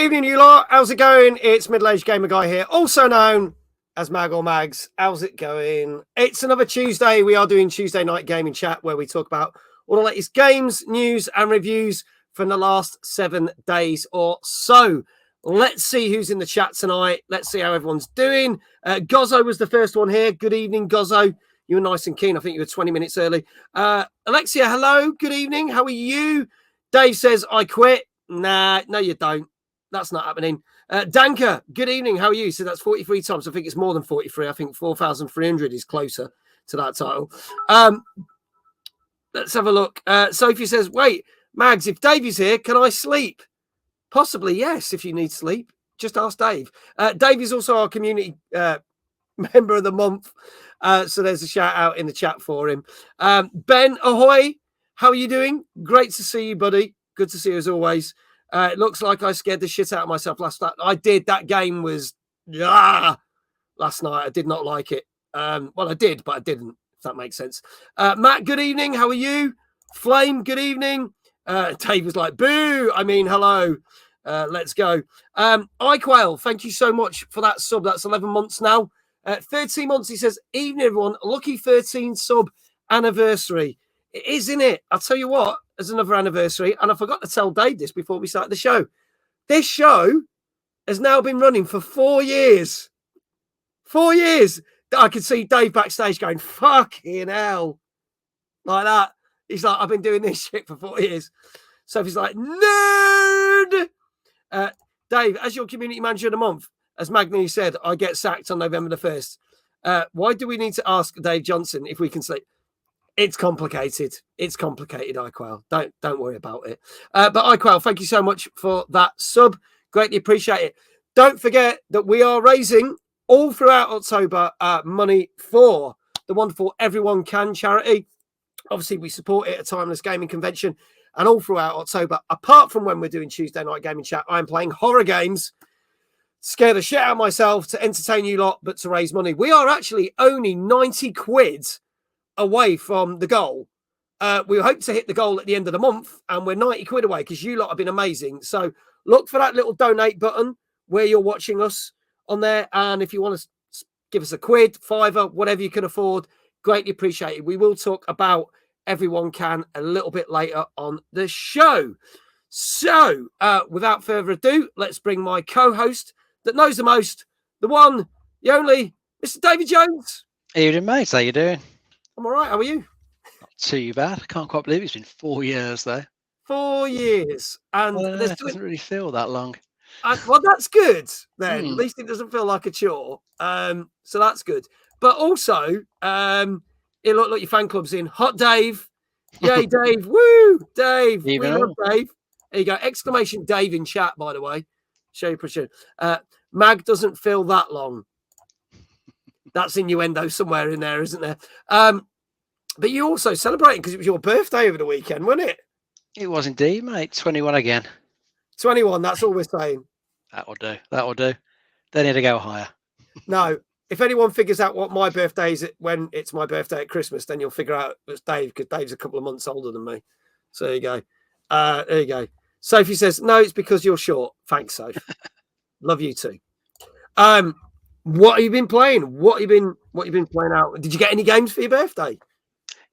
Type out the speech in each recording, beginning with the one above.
Evening, you lot. How's it going? It's Middle-Aged Gamer Guy here, also known as Mag or Mags. How's it going? It's another Tuesday. We are doing Tuesday night gaming chat where we talk about all the latest games, news, and reviews from the last 7 days or so. Let's see who's in the chat tonight. Let's see how everyone's doing. Gozzo was the first one here. Good evening, Gozzo. You were nice and keen. I think you were 20 minutes early. Alexia, hello. Good evening. How are you? Dave says, I quit. Nah, no, you don't. That's not happening. Danka, good evening. How are you? So that's 43 times. I think it's more than 43. I think 4,300 is closer to that title. Let's have a look. Sophie says, wait, Mags, if Dave is here, can I sleep? Possibly, yes, if you need sleep. Just ask Dave. Dave is also our community member of the month. So there's a shout out in the chat for him. Ben, ahoy. How are you doing? Great to see you, buddy. Good to see you as always. It looks like I scared the shit out of myself last night. I did. That game was last night. I did not like it. Well, I did, but I didn't, if that makes sense. Matt, good evening. How are you? Flame, good evening. Dave was like, boo. I mean, hello. Let's go. iQuail, thank you so much for that sub. That's 11 months now. 13 months, he says, evening, everyone. Lucky 13 sub anniversary. It is, isn't it? I'll tell you what, as another anniversary, and I forgot to tell Dave this before we started the show. This show has now been running for 4 years. 4 years. I could see Dave backstage going, fucking hell. Like that. He's like, I've been doing this shit for 4 years. Sophie's like, nerd. Dave, as your community manager of the month, as Magni said, I get sacked on November the 1st. Why do we need to ask Dave Johnson if we can sleep? It's complicated. It's complicated, iQuail. Don't worry about it. But iQuail, thank you so much for that sub. Greatly appreciate it. Don't forget that we are raising all throughout October money for the wonderful Everyone Can charity. Obviously, we support it at Timeless Gaming Convention and all throughout October. Apart from when we're doing Tuesday night gaming chat, I'm playing horror games, scare the shit out of myself to entertain you lot, but to raise money. We are actually only 90 quid away from the goal. We hope to hit the goal at the end of the month, and we're 90 quid away because you lot have been amazing. So look for that little donate button where you're watching us on there. And if you want to give us a quid, $5, whatever you can afford, greatly appreciated. We will talk about Everyone Can a little bit later on the show. So without further ado, let's bring my co-host that knows the most, the one, the only, Mr. David Jones. Evening, mate. How you doing? I'm all right. How are you? Not too bad. I can't quite believe it's been 4 years, though. 4 years. And it doesn't really feel that long. Well, that's good then. At least it doesn't feel like a chore. So that's good. But also, look, your fan club's in. Hot Dave. Yay, Dave. Woo, Dave. We love Dave. There you go. Exclamation Dave in chat, by the way. Show you pressure. Mag doesn't feel that long. That's innuendo somewhere in there, isn't there? But you also celebrating because it was your birthday over the weekend, wasn't it? It was indeed, mate. 21 again. 21, that's all we're saying. That'll do. That'll do. They need to go higher. No. If anyone figures out what my birthday is when it's my birthday at Christmas, then you'll figure out it's Dave, because Dave's a couple of months older than me. So there you go. There you go. Sophie says, no, it's because you're short. Thanks, Soph. Love you too. What have you been playing? What have you been playing out? Did you get any games for your birthday?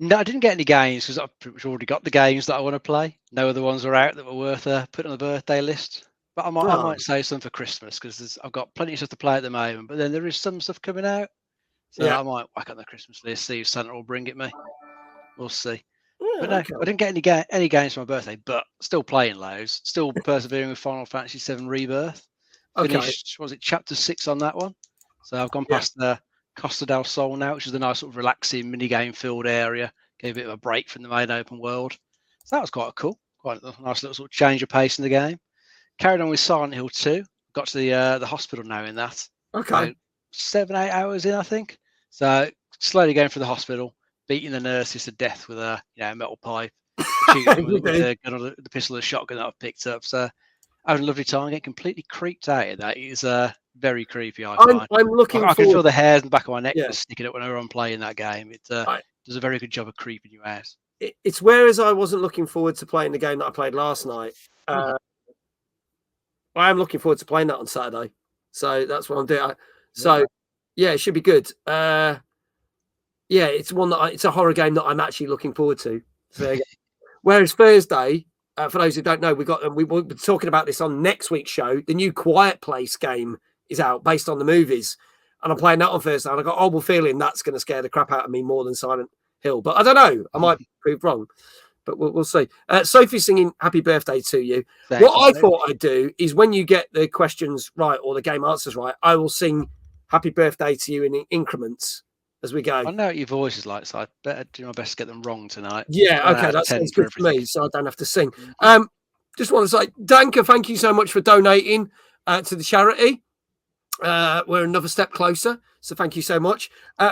No, I didn't get any games because I've pretty much already got the games that I want to play. No other ones are out that were worth putting on the birthday list. But I might save some for Christmas because I've got plenty of stuff to play at the moment. But then there is some stuff coming out, so I might whack on the Christmas list, see if Santa will bring it me. We'll see. Yeah, but no, okay. I didn't get any games for my birthday, but still playing loads. Still persevering with Final Fantasy VII Rebirth. Finished, was it chapter 6 on that one? So I've gone past the Costa del Sol now, which is a nice sort of relaxing mini-game filled area. Gave a bit of a break from the main open world. So that was quite cool. Quite a nice little sort of change of pace in the game. Carried on with Silent Hill 2. Got to the hospital now in that. Okay. 7-8 hours in, I think. So slowly going through the hospital, beating the nurses to death with a metal pipe, shooting with the gun or the pistol or the shotgun that I've picked up. So having a lovely time. Getting completely creeped out of that. It is very creepy. I can feel the hairs in the back of my neck sticking up whenever I'm playing that game. It does a very good job of creeping you out. It's whereas I wasn't looking forward to playing the game that I played last night. I am looking forward to playing that on Saturday. So that's what I'm doing. So yeah, it should be good. Yeah, it's one that it's a horror game that I'm actually looking forward to. So whereas Thursday, for those who don't know, we were talking about this on next week's show. The new Quiet Place game is out based on the movies, and I'm playing that on Thursday. And I got a horrible feeling that's going to scare the crap out of me more than Silent Hill. But I don't know. I might prove wrong. But we'll see. Sophie's singing happy birthday to you. I thought I'd do is when you get the questions right or the game answers right, I will sing happy birthday to you in increments as we go. I know what your voice is like, so I better do my best to get them wrong tonight. Yeah, okay, that sounds good for me, so I don't have to sing. Just want to say, Danka, thank you so much for donating to the charity. We're another step closer, so thank you so much.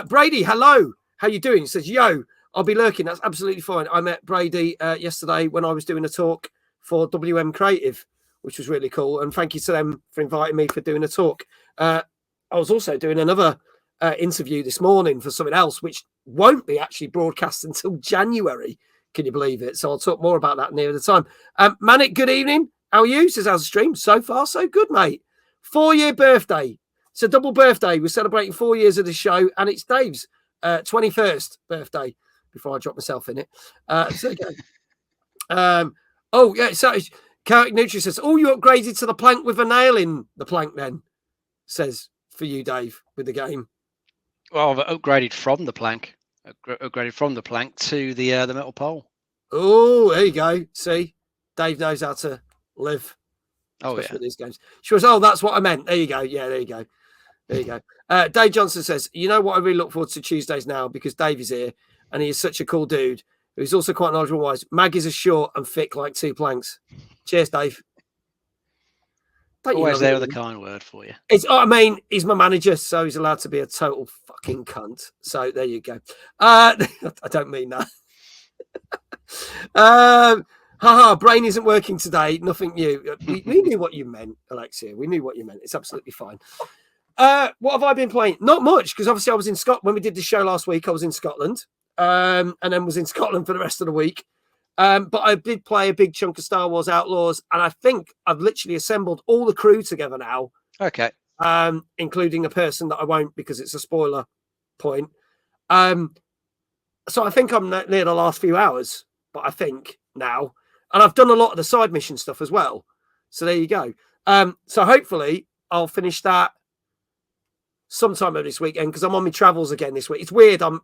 Brady, hello. How you doing? He says, yo, I'll be lurking. That's absolutely fine. I met Brady yesterday when I was doing a talk for WM Creative, which was really cool. And thank you to them for inviting me for doing a talk. I was also doing another interview this morning for something else, which won't be actually broadcast until January. Can you believe it? So I'll talk more about that near the time. Manic, good evening. How are you? Says, how's the stream? So far, so good, mate. 4-year birthday. It's a double birthday. We're celebrating 4 years of the show, and it's Dave's 21st birthday. Before I drop myself in it. So again. Oh, yeah. So Chaotic Nutri says, oh, you upgraded to the plank with a nail in the plank then, says for you, Dave, with the game. Well, I've upgraded from the plank. Upgraded from the plank to the metal pole. Oh, there you go. See, Dave knows how to live. Oh, yeah. With these games. She was, oh, that's what I meant. There you go. Yeah, there you go. There you go. Dave Johnson says, you know what I really look forward to Tuesdays now because Dave is here. And he is such a cool dude who's also quite knowledgeable wise. Maggie's are short and thick like 2 planks. Cheers, Dave. Always there with a kind word for you. I mean, he's my manager, so he's allowed to be a total fucking cunt. So there you go. I don't mean that. Brain isn't working today. Nothing new. We knew what you meant, Alexia. We knew what you meant. It's absolutely fine. What have I been playing? Not much, because obviously I was in Scotland. When we did the show last week, I was in Scotland. And then was in Scotland for the rest of the week. But I did play a big chunk of Star Wars Outlaws, and I think I've literally assembled all the crew together now. Okay. Including a person that I won't because it's a spoiler point. So I think I'm near the last few hours, but I think now. And I've done a lot of the side mission stuff as well. So there you go. So hopefully I'll finish that sometime over this weekend because I'm on my travels again this week. It's weird. I'm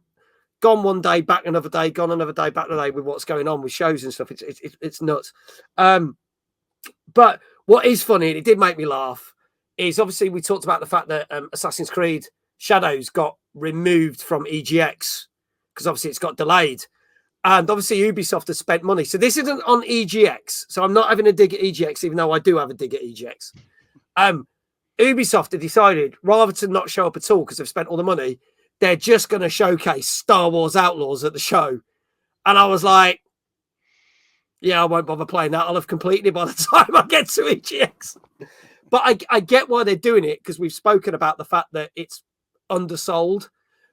gone one day, back another day, gone another day, back another day with what's going on with shows and stuff. It's nuts. But what is funny, and it did make me laugh, is obviously we talked about the fact that Assassin's Creed Shadows got removed from EGX because obviously it's got delayed. And obviously Ubisoft has spent money. So this isn't on EGX. So I'm not having a dig at EGX, even though I do have a dig at EGX. Ubisoft have decided rather to not show up at all because they've spent all the money, they're just going to showcase Star Wars Outlaws at the show. And I was like, yeah, I won't bother playing that. I'll have completed it by the time I get to EGX. But I get why they're doing it because we've spoken about the fact that it's undersold.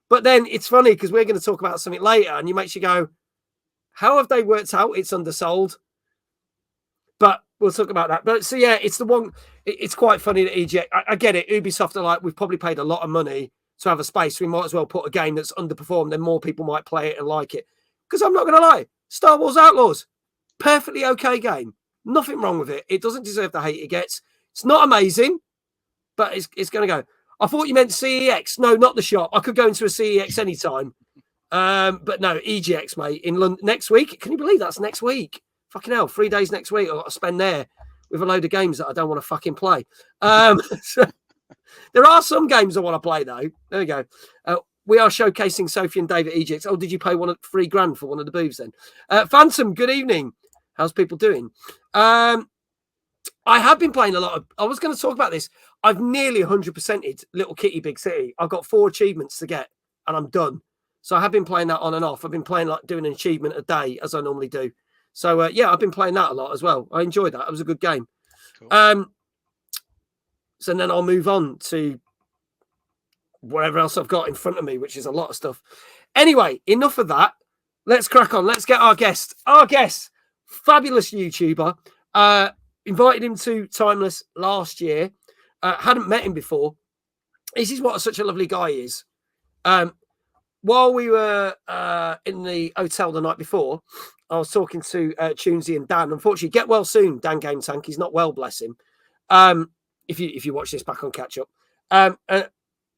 But then it's funny because we're going to talk about something later and you makes you go, how have they worked out it's undersold? But we'll talk about that. But so, yeah, it's the one. It's quite funny that EGX, I get it. Ubisoft are like, we've probably paid a lot of money to have a space. We might as well put a game that's underperformed, then more people might play it and like it. Because I'm not going to lie, Star Wars Outlaws, perfectly okay game. Nothing wrong with it. It doesn't deserve the hate it gets. It's not amazing, but it's going to go. I thought you meant CEX. No, not the shop. I could go into a CEX anytime. But no, EGX, mate, in London next week. Can you believe that's next week? Fucking hell, 3 days next week. I've got to spend there with a load of games that I don't want to fucking play. So, there are some games I want to play, though. There we go. We are showcasing Sophie and Dave at EGX. Oh, did you pay $3,000 for one of the booths then? Phantom, good evening. How's people doing? I have been playing a lot of... I was going to talk about this. I've nearly 100%ed Little Kitty Big City. I've got 4 achievements to get, and I'm done. So I have been playing that on and off. I've been playing, like, doing an achievement a day, as I normally do. So, yeah, I've been playing that a lot as well. I enjoyed that. It was a good game. Cool. So then I'll move on to whatever else I've got in front of me, which is a lot of stuff. Anyway, enough of that. Let's crack on. Let's get our guest. Our guest, fabulous YouTuber. invited him to Timeless last year. Hadn't met him before. This is what such a lovely guy is. While we were in the hotel the night before, I was talking to Tunesy and Dan. Unfortunately, get well soon, Dan Game Tank. He's not well, bless him. If you watch this back on catch up, and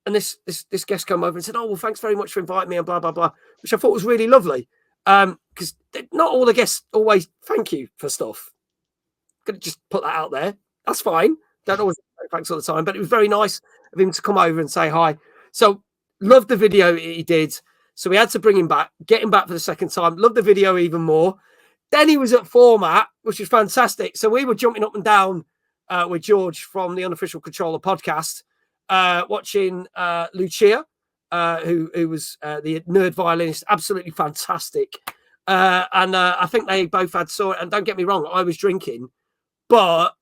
this guest came over and said, "Oh well, thanks very much for inviting me," and blah blah blah, which I thought was really lovely. Because not all the guests always thank you for stuff. Gonna just put that out there. That's fine. Don't always say thanks all the time, but it was very nice of him to come over and say hi. So loved the video he did. So we had to bring him back, get him back for the second time. Loved the video even more. Then he was at Format, which was fantastic. So we were jumping up and down with George from the Unofficial Controller podcast, watching Lucia, who was the nerd violinist, absolutely fantastic. And I think they both had saw it. And don't get me wrong, I was drinking, but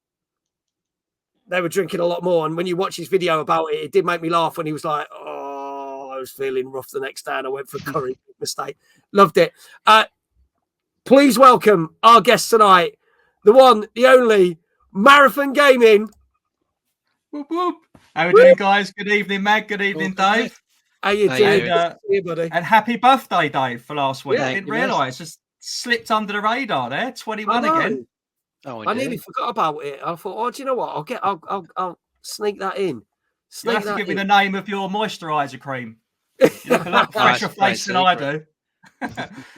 they were drinking a lot more. And when you watch his video about it, it did make me laugh when he was like, "Oh, I was feeling rough the next day and I went for a curry." Mistake. Loved it. Please welcome our guest tonight, the one, the only, Marathon Gaming. Whoop, whoop. How are we doing, guys? Good evening, Mag. Good evening, Dave. How you doing? And happy birthday, Dave, for last week. Yeah, I didn't realise. Just slipped under the radar there. 21 again. Oh, I nearly forgot about it. I thought, oh, do you know what? I'll sneak that in. You have to give me the name of your moisturiser cream. You look a lot fresher face than I do.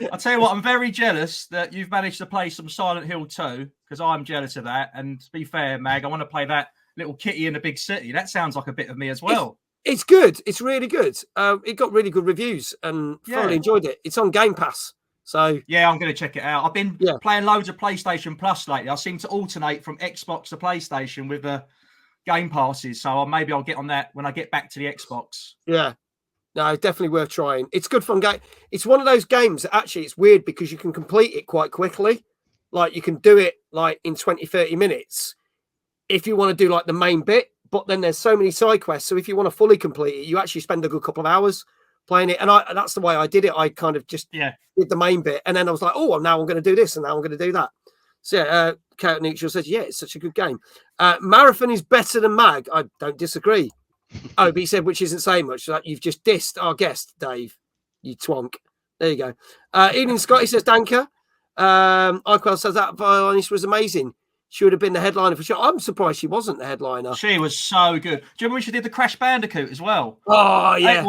I'll tell you what, I'm very jealous that you've managed to play some Silent Hill 2, because I'm jealous of that. And to be fair, Mag, I want to play that little kitty in the big city. That sounds like a bit of me as well. It's good. It's really good. It got really good reviews and thoroughly enjoyed it. It's on Game Pass. So yeah, I'm going to check it out. I've been playing loads of PlayStation Plus lately. I seem to alternate from Xbox to PlayStation with the Game Passes. So maybe I'll get on that when I get back to the Xbox. Yeah. No, definitely worth trying. It's good fun game. It's one of those games that actually it's weird because you can complete it quite quickly. Like you can do it like in 20, 30 minutes if you want to do like the main bit. But then there's so many side quests. So if you want to fully complete it, you actually spend a good couple of hours playing it. And that's the way I did it. I kind of just did the main bit. And then I was like, oh, now I'm going to do this. And now I'm going to do that. So yeah, Chaotic Neutral says, yeah, it's such a good game. Marathon is better than Mag. I don't disagree. Oh, but he said, which isn't saying much. Like you've just dissed our guest, Dave. You twonk. There you go. Evening Scotty says, Danker. Iquel says that violinist was amazing. She would have been the headliner for sure. I'm surprised she wasn't the headliner. She was so good. Do you remember when she did the Crash Bandicoot as well? Oh, yeah.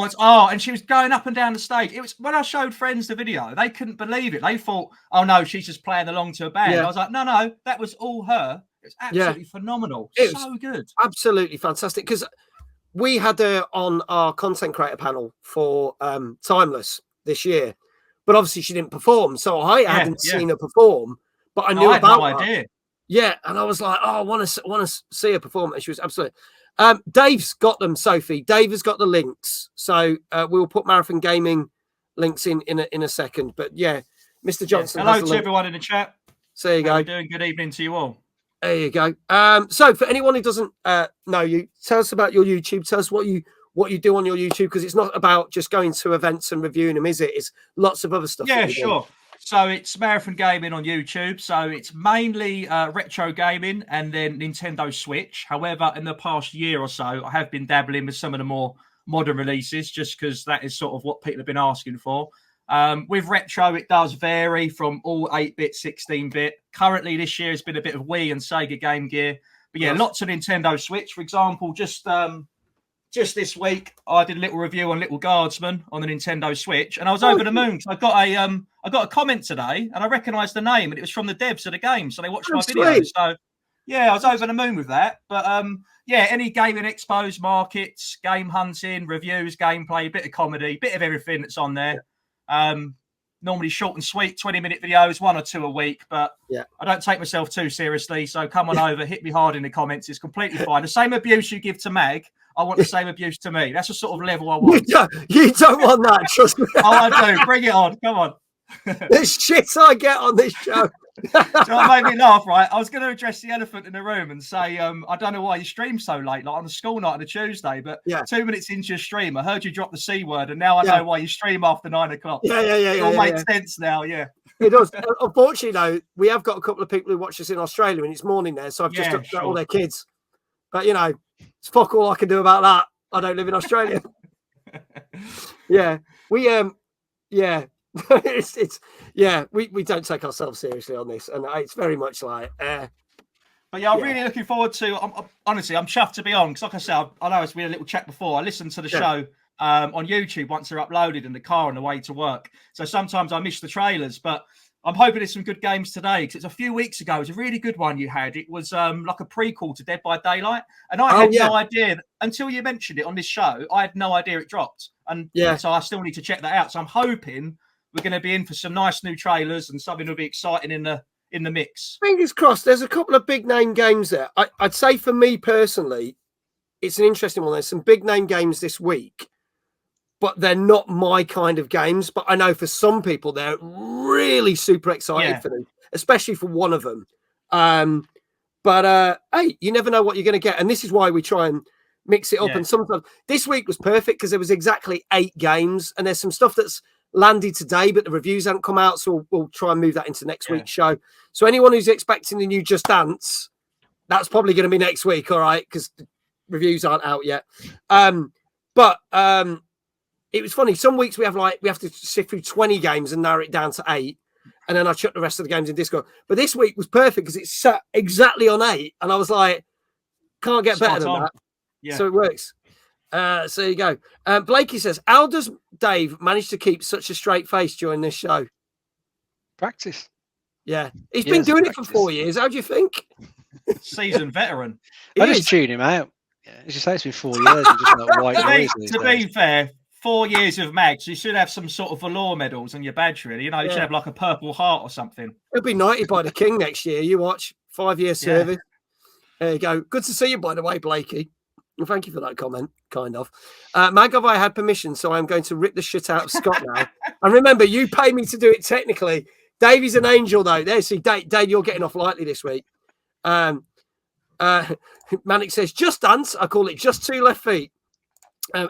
And she was going up and down the stage. It was when I showed friends the video, they couldn't believe it. They thought, oh, no, she's just playing along to a band. Yeah. I was like, no, that was all her. It was absolutely phenomenal. It was so good. Absolutely fantastic. Because we had her on our content creator panel for Timeless this year. But obviously she didn't perform. So I hadn't seen her perform. But I knew about her. No idea. Yeah, and I was like, oh, I want to see her perform. And she was absolutely. Dave's got them, Sophie. Dave has got the links, so we'll put Marathon Gaming links in a second. But yeah, Mr. Johnson. Hello to everyone in the chat. So there you go. How are you doing? Good evening to you all. There you go. So for anyone who doesn't know you, tell us about your YouTube. Tell us what you do on your YouTube, because it's not about just going to events and reviewing them, is it? It's lots of other stuff. Yeah, sure. So it's Marathon Gaming on YouTube. So it's mainly retro gaming and then Nintendo Switch. However, in the past year or so, I have been dabbling with some of the more modern releases just because that is sort of what people have been asking for. With retro, it does vary from all 8-bit, 16-bit. Currently, this year has been a bit of Wii and Sega Game Gear. But yeah, lots of Nintendo Switch. For example, just this week, I did a little review on Little Guardsman on the Nintendo Switch, and I was over the moon. So I got a comment today, and I recognised the name, and it was from the devs of the game, so they watched my video. So yeah, I was over the moon with that. But yeah, any gaming expos, markets, game hunting, reviews, gameplay, bit of comedy, bit of everything that's on there. Normally short and sweet, 20-minute videos, 1 or 2 a week, but I don't take myself too seriously. So come on over, hit me hard in the comments. It's completely fine. The same abuse you give to Mag, I want the same abuse to me. That's the sort of level I want. You don't want that, trust me. Oh, I do. Bring it on. Come on. The shit I get on this show. So it made me laugh, right? I was going to address the elephant in the room and say, I don't know why you stream so late, like on a school night on a Tuesday, but 2 minutes into your stream, I heard you drop the C word, and now I know why you stream after 9 o'clock. Yeah. It all makes sense now, yeah. It does. Unfortunately, though, we have got a couple of people who watch us in Australia, and it's morning there, so I've just upset all their kids. But it's fuck all I can do about that. I don't live in Australia. Yeah, we yeah, we don't take ourselves seriously on this, and it's very much like. But yeah, I'm really looking forward to. Honestly, I'm chuffed to be on because, like I said, I know we had a little chat before. I listened to the show on YouTube once they're uploaded in the car on the way to work. So sometimes I miss the trailers, but I'm hoping there's some good games today because it's a few weeks ago. It was a really good one you had. It was like a prequel to Dead by Daylight, and I had no idea until you mentioned it on this show. I had no idea it dropped, and so I still need to check that out. So I'm hoping we're going to be in for some nice new trailers and something will be exciting in the mix. Fingers crossed. There's a couple of big name games there. I'd say for me personally, it's an interesting one. There's some big name games this week, but they're not my kind of games. But I know for some people, they're really super excited for them, especially for one of them. But hey, you never know what you're going to get. And this is why we try and mix it up. And sometimes this week was perfect because there was exactly 8 games. And there's some stuff that's landed today, but the reviews haven't come out. So we'll try and move that into next week's show. So anyone who's expecting the new Just Dance, that's probably going to be next week. All right. Because the reviews aren't out yet. But it was funny. Some weeks we have to sift through 20 games and narrow it down to 8. And then I chuck the rest of the games in Discord. But this week was perfect because it sat exactly on 8. And I was like, can't get better than that. Yeah. So it works. So there you go. Blakey says, how does Dave manage to keep such a straight face during this show? Practice. Yeah. He's been doing it for 4 years. How do you think? Seasoned veteran. I just tune him out. Yeah, as you say, it's been 4 years. And just not white noise to be fair, 4 years of mags, you should have some sort of velour medals on your badge, really. You should have like a purple heart or something. He'll be knighted by the king next year. You watch. 5-year service. There you go. Good to see you, by the way, Blakey. Well, thank you for that comment, kind of. Magov, I had permission, so I'm going to rip the shit out of Scott now. And remember, you pay me to do it technically. Davey's an angel, though. There, see, Dave, you're getting off lightly this week. Manic says, Just Dance. I call it Just 2 Left Feet.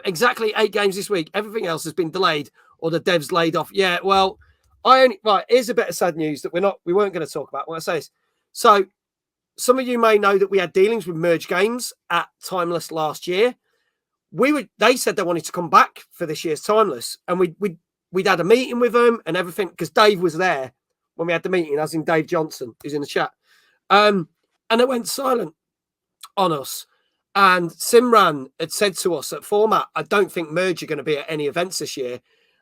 Exactly 8 games this week. Everything else has been delayed or the devs laid off. Yeah, well, here's a bit of sad news that we weren't going to talk about. What I say is, so some of you may know that we had dealings with Merge Games at Timeless last year. They said they wanted to come back for this year's Timeless, and we'd had a meeting with them and everything because Dave was there when we had the meeting, as in Dave Johnson, who's in the chat. And it went silent on us. And Simran had said to us at Format, I don't think Merge are going to be at any events this year.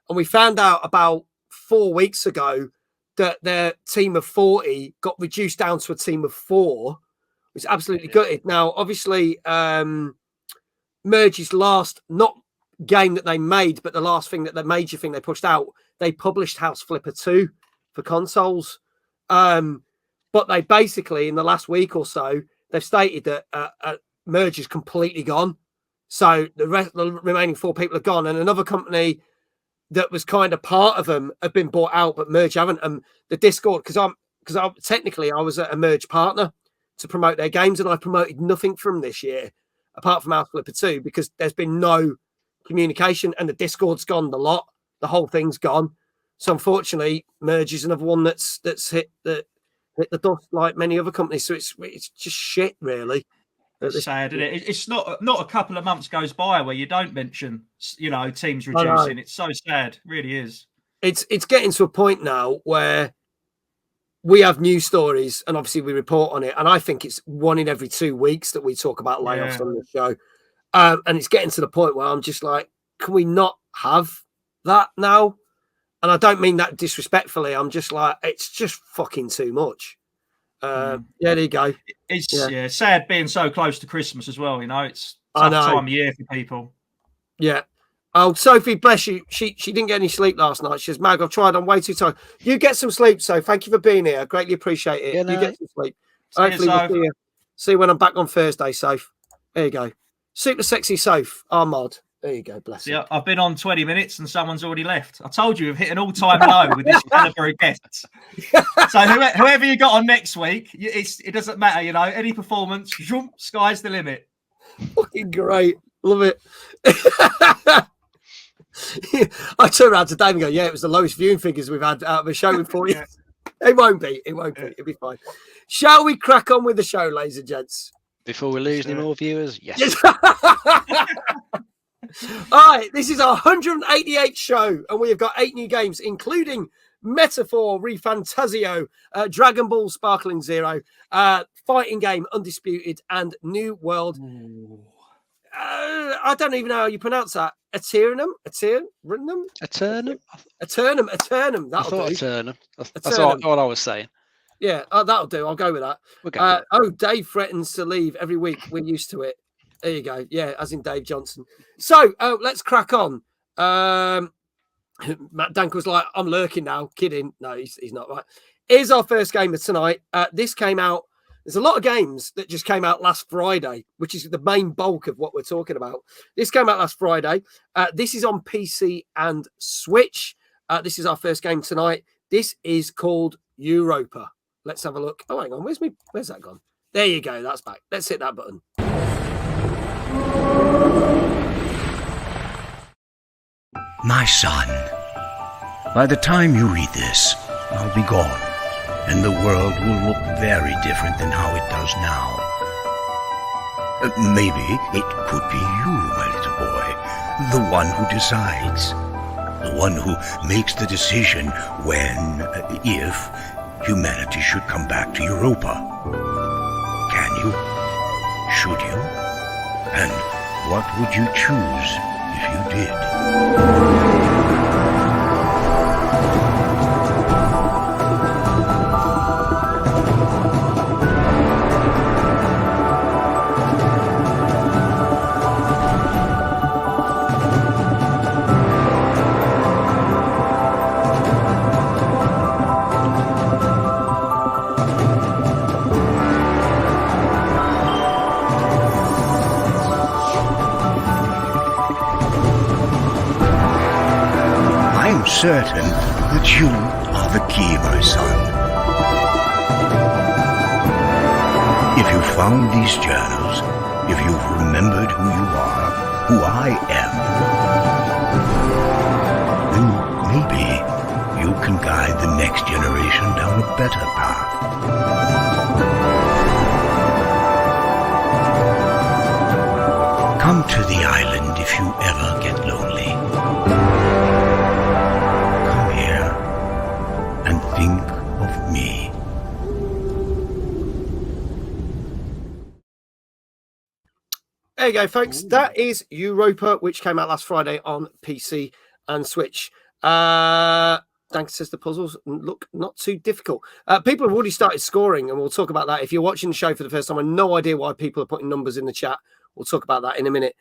And we found out about 4 weeks ago that their team of 40 got reduced down to a team of 4, which is absolutely gutted. Now, obviously, Merge's last, not game that they made, but the last thing that the major thing they pushed out, they published House Flipper 2 for consoles. But they basically, in the last week or so, they've stated that Merge is completely gone. So the remaining 4 people are gone. And another company that was kind of part of them have been bought out, but Merge haven't. The Discord, because I technically I was a Merge partner to promote their games, and I promoted nothing from this year apart from House Flipper 2 because there's been no communication, and the Discord's gone. The whole thing's gone. So unfortunately, Merge is another one that's hit the dust like many other companies. So it's just shit, really. It's sad, isn't it? It's not a couple of months goes by where you don't mention, teams reducing. It's so sad, it really is. It's getting to a point now where we have news stories and obviously we report on it. And I think it's 1 in every 2 weeks that we talk about layoffs on the show. And it's getting to the point where I'm just like, can we not have that now? And I don't mean that disrespectfully. I'm just like, it's just fucking too much. There you go. It's sad being so close to Christmas as well. It's tough time of year for people. Yeah. Oh, Sophie, bless you. She didn't get any sleep last night. She says, Mag, I've tried. I'm way too tired. You get some sleep, so thank you for being here. I greatly appreciate it. You get some sleep. Hopefully we'll see you when I'm back on Thursday, Soph. There you go. Super sexy Soph, our mod. There you go, bless you. Yeah, I've been on 20 minutes and someone's already left. I told you we've hit an all-time low with this caliber of guests. So whoever you got on next week, it doesn't matter, any performance, sky's the limit. Fucking great. Love it. I turn around to Dave and go, yeah, it was the lowest viewing figures we've had out of a show in 4 years. It won't be. It won't be. It'll be fine. Shall we crack on with the show, ladies and gents? Before we lose any more viewers, yes. All right, this is our 188th show, and we have got 8 new games, including Metaphor, Refantazio, Dragon Ball Sparkling Zero, Fighting Game, Undisputed, and New World. I don't even know how you pronounce that. Aeternum. Aeternum. That'll I thought do. Aeternum. That's all I was saying. Yeah, that'll do. I'll go with that. We'll Dave threatens to leave every week. We're used to it. There you go. Yeah, as in Dave Johnson. So let's crack on. Matt Dank was like, I'm lurking now. Kidding. No, he's not right. Here's our first game of tonight. This came out. There's a lot of games that just came out last Friday, which is the main bulk of what we're talking about. This came out last Friday. This is on PC and Switch. This is our first game tonight. This is called Europa. Let's have a look. Oh, hang on. Where's that gone? There you go. That's back. Let's hit that button. My son, by the time you read this, I'll be gone, and the world will look very different than how it does now. Maybe it could be you, my little boy, the one who decides, the one who makes the decision when, if, humanity should come back to Europa. Can you? Should you? And what would you choose if you did? Certain that you are the key, my son. If you found these journals, if you've remembered who you are, who I am, then maybe you can guide the next generation down a better path. Come to the island if you ever get lonely. Think of me. There you go, folks. Ooh. That is Europa, which came out last Friday on PC and Switch. Dank says the puzzles look not too difficult. People have already started scoring, and we'll talk about that. If you're watching the show for the first time, I have no idea why people are putting numbers in the chat. We'll talk about that in a minute.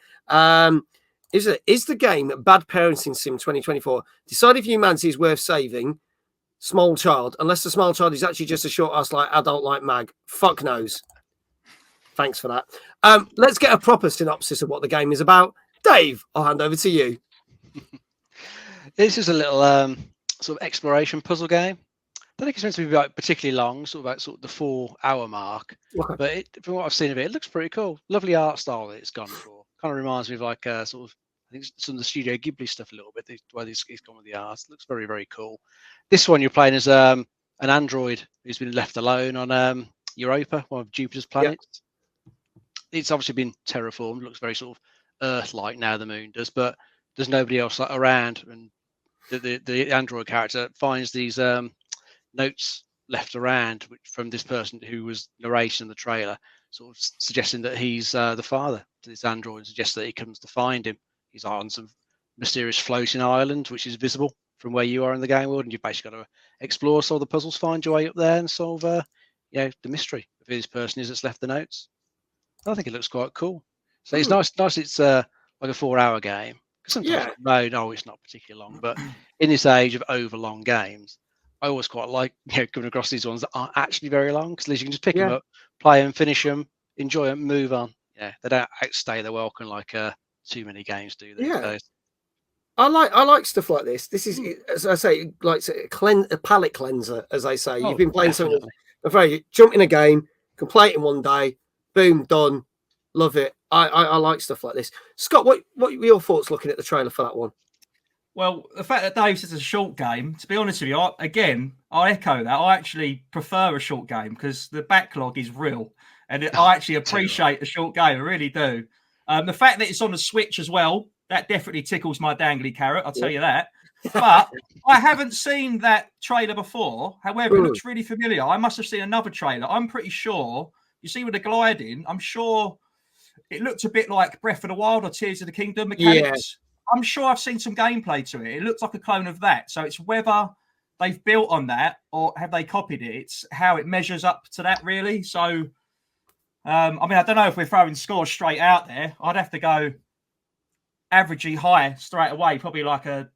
Is the game Bad Parenting Sim 2024? Decide if humanity is worth saving. Small child, unless the small child is actually just a short ass like adult like Mag. Fuck knows. Thanks for that. Let's get a proper synopsis of what the game is about. Dave, I'll hand over to you. This is a little sort of exploration puzzle game. I don't think it's meant to be like particularly long, sort of the 4-hour mark. Okay. But from what I've seen of it, it looks pretty cool. Lovely art style that it's gone for. Kind of reminds me of like sort of, I think some of the Studio Ghibli stuff a little bit, the way he's gone with the art. It looks very, very cool. This one you're playing as an android who's been left alone on Europa, one of Jupiter's planets. Yep. It's obviously been terraformed. Looks very sort of Earth-like now, the moon does, but there's nobody else around. And the android character finds these notes left around from this person who was narrating the trailer, sort of suggesting that he's the father to this android, and suggests that he comes to find him. He's on some mysterious floating island, which is visible from where you are in the game world, and you've basically got to explore, solve the puzzles, find your way up there, and solve, the mystery of who this person is that's left the notes. I think it looks quite cool. So it's nice. It's like a 4-hour game. Sometimes, no, it's not particularly long. But in this age of overlong games, I always quite like coming across these ones that aren't actually very long, because at least you can just pick them up, play them, finish them, enjoy them, move on. Yeah, they don't outstay their welcome like too many games do these days. I like stuff like this. This is, as I say, like a palate cleanser, as I say. You've been playing something. You jump in a game, can play it in one day, boom, done. Love it. I like stuff like this. Scott, what were your thoughts looking at the trailer for that one? Well, the fact that Dave says it's a short game, to be honest with you, I echo that. I actually prefer a short game because the backlog is real. And I actually appreciate a short game. I really do. The fact that it's on the Switch as well, that definitely tickles my dangly carrot. I'll tell you that. But I haven't seen that trailer before. However, it looks really familiar. I must have seen another trailer. I'm pretty sure. You see with the gliding, I'm sure it looked a bit like Breath of the Wild or Tears of the Kingdom mechanics. I'm sure I've seen some gameplay to it. It looks like a clone of that. So it's whether they've built on that or have they copied it. It's how it measures up to that, really. So, I mean, I don't know if we're throwing scores straight out there. I'd have to go averagely high straight away, probably like a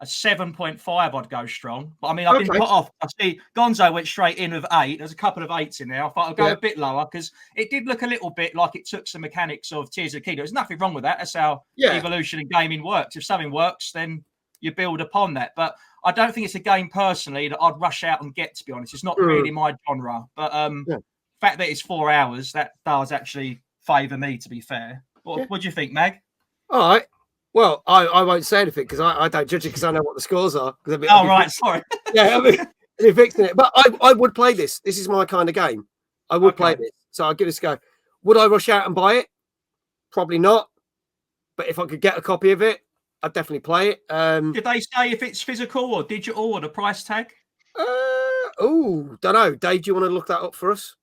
7.5 I'd go strong. But I mean, I've been put off. I see Gonzo went straight in with 8. There's a couple of 8s in there. I thought I'll go a bit lower because it did look a little bit like it took some mechanics of Tears of the Kingdom. There's nothing wrong with that. That's how evolution in gaming works. If something works, then you build upon that. But I don't think it's a game personally that I'd rush out and get, to be honest. It's not really my genre. But the fact that it's 4 hours, that does actually favour me, to be fair. What do you think, Mag? All right. Well, I won't say anything because I don't judge it because I know what the scores are. Sorry. Yeah, I mean, they're fixing it. But I would play this. This is my kind of game. I would play this. So I'll give this a go. Would I rush out and buy it? Probably not. But if I could get a copy of it, I'd definitely play it. Did they say if it's physical or digital or the price tag? Don't know. Dave, do you want to look that up for us?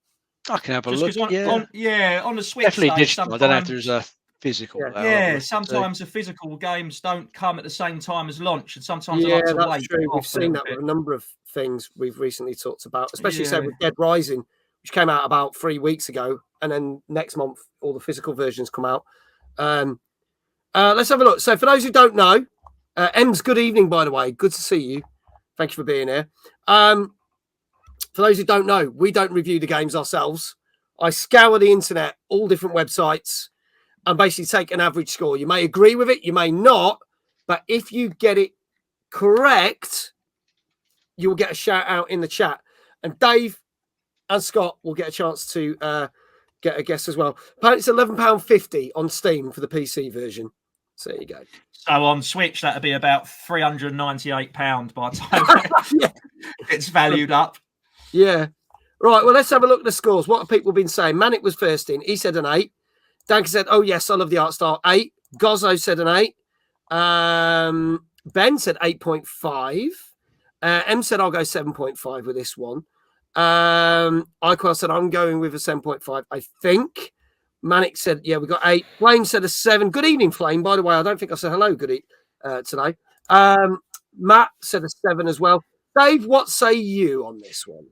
I can have a Just look. on the Switch. Definitely digital. I don't know if there's a physical. Sometimes the physical games don't come at the same time as launch, and sometimes that's true. We've seen that with a number of things we've recently talked about, especially say with Dead Rising, which came out about 3 weeks ago, and then next month all the physical versions come out. Let's have a look. So for those who don't know, Ems, good evening, by the way. Good to see you. Thank you for being here. For those who don't know, we don't review the games ourselves. I scour the internet, all different websites, and basically take an average score. You may agree with it, you may not, but if you get it correct, you will get a shout out in the chat. And Dave and Scott will get a chance to get a guess as well. Apparently it's £11.50 on Steam for the PC version. So there you go. So on Switch, that'd be about £398 by the time it's valued up. Yeah. Right, well, let's have a look at the scores. What have people been saying? Manic was first in. He said an 8. Dank said, oh, yes, I love the art style. 8. Gozzo said an 8. Ben said 8.5. M said, I'll go 7.5 with this one. Iquel said, I'm going with a 7.5, I think. Manic said, yeah, we got 8. Flame said a 7. Good evening, Flame. By the way, I don't think I said hello today. Matt said a 7 as well. Dave, what say you on this one?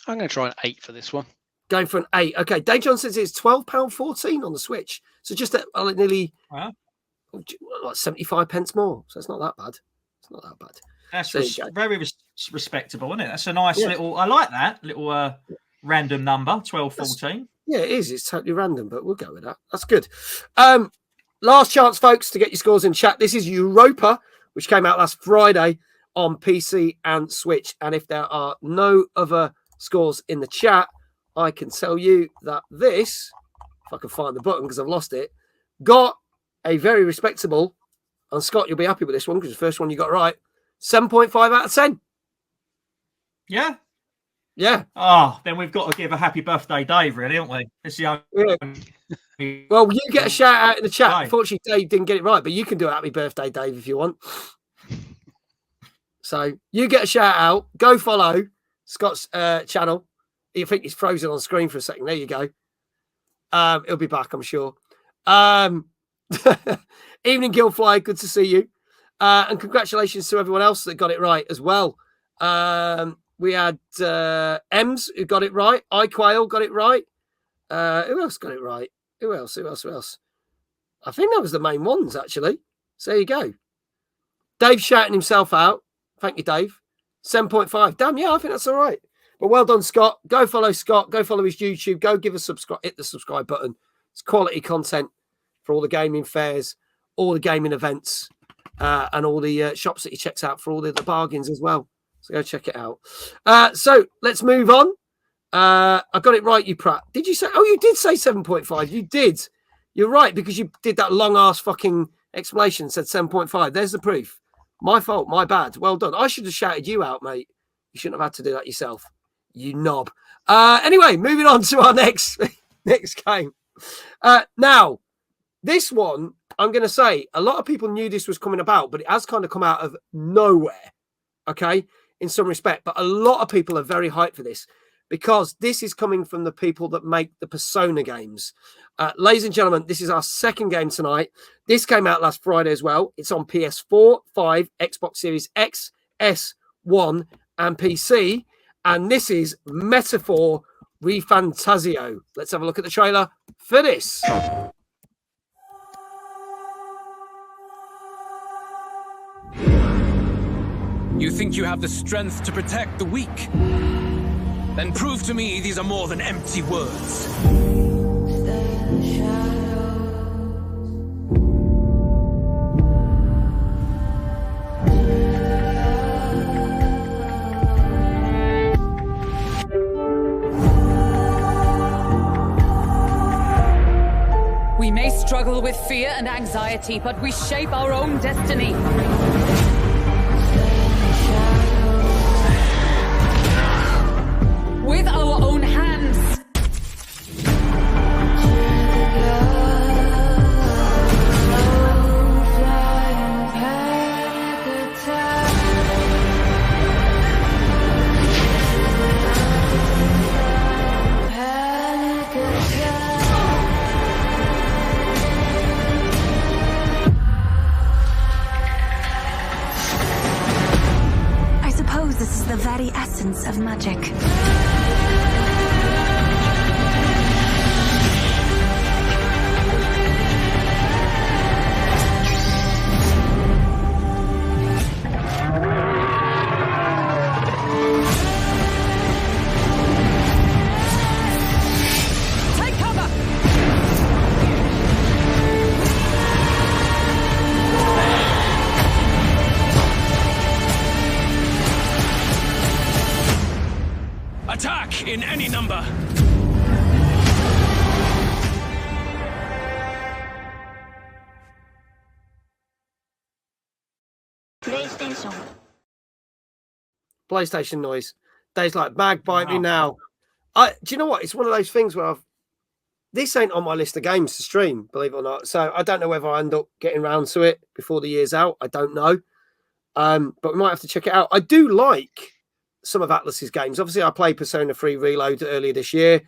I'm going to try an 8 for this one. Going for an 8. Okay, Dave John says it's £12.14 on the Switch. So just nearly like 75 pence more. So it's not that bad. It's not that bad. That's very respectable, isn't it? That's a nice little, I like that little random number, 12.14. Yeah, it is. It's totally random, but we'll go with that. That's good. Last chance, folks, to get your scores in chat. This is Europa, which came out last Friday on PC and Switch. And if there are no other scores in the chat, I can tell you that this, if I can find the button because I've lost it, got a very respectable, and Scott, you'll be happy with this one because the first one you got right, 7.5 out of 10. Yeah. Yeah. Oh, then we've got to give a happy birthday, Dave, really, haven't we? It's the only... Well, you get a shout out in the chat. Right. Unfortunately, Dave didn't get it right, but you can do a happy birthday, Dave, if you want. So you get a shout out. Go follow Scott's channel. You think he's frozen on screen for a second. There you go. He'll be back, I'm sure. Evening, Gilfly. Good to see you. And congratulations to everyone else that got it right as well. We had Ems who got it right. iQuail got it right. Who else got it right? Who else? I think that was the main ones, actually. So there you go. Dave shouting himself out. Thank you, Dave. 7.5. Damn, yeah, I think that's all right. But well done, Scott. Go follow Scott. Go follow his YouTube. Go give us subscribe. Hit the subscribe button. It's quality content for all the gaming fairs, all the gaming events, and all the shops that he checks out for all the bargains as well. So go check it out. So let's move on. I got it right, you Pratt. Did you say? Oh, you did say 7.5. You did. You're right because you did that long ass fucking explanation. Said 7.5. There's the proof. My fault. My bad. Well done. I should have shouted you out, mate. You shouldn't have had to do that yourself. You knob. Anyway, moving on to our next game. Now, this one, I'm going to say, a lot of people knew this was coming about, but it has kind of come out of nowhere, okay, in some respect. But a lot of people are very hyped for this because this is coming from the people that make the Persona games. Ladies and gentlemen, this is our second game tonight. This came out last Friday as well. It's on PS4, 5, Xbox Series X, S1, and PC. And this is Metaphor Refantazio. Let's have a look at the trailer for this. You think you have the strength to protect the weak? Then prove to me these are more than empty words. We may struggle with fear and anxiety, but we shape our own destiny. With our own hands. I suppose this is the very essence of magic. Attack in any number. PlayStation noise. Days like Mag bite me now. Do you know what? It's one of those things where this ain't on my list of games to stream, believe it or not. So I don't know whether I end up getting around to it before the year's out. I don't know. But we might have to check it out. I do like some of Atlas's games. Obviously, I played Persona 3 Reload earlier this year.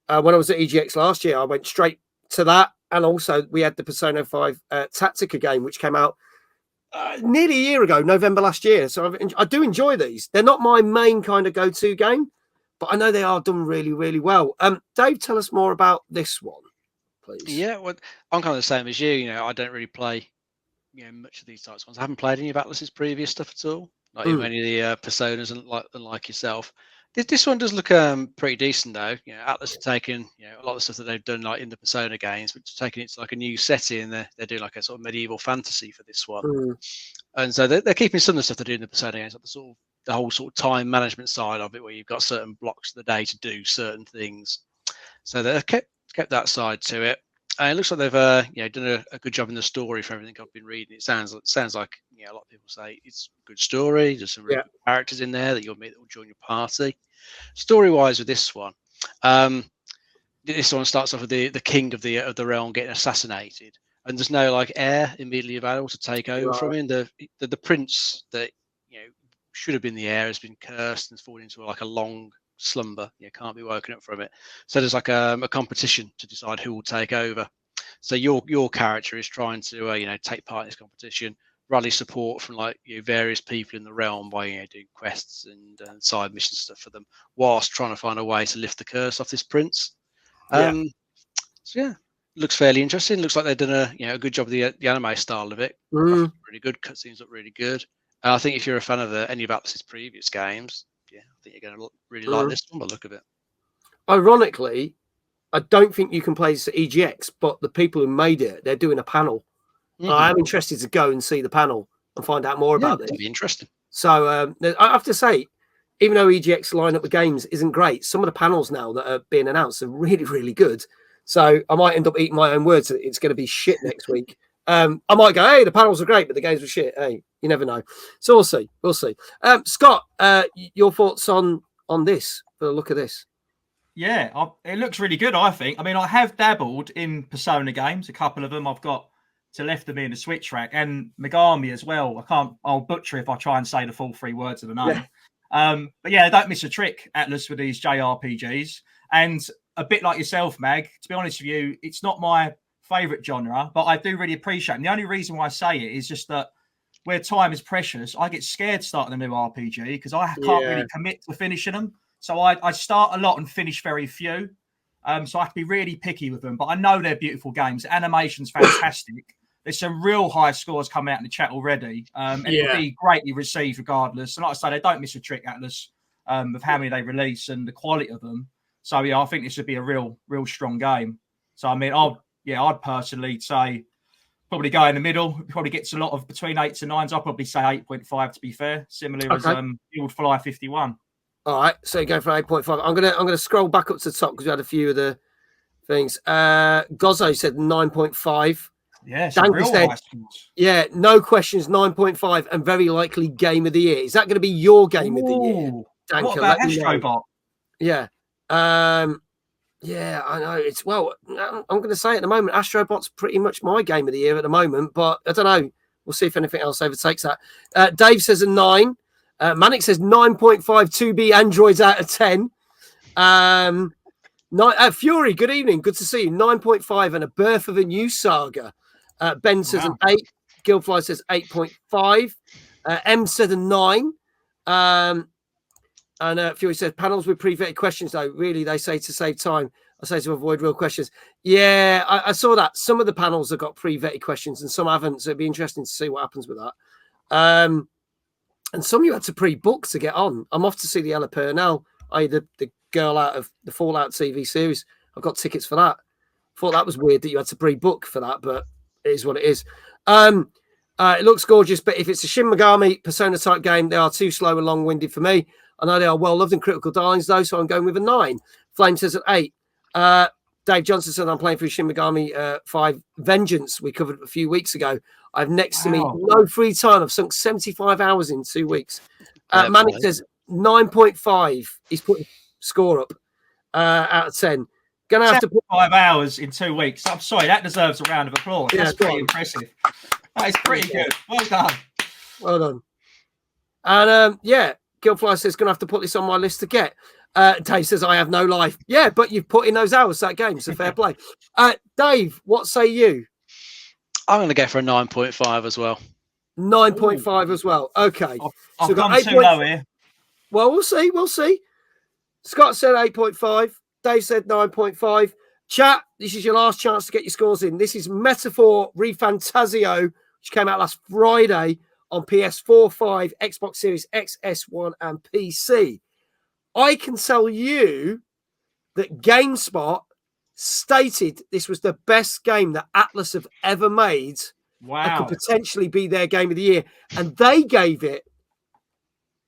When I was at EGX last year, I went straight to that. And also, we had the Persona 5 Tactica game, which came out nearly a year ago, November last year. So I do enjoy these. They're not my main kind of go-to game, but I know they are done really, really well. Dave, tell us more about this one, please. Yeah, well, I'm kind of the same as you. You know, I don't really play, much of these types of ones. I haven't played any of Atlas's previous stuff at all. Not even any of the Personas and like yourself. This one does look pretty decent though. Atlas are taking a lot of the stuff that they've done like in the Persona games, but taking it to like a new setting. They're doing like a sort of medieval fantasy for this one, and so they're keeping some of the stuff they do in the Persona games, like the whole sort of time management side of it, where you've got certain blocks of the day to do certain things. So they've kept that side to it. And it looks like they've done a good job in the story for everything I've been reading. It sounds like a lot of people say it's a good story. There's some really good characters in there that you'll meet that will join your party. Story-wise, with this one starts off with the king of the realm getting assassinated, and there's no like heir immediately available to take over from him. The prince that should have been the heir has been cursed and fallen into like a long slumber. Can't be woken up from it. So there's like a competition to decide who will take over. So your character is trying to take part in this competition, rally support from like various people in the realm by doing quests and side mission stuff for them, whilst trying to find a way to lift the curse off this prince. Looks fairly interesting. Looks like they've done a good job of the anime style of it. Really good. Cutscenes look really good. I think if you're a fan of any of Atlas's previous games, I think you're going to really like this one by the look of it. Ironically, I don't think you can play this at EGX, but the people who made it, they're doing a panel. I am interested to go and see the panel and find out more about it. That'd be interesting. So I have to say, even though EGX lineup of games isn't great, some of the panels now that are being announced are really, really good. So I might end up eating my own words. It's going to be shit next week. I might go, hey, the panels are great, but the games were shit. Hey, you never know. So we'll see. Scott, your thoughts on this, for the look of this? Yeah, it looks really good, I think. I mean, I have dabbled in Persona games, a couple of them. I've got to left of me in the Switch rack, and Megami as well. I'll butcher if I try and say the full 3 words of the name. Yeah. But yeah, don't miss a trick, Atlas, with these JRPGs. And a bit like yourself, Mag, to be honest with you, it's not my favourite genre, but I do really appreciate it. And the only reason why I say it is just that where time is precious, I get scared starting a new RPG because I can't really commit to finishing them. So I start a lot and finish very few. So I have to be really picky with them. But I know they're beautiful games. The animation's fantastic. There's some real high scores coming out in the chat already. And it'll be greatly received regardless. And like I say, they don't miss a trick, Atlas, of how many they release and the quality of them. So, yeah, I think this would be a real strong game. So, I mean, I'd personally say probably go in the middle. Probably gets a lot of between 8s and 9s. I'll probably say 8.5 to be fair. Similar as Field Fly 51. All right, so you go for 8.5. I'm gonna scroll back up to the top because we had a few of the things. Gozzo said 9.5. Yeah, real said, high scores. Yeah, no questions, 9.5, and very likely game of the year. Is that going to be your game of the year? Danker, what about Astrobot? Yeah, yeah, I know. It's I'm going to say at the moment, Astrobot's pretty much my game of the year at the moment. But I don't know. We'll see if anything else overtakes that. Dave says a 9. Manic says 9.5 2B androids out of 10. Fury, good evening. Good to see you. 9.5 and a birth of a new saga. Ben says an 8. Guildfly says 8.5. M said a 9. And Fury says panels with pre-vetted questions, though. Really, they say to save time. I say to avoid real questions. Yeah, I saw that. Some of the panels have got pre-vetted questions and some haven't. So it'd be interesting to see what happens with that. And some you had to pre-book to get on. I'm off to see the Ella Purnell, the girl out of the Fallout TV series. I've got tickets for that. Thought that was weird that you had to pre-book for that, but it is what it is. It looks gorgeous, but if it's a Shin Megami Persona type game, they are too slow and long-winded for me. I know they are well-loved and critical darlings, though, so I'm going with a 9. Flame says an 8. Dave Johnson said I'm playing through Shin Megami 5 Vengeance. We covered a few weeks ago. I have next to me no free time. I've sunk 75 hours in 2 weeks. Manic says 9.5. He's putting score up out of 10. Gonna have to put 5 hours in 2 weeks. I'm sorry, that deserves a round of applause. Yeah, that's pretty impressive. That is pretty good. Well done. Well done. And Guildfly says gonna have to put this on my list to get. Dave says I have no life. Yeah, but you've put in those hours to that game, so fair play. Dave, what say you? I'm going to go for a 9.5 as well. 9.5 as well. Okay. I've gone too low here. Well, we'll see. We'll see. Scott said 8.5. Dave said 9.5. Chat, this is your last chance to get your scores in. This is Metaphor Refantazio, which came out last Friday on PS4, 5, Xbox Series X, S1, and PC. I can tell you that GameSpot stated this was the best game that Atlas have ever made. Wow. And could potentially be their game of the year. And they gave it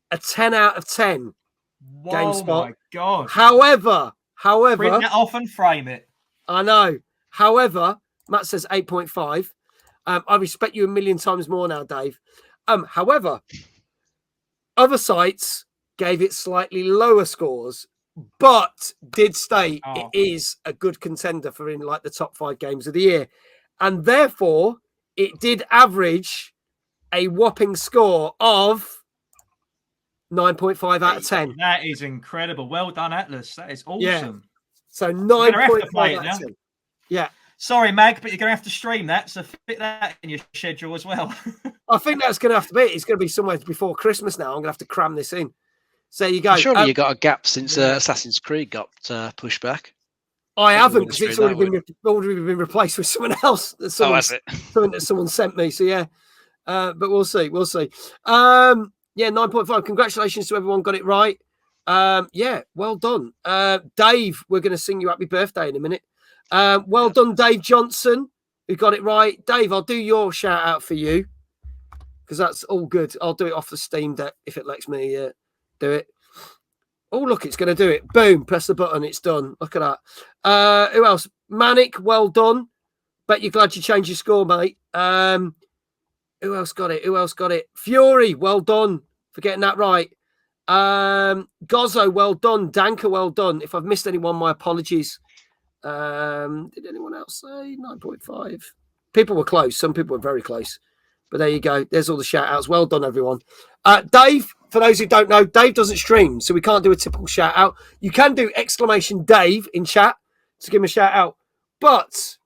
a 10 out of 10. Whoa, GameSpot. My God. However. Print that off and frame it. I know. However, Matt says 8.5. I respect you a million times more now, Dave. However, other sites gave it slightly lower scores, but did state it is a good contender for in like the top 5 games of the year. And therefore, it did average a whopping score of 9.5 out of 10. That is incredible. Well done, Atlas. That is awesome. Yeah. So 9.5 out of 10. Yeah. Sorry, Mag, but you're going to have to stream that, so fit that in your schedule as well. I think that's going to have to be. It's going to be somewhere before Christmas now. I'm going to have to cram this in. So there you go. Surely you got a gap since Assassin's Creed got pushed back. I haven't, because it's already been replaced with someone else. Something that someone sent me. So yeah, but we'll see. We'll see. Yeah, 9.5. Congratulations to everyone got it right. Yeah, well done, Dave. We're going to sing you happy birthday in a minute. Well done, Dave Johnson, who got it right. Dave, I'll do your shout out for you because that's all good. I'll do it off the Steam Deck if it lets me do it. Oh, look, it's going to do it. Boom, press the button. It's done. Look at that. Who else? Manic, well done. Bet you're glad you changed your score, mate. Who else got it? Fury, well done for getting that right. Gozzo, well done. Danka, well done. If I've missed anyone, my apologies. Did anyone else say 9.5? People were close. Some people were very close. But there you go. There's all the shout outs. Well done, everyone. Dave, for those who don't know, Dave doesn't stream, so we can't do a typical shout out. You can do exclamation Dave in chat to give him a shout out. But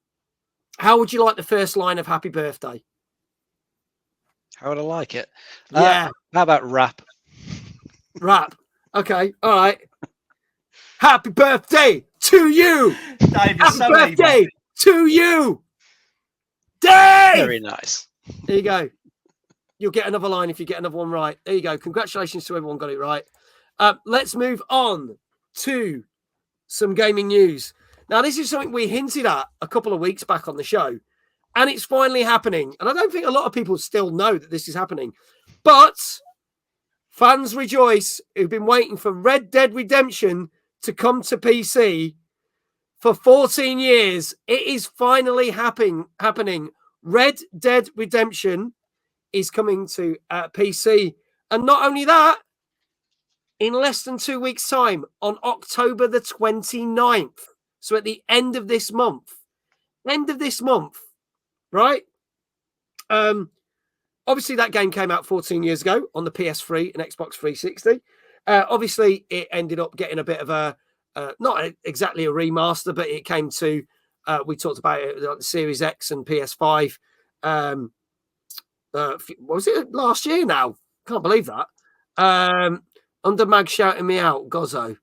how would you like the first line of happy birthday? How would I like it? Yeah. How about rap? Rap. Okay. All right. Happy birthday to you. Dave, Happy so birthday evil. to you. Dave. Very nice. There you go. You'll get another line if you get another one right. There you go. Congratulations to everyone got it right. Let's move on to some gaming news. Now, this is something we hinted at a couple of weeks back on the show, and it's finally happening. And I don't think a lot of people still know that this is happening. But fans rejoice who've been waiting for Red Dead Redemption to come to PC for 14 years. It is finally happening. Red Dead Redemption is coming to PC. And not only that, in less than 2 weeks' time, on October the 29th, so at the end of this month, right? Obviously, that game came out 14 years ago on the PS3 and Xbox 360. Obviously, it ended up getting a bit of a, not exactly a remaster, but it came to, we talked about it, like the Series X and PS5. What was it, last year now? Can't believe that. Under Mag shouting me out, Gozzo.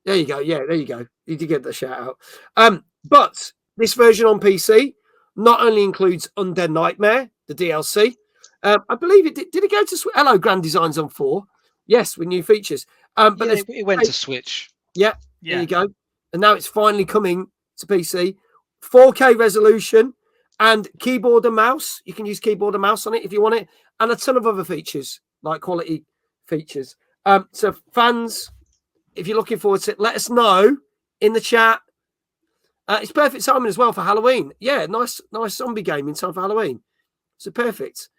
There you go. Yeah, there you go. You did get the shout out. But this version on PC not only includes Undead Nightmare, the DLC. I believe it did it go to Hello, Grand Designs on 4. Yes, with new features. But yeah, it went to Switch. Yeah, there you go. And now it's finally coming to PC. 4K resolution and keyboard and mouse. You can use keyboard and mouse on it if you want it. And a ton of other features, like quality features. So fans, if you're looking forward to it, let us know in the chat. It's perfect timing as well for Halloween. Yeah, nice zombie game in time for Halloween. So perfect.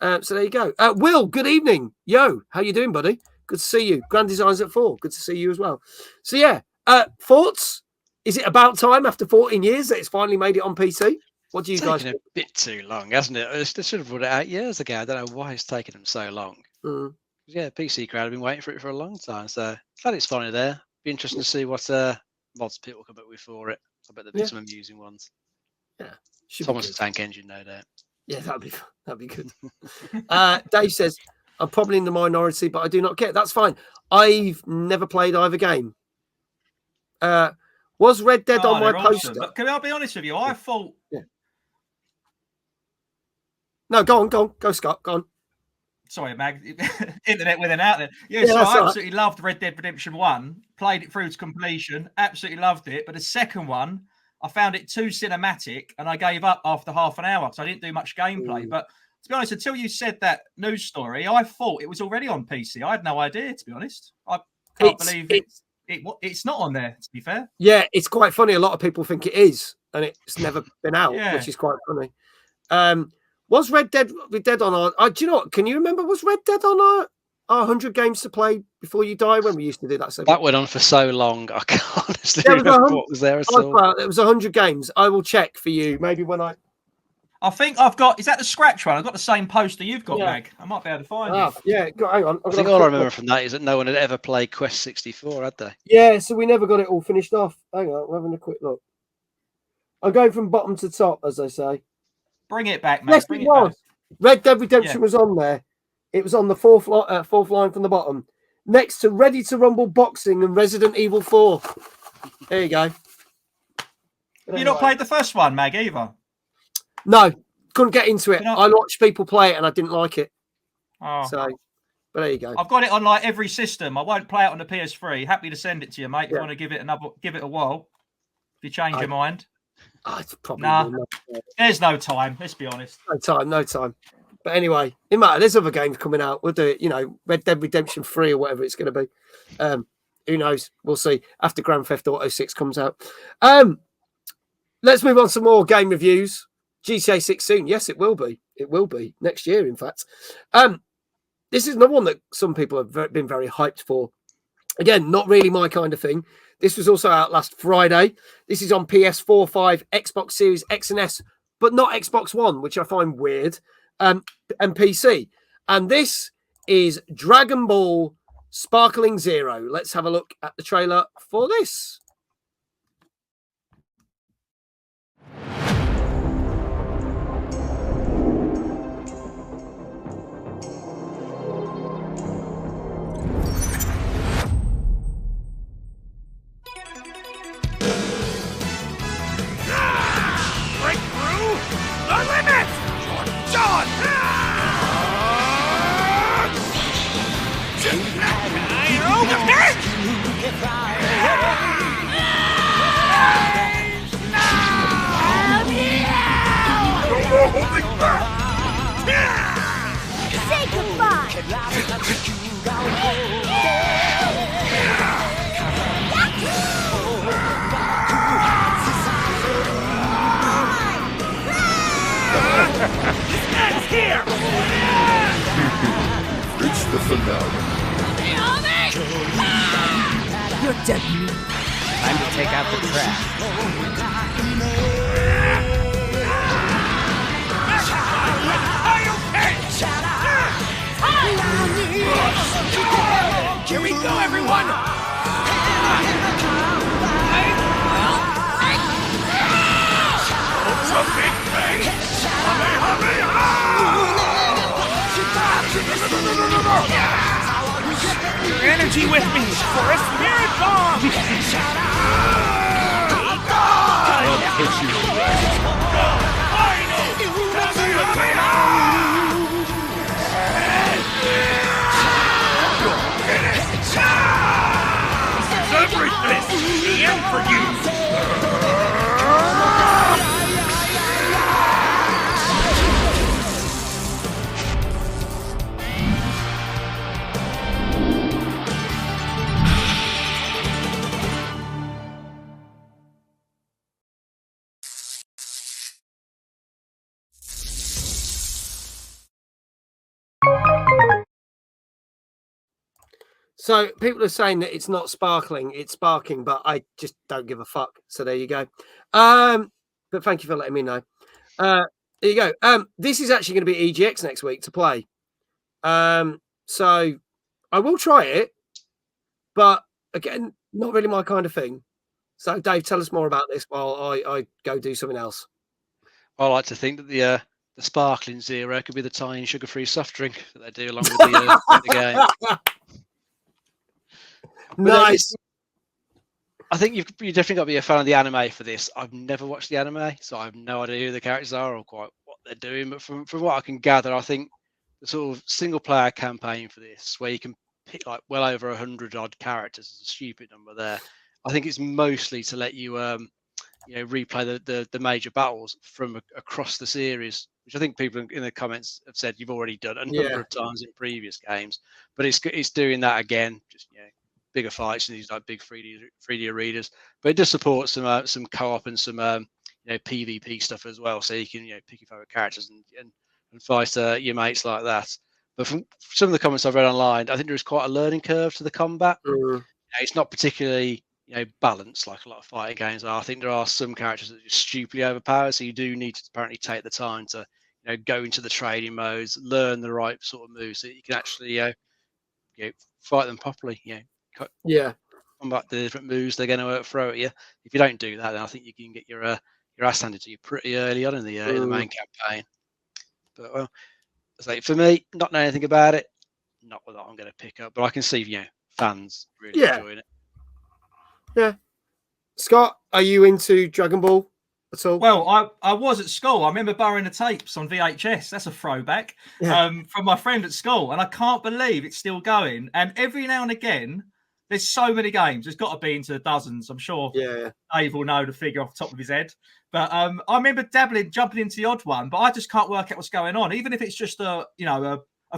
So there you go. Will, good evening. Yo, how you doing, buddy? Good to see you. Grand Designs at 4. Good to see you as well. So yeah, thoughts? Is it about time after 14 years that it's finally made it on PC? What do you guys think? A bit too long, hasn't it? They should have brought it out years ago. I don't know why it's taken them so long. Yeah, PC crowd have been waiting for it for a long time. So glad it's finally there. Be interesting to see what mods people come up with for it. I bet there'll be some amusing ones. Yeah. Thomas the Tank Engine, no doubt. Yeah, that'd be good. Dave says, I'm probably in the minority, but I do not care. That's fine. I've never played either game. Was Red Dead on my poster? But can I be honest with you? I thought. Yeah. No, go on. Go, Scott. Go on. Sorry, Mag. Internet with an out there. Yeah, so I absolutely loved Red Dead Redemption 1. Played it through to completion. Absolutely loved it. But the second one, I found it too cinematic and I gave up after half an hour because I didn't do much gameplay. But to be honest, until you said that news story, I thought it was already on PC. I had no idea, to be honest. I can't believe it's not on there, to be fair. Yeah, it's quite funny. A lot of people think it is, and it's never been out, which is quite funny. Was Red Dead on our... do you know what? Can you remember, was Red Dead on our 100 games to play before you die when we used to do that? That went on for so long, I can't honestly remember what was there at all. It was 100 games. I will check for you, maybe when I think I've got... Is that the scratch one? I've got the same poster you've got, Mag. I might be able to find it. Yeah, hang on. I think all I remember from that is that no one had ever played Quest 64, had they? Yeah, so we never got it all finished off. Hang on, we're having a quick look. I'm going from bottom to top, as I say. Bring it back, Mag. Yes, it was. Red Dead Redemption was on there. It was on the fourth line from the bottom, next to Ready to Rumble Boxing and Resident Evil 4. There you go. You not played the first one, Mag, either? No, couldn't get into it. I watched people play it and I didn't like it. So, but there you go. I've got it on like every system. I won't play it on the PS3. Happy to send it to you, mate. If you want to give it a whirl. If you change your mind. It's probably there's no time. Let's be honest. No time. But anyway, it matter. There's other games coming out. We'll do it. Red Dead Redemption 3 or whatever it's going to be. Who knows? We'll see after Grand Theft Auto 6 comes out. Let's move on to some more game reviews. GTA 6 soon. Yes, it will be. It will be next year, in fact. This is another one that some people have been very hyped for. Again, not really my kind of thing. This was also out last Friday. This is on PS4, 5, Xbox Series X and S, but not Xbox One, which I find weird, and PC. And this is Dragon Ball Sparkling Zero. Let's have a look at the trailer for this. Say goodbye! This man's here! It's the finale. You're dead. Time to take out the trash. Here we go, everyone! Ultra Big Bang! Your energy with me for a spirit bomb! I'll put you to rest. Everything! The end for you! So people are saying that it's not sparkling, it's sparking, but I just don't give a fuck. So there you go. But thank you for letting me know. There you go. This is actually going to be EGX next week to play. So I will try it, but again, not really my kind of thing. So Dave, tell us more about this while I go do something else. I like to think that the sparkling zero could be the tiny sugar-free soft drink that they do along with the game. Nice. I think you definitely got to be a fan of the anime for this. I've never watched the anime, so I have no idea who the characters are or quite what they're doing. But from what I can gather, I think the sort of single-player campaign for this, where you can pick like well over 100 odd characters, is a stupid number there. I think it's mostly to let you replay the major battles from across the series, which I think people in the comments have said you've already done a number of times in previous games. But it's doing that again, just bigger fights in these like big 3D arenas. But it does support some co-op and some PvP stuff as well, so you can pick your favorite characters and fight your mates like that. But from some of the comments I've read online, I think there is quite a learning curve to the combat. It's not particularly balanced like a lot of fighting games are. I think there are some characters that are just stupidly overpowered, so you do need to apparently take the time to go into the trading modes, learn the right sort of moves so that you can actually fight them properly. Combat the different moves they're going to throw at you. If you don't do that, then I think you can get your ass handed to you pretty early on in the main campaign. But well, for me, not knowing anything about it, not what I'm going to pick up. But I can see fans really enjoying it. Yeah. Scott, are you into Dragon Ball at all? Well, I was at school. I remember borrowing the tapes on VHS. That's a throwback from my friend at school. And I can't believe it's still going. And every now and again, there's so many games. There's got to be into the dozens. I'm sure Dave will know the figure off the top of his head. But I remember jumping into the odd one, but I just can't work out what's going on. Even if it's just a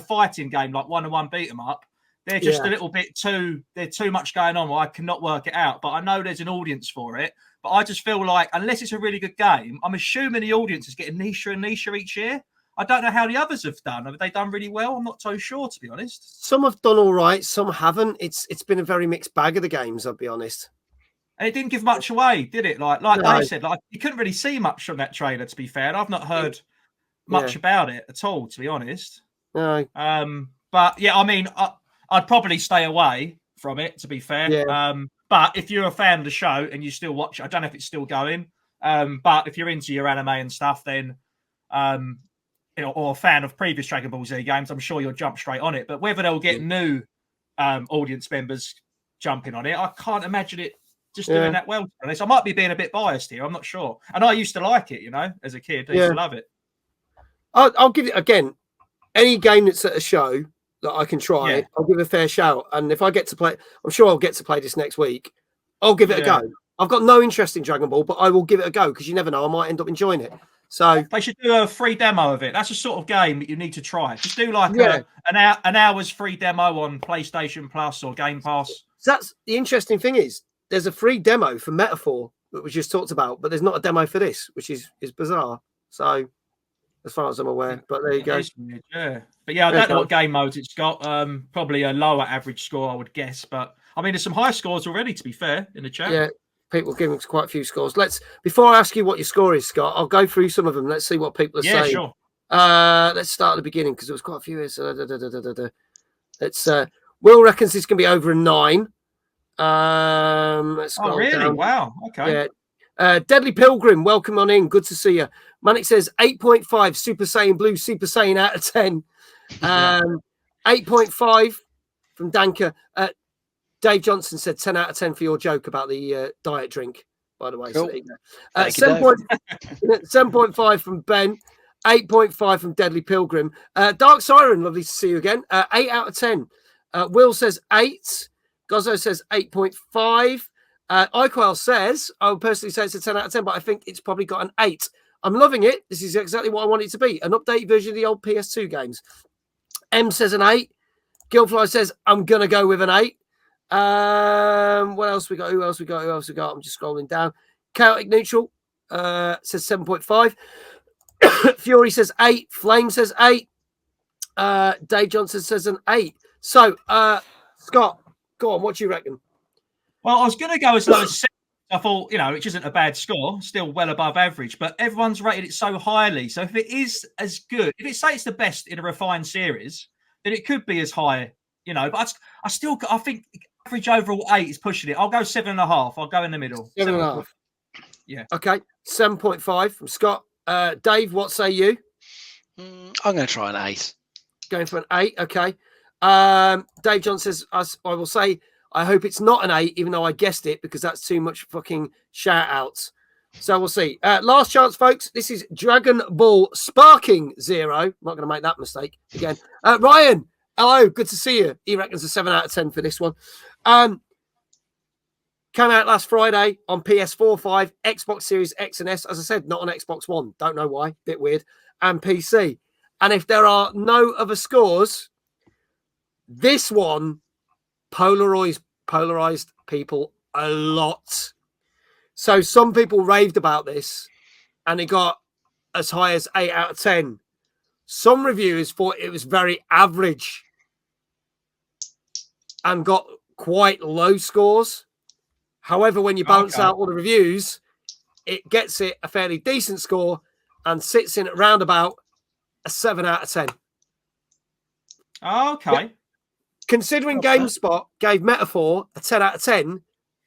fighting game like 1-on-1 beat 'em up, they're just a little bit too much going on. I cannot work it out. But I know there's an audience for it. But I just feel like unless it's a really good game, I'm assuming the audience is getting nicher and nicher each year. I don't know how the others have done. Have they done really well? I'm not so sure, to be honest. Some have done all right, some haven't. It's been a very mixed bag of the games, I'll be honest. And it didn't give much away, did it? Like No. they said, like you couldn't really see much from that trailer, to be fair. And I've not heard much about it at all, to be honest. No. But yeah, I mean, I'd probably stay away from it, to be fair. Yeah. But if you're a fan of the show and you still watch it, I don't know if it's still going. But if you're into your anime and stuff, then or a fan of previous Dragon Ball Z games, I'm sure you'll jump straight on it. But whether they'll get new audience members jumping on it, I can't imagine it just doing that well. I might be being a bit biased here. I'm not sure. And I used to like it, as a kid. I used to love it. I'll give it, again, any game that's at a show that I can try, I'll give it a fair shout. And if I get to play, I'm sure I'll get to play this next week. I'll give it a go. I've got no interest in Dragon Ball, but I will give it a go because you never know, I might end up enjoying it. So they should do a free demo of it. That's a sort of game that you need to try. Just do like an hour's free demo on PlayStation Plus or Game Pass. So that's the interesting thing is there's a free demo for Metaphor that we just talked about, but there's not a demo for this, which is bizarre. So as far as I'm aware, but there you go. Weird, but I don't know what game modes it's got. Probably a lower average score, I would guess. But I mean, there's some high scores already, to be fair, in the chat. Yeah. People giving quite a few scores. Before I ask you what your score is, Scott, I'll go through some of them. Let's see what people are saying. Sure. Let's start at the beginning because there was quite a few here. So let's Will reckons it's gonna be over a 9. Let's oh really? Down. Wow. Okay. Yeah. Deadly Pilgrim, welcome on in. Good to see you. Manic says 8.5 Super Saiyan Blue, Super Saiyan out of 10. 8.5 from Danka. Dave Johnson said 10 out of 10 for your joke about the diet drink, by the way. Cool. So 7.5 from Ben, 8.5 from Deadly Pilgrim. Dark Siren, lovely to see you again. 8 out of 10. Will says 8. Gozzo says 8.5. Iquel says, I would personally say it's a 10 out of 10, but I think it's probably got an 8. I'm loving it. This is exactly what I want it to be. An updated version of the old PS2 games. M says an 8. Gilfly says, I'm going to go with an 8. What else we got? Who else we got? I'm just scrolling down. Chaotic Neutral says 7.5. Fury says 8. Flame says 8. Dave Johnson says an 8. So, Scott, go on. What do you reckon? Well, I was going to go as low as 7. I thought, which isn't a bad score, still well above average, but everyone's rated it so highly. So if it is as good, if it say it's the best in a refined series, then it could be as high, but I think average overall 8 is pushing it. I'll go 7.5. I'll go in the middle. 7.5. Yeah. Okay. 7.5 from Scott. Dave, what say you? I'm going to try an 8. Going for an 8. Okay. Dave John says, I will say, I hope it's not an 8, even though I guessed it, because that's too much fucking shout outs. So we'll see. Last chance, folks. This is Dragon Ball Sparking 0. I'm not going to make that mistake again. Ryan, hello. Good to see you. He reckons a 7 out of 10 for this one. Came out last Friday on PS4, 5, Xbox Series X and S. As I said, not on Xbox One. Don't know why. Bit weird. And PC. And if there are no other scores, this one polarized people a lot. So some people raved about this and it got as high as 8 out of 10. Some reviewers thought it was very average and got quite low scores. However, when you balance out all the reviews, it gets it a fairly decent score and sits in at round about a 7 out of 10. Okay. Yeah. Considering GameSpot gave Metaphor a 10 out of 10,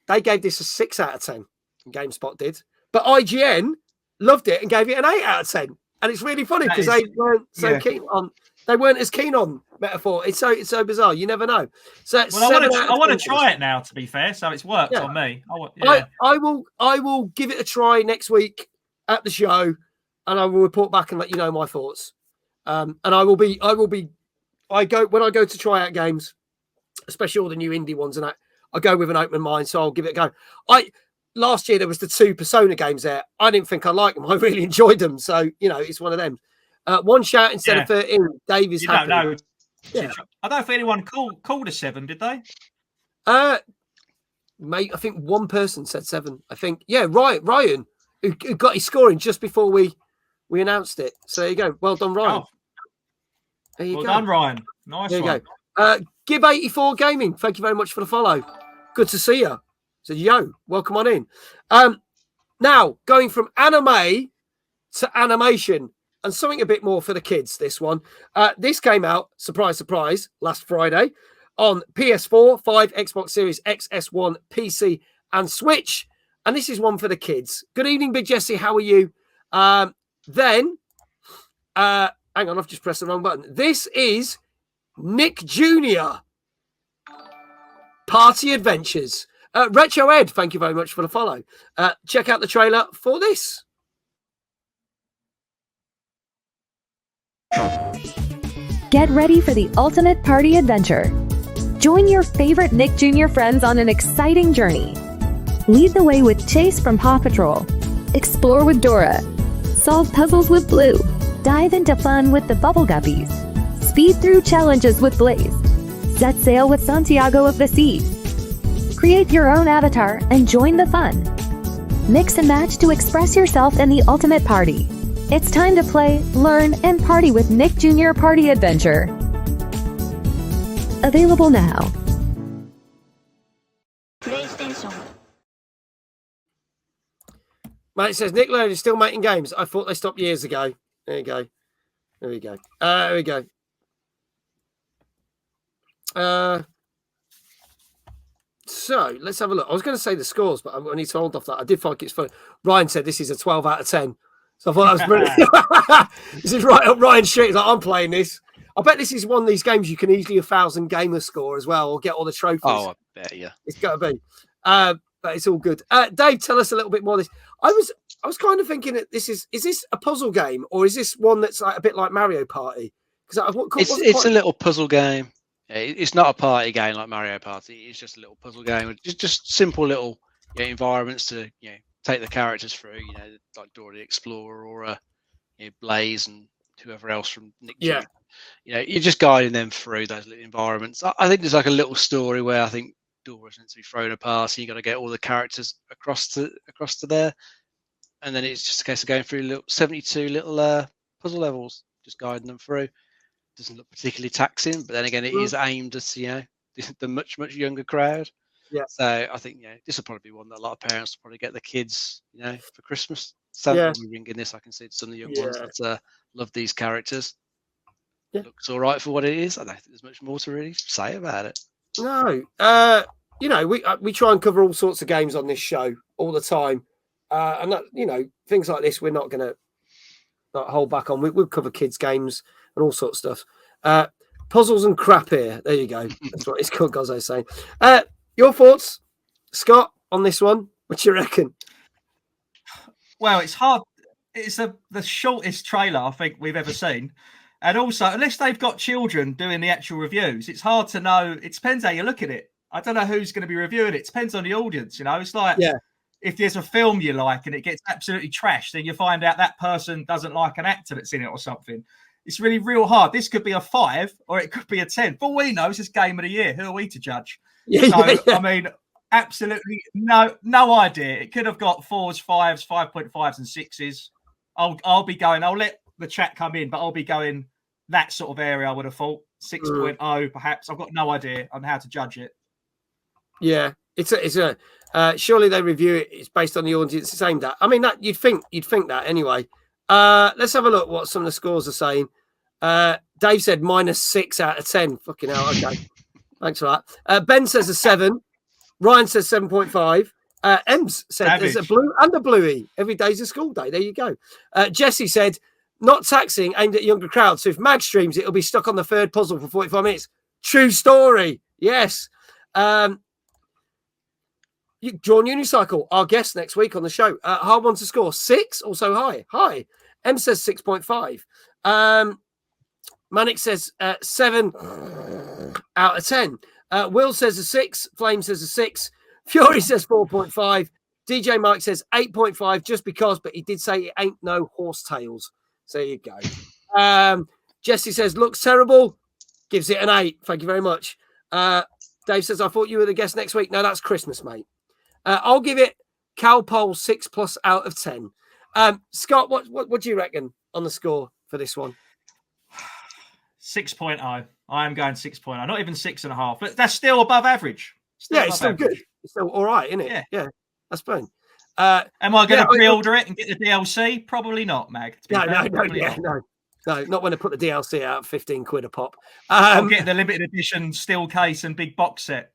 they gave this a 6 out of 10. GameSpot did. But IGN loved it and gave it an 8 out of 10. And it's really funny because they weren't so keen on. They weren't as keen on Metaphor. It's so bizarre. You never know. So I want to try it now. To be fair, so it's worked on me. I will give it a try next week at the show, and I will report back and let you know my thoughts. And when I go to try out games, especially all the new indie ones, and I go with an open mind, so I'll give it a go. Last year there was the 2 Persona games there. I didn't think I liked them. I really enjoyed them. So, it's one of them. 1 shout instead of 13. Dave is happy. Don't know. Yeah. I don't know if anyone called a 7, did they? Mate, I think one person said 7. I think, yeah, Ryan, who got his scoring just before we announced it. So there you go. Well done, Ryan. Oh. There you Well go. done, Ryan. Nice there you one. go. Gib84 Gaming, thank you very much for the follow. Good to see you. So, yo, welcome on in. Now, going from anime to animation, and something a bit more for the kids, this one. This came out, surprise, surprise, last Friday on PS4, 5, Xbox Series X, S1, PC, and Switch. And this is one for the kids. Good evening, Big Jesse. How are you? Hang on, I've just pressed the wrong button. This is Nick Jr. Party Adventures. Retro Ed, thank you very much for the follow. Check out the trailer for this. Get ready for the ultimate party adventure. Join your favorite Nick Jr. friends on an exciting journey. Lead the way with Chase from Paw Patrol. Explore with Dora. Solve puzzles with Blue. Dive into fun with the Bubble Guppies. Speed through challenges with Blaze. Set sail with Santiago of the Sea. Create your own avatar and join the fun. Mix and match to express yourself in the ultimate party. It's time to play, learn, and party with Nick Jr. Party Adventure. Available now. Mate, it says Nick Laird is still making games. I thought they stopped years ago. There you go. There we go. There we go. So let's have a look. I was going to say the scores, but I need to hold off that. I did think it's funny. Ryan said this is a 12 out of 10. So I thought that was brilliant. This is right up Ryan's street. He's like, I'm playing this. I bet this is one of these games you can easily 1,000 gamer score as well, or get all the trophies. Oh, I bet, yeah. It's got to be. But it's all good. Dave, tell us a little bit more of this. I was kind of thinking that is this a puzzle game, or is this one that's like a bit like Mario Party? Because it's a little puzzle game. It's not a party game like Mario Party. It's just a little puzzle game. Just simple little environments to take the characters through. Like Dora the Explorer or Blaze and whoever else from Nick Jr. You're just guiding them through those little environments. I think there's like a little story where I think Dora's meant to be thrown a party. You got to get all the characters across to there, and then it's just a case of going through 72 little puzzle levels, just guiding them through. Doesn't look particularly taxing, but then again, it is aimed at the much younger crowd. Yeah. So I think this will probably be one that a lot of parents will probably get the kids for Christmas. Santa will be ringing this. I can see some of the young ones that love these characters. Yeah. Looks all right for what it is. I don't think there's much more to really say about it. No, we try and cover all sorts of games on this show all the time, and that things like this we're not going to hold back on. We'll cover kids games and all sorts of stuff. Puzzles and crap here. There you go. That's what it's called, guys. I was saying. Your thoughts, Scott, on this one? What do you reckon? Well, it's hard. It's the shortest trailer I think we've ever seen. And also, unless they've got children doing the actual reviews, it's hard to know. It depends how you look at it. I don't know who's going to be reviewing it. It depends on the audience. It's like if there's a film you like and it gets absolutely trashed, then you find out that person doesn't like an actor that's in it or something. It's really real hard. This could be a 5 or it could be a 10. For all we know, it's just game of the year. Who are we to judge? I mean, absolutely no idea. It could have got 4s, 5s, 5.5s, and 6s. I'll be going. I'll let the chat come in, but I'll be going that sort of area. I would have thought 6.0 perhaps. I've got no idea on how to judge it. Yeah, it's a surely they review it. It's based on the audience it's aimed at. I mean, that you'd think that anyway. Let's have a look what some of the scores are saying. Dave said -6 out of 10. Fucking hell. Okay. Thanks for that. Ben says a 7. Ryan says 7.5. Ems said there's a blue and a bluey. Every day's a school day. There you go. Jesse said, not taxing, aimed at younger crowds. So if Mag streams, it'll be stuck on the third puzzle for 45 minutes. True story. Yes. Drawn Unicycle, our guest next week on the show. Hard one to score. 6, also high. Hi. M says 6.5. Manic says 7 out of 10. Will says a 6. Flame says a 6. Fury says 4.5. DJ Mike says 8.5 just because, but he did say it ain't no horse tails. So there you go. Jesse says looks terrible. Gives it an 8. Thank you very much. Dave says I thought you were the guest next week. No, that's Christmas, mate. I'll give it Calpol 6+ out of 10. Scott, what do you reckon on the score for this one? 6.0. I am going 6.0. Not even 6.5, but that's still above average. It's still good. It's still all right, isn't it? Yeah, that's fine. Am I going to pre-order it and get the DLC? Probably not, Mag. No, not when I put the DLC out, 15 quid a pop. I'll get the limited edition steel case and big box set.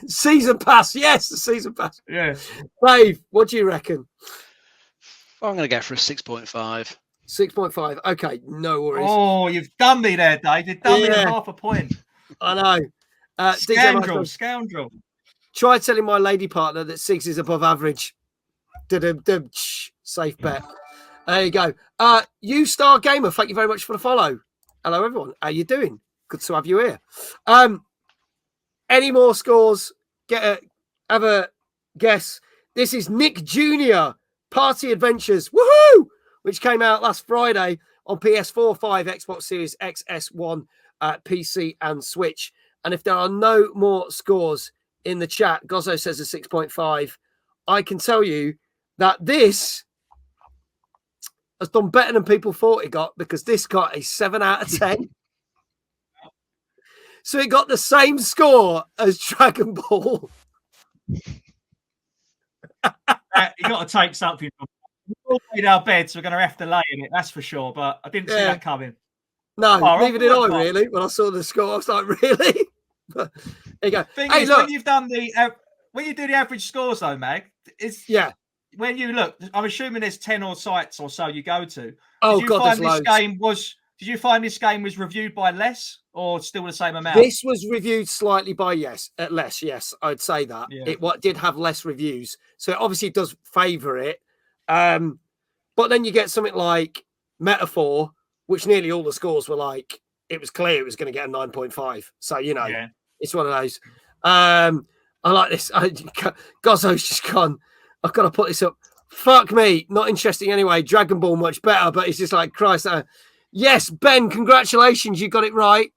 Season pass, yes, the season pass. Yeah. Dave, what do you reckon? I'm going to go for a 6.5. 6.5. Okay, no worries. Oh, you've done me there, Dave. You've done me at half a point. I know. Scoundrel. Try telling my lady partner that 6 is above average. Safe bet. There you go. You Star Gamer, thank you very much for the follow. Hello, everyone. How you doing? Good to have you here. Any more scores? Have a guess. This is Nick Jr. Party Adventures. Woohoo! Which came out last Friday on PS4, 5, Xbox Series X, S1, PC, and Switch. And if there are no more scores in the chat, Gozzo says a 6.5. I can tell you that this has done better than people thought it got, because this got a 7 out of 10. So it got the same score as Dragon Ball. You got to take something. We all made our beds. We're going to have to lay in it, that's for sure. But I didn't see that coming. No, neither did I, really. When I saw the score, I was like, really? But there you go. Thing is, look, when you've done when you do the average scores, though, Mag, it's when you look. I'm assuming there's 10 or sites or so you go to. Did you find this game was reviewed by less or still the same amount? This was reviewed slightly by less. Yes, I'd say that. Yeah. It did have less reviews, so it obviously does favour it. But then you get something like Metaphor, which nearly all the scores were like, it was clear it was going to get a 9.5. So, it's one of those. I like this. Gozzo's just gone, I've got to put this up. Fuck me. Not interesting anyway. Dragon Ball much better, but it's just like, Christ. Yes, Ben, congratulations. You got it right.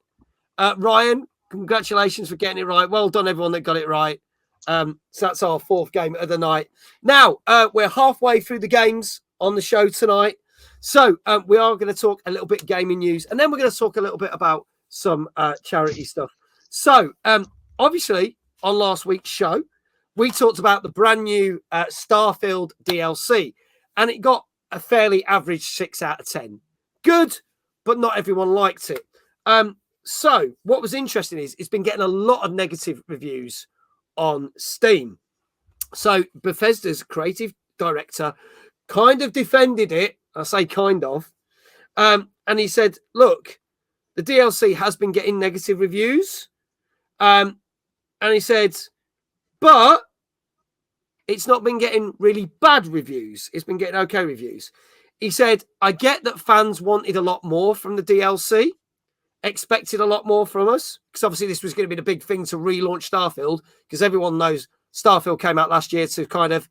Ryan, congratulations for getting it right. Well done, everyone that got it right. So that's our 4th game of the night. Now, we're halfway through the games on the show tonight. So we are going to talk a little bit gaming news, and then we're going to talk a little bit about some charity stuff. So obviously, on last week's show, we talked about the brand new Starfield DLC, and it got a fairly average 6 out of 10. Good, but not everyone liked it. So what was interesting is it's been getting a lot of negative reviews on Steam. So Bethesda's creative director kind of defended it. I say kind of. And he said, look, the DLC has been getting negative reviews. And he said, but it's not been getting really bad reviews. It's been getting okay reviews. He said, I get that fans wanted a lot more from the DLC, expected a lot more from us, because obviously this was going to be the big thing to relaunch Starfield, because everyone knows Starfield came out last year to kind of,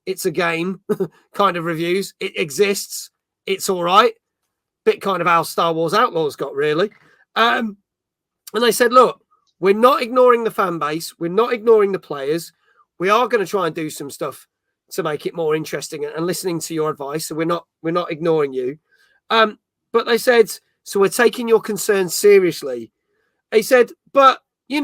it's a game kind of reviews. It exists. It's all right. Bit kind of how Star Wars Outlaws got, really. And they said, look, we're not ignoring the fan base. We're not ignoring the players. We are going to try and do some stuff to make it more interesting and listening to your advice. So we're not ignoring you. But they said, so we're taking your concerns seriously. They said, but a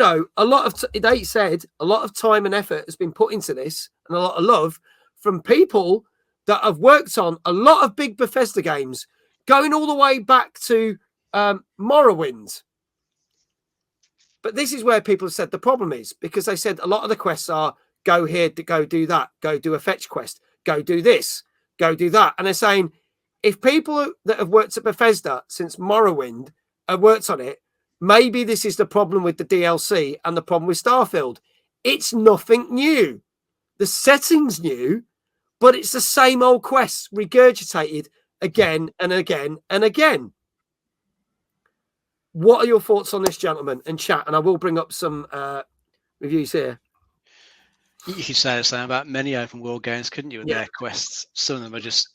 lot of time and effort has been put into this, and a lot of love from people that have worked on a lot of big Bethesda games, going all the way back to Morrowind. But this is where people have said the problem is, because they said a lot of the quests are go here, go do that, go do a fetch quest, go do this, go do that. And they're saying, if people that have worked at Bethesda since Morrowind have worked on it, maybe this is the problem with the DLC and the problem with Starfield. It's nothing new. The setting's new, but it's the same old quests regurgitated again and again and again. What are your thoughts on this, gentlemen, and chat? And I will bring up some reviews here. You could say the same about many open world games, couldn't you? And their quests, some of them are just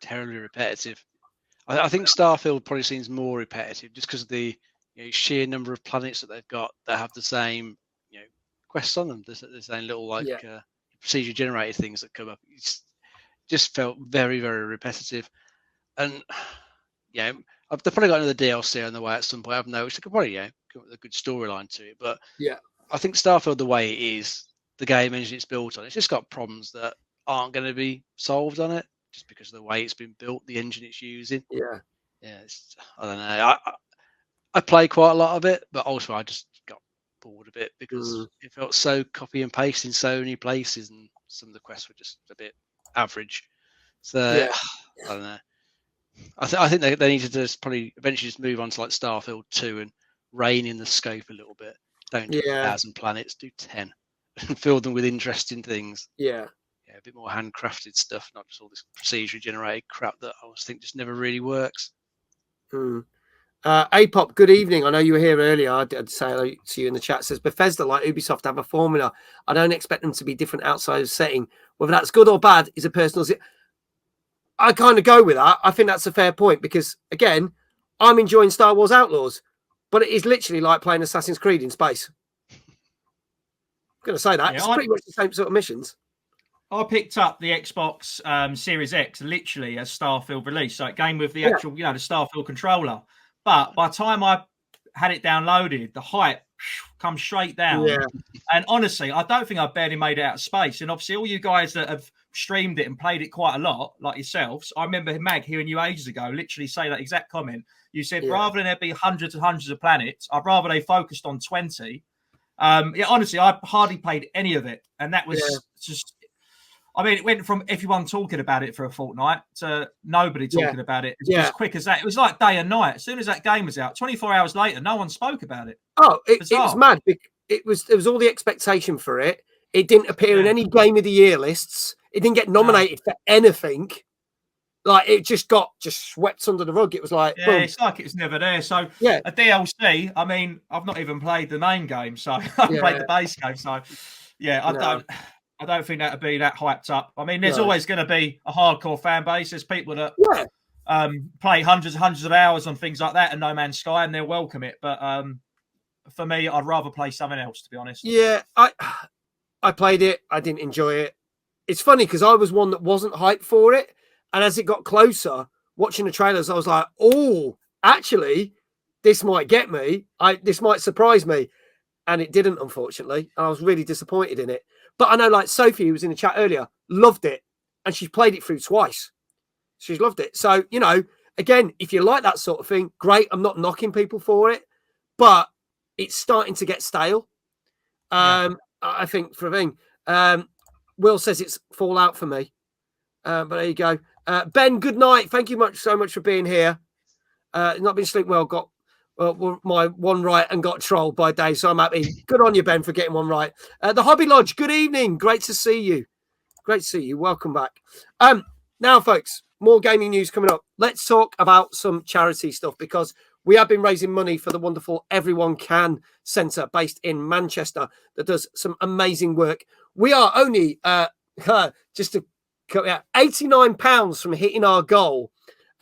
terribly repetitive. I think Starfield probably seems more repetitive just because of the sheer number of planets that they've got that have the same quests on them. There's own little procedure generated things that come up. It's just felt very, very repetitive. And yeah, they've probably got another DLC on the way at some point. I've noticed they could probably come up with a good storyline to it. But yeah, I think Starfield, the way it is, the game engine it's built on, it's just got problems that aren't going to be solved on it just because of the way it's been built, the engine it's using. Yeah. I don't know. I played quite a lot of it, but also I just got bored of it because it felt so copy and paste in so many places, and some of the quests were just a bit average. So I don't know. I think they need to just probably eventually just move on to like Starfield 2 and rein in the scope a little bit. Don't do 1,000 planets, do 10 and fill them with interesting things. Yeah, a bit more handcrafted stuff, not just all this procedure generated crap that I always think just never really works. Apop, good evening. I know you were here earlier. I did say hello to you in the chat. It says Bethesda, like Ubisoft, have a formula. I don't expect them to be different outside of setting. Whether that's good or bad is a personal. I kind of go with that. I think that's a fair point because, again, I'm enjoying Star Wars Outlaws, but it is literally like playing Assassin's Creed in space. I'm going to say that. It's pretty much the same sort of missions. I picked up the Xbox Series X literally as Starfield release. So it came with the actual, the Starfield controller. But by the time I had it downloaded, the hype comes straight down. Yeah. And honestly, I don't think I barely made it out of space. And obviously, all you guys that have streamed it and played it quite a lot, like yourselves, I remember Mag hearing you ages ago literally say that exact comment. You said, rather than there be hundreds and hundreds of planets, I'd rather they focused on 20. Honestly, I hardly played any of it. And that was just... I mean, it went from everyone talking about it for a fortnight to nobody talking about it as quick as that. It was like day and night. As soon as that game was out, 24 hours later, no one spoke about it. Oh, it was mad. There was all the expectation for it. It didn't appear in any Game of the Year lists. It didn't get nominated for anything. Like, it just got swept under the rug. It was like, boom. It's like it was never there. So, a DLC, I mean, I've not even played the main game. So, I've played the base game. So, I don't think that would be that hyped up. I mean, there's always going to be a hardcore fan base. There's people that play hundreds and hundreds of hours on things like that and No Man's Sky, and they'll welcome it. But for me, I'd rather play something else, to be honest. Yeah, I played it. I didn't enjoy it. It's funny because I was one that wasn't hyped for it. And as it got closer, watching the trailers, I was like, oh, actually, this might get me. This might surprise me. And it didn't, unfortunately. And I was really disappointed in it. But I know, like Sophie, who was in the chat earlier, loved it. And she's played it through twice. She's loved it. So, again, if you like that sort of thing, great. I'm not knocking people for it. But it's starting to get stale. I think, for a thing. Will says it's Fallout for me. But there you go. Ben, good night. Thank you so much for being here. Not been sleeping well. Got my one right and got trolled by Dave, so I'm happy. Good on you, Ben, for getting one right. The Hobby Lodge, good evening. Great to see you. Great to see you. Welcome back. Now, folks, more gaming news coming up. Let's talk about some charity stuff because we have been raising money for the wonderful Everyone Can Centre based in Manchester that does some amazing work. We are only, just to cut out, £89 from hitting our goal.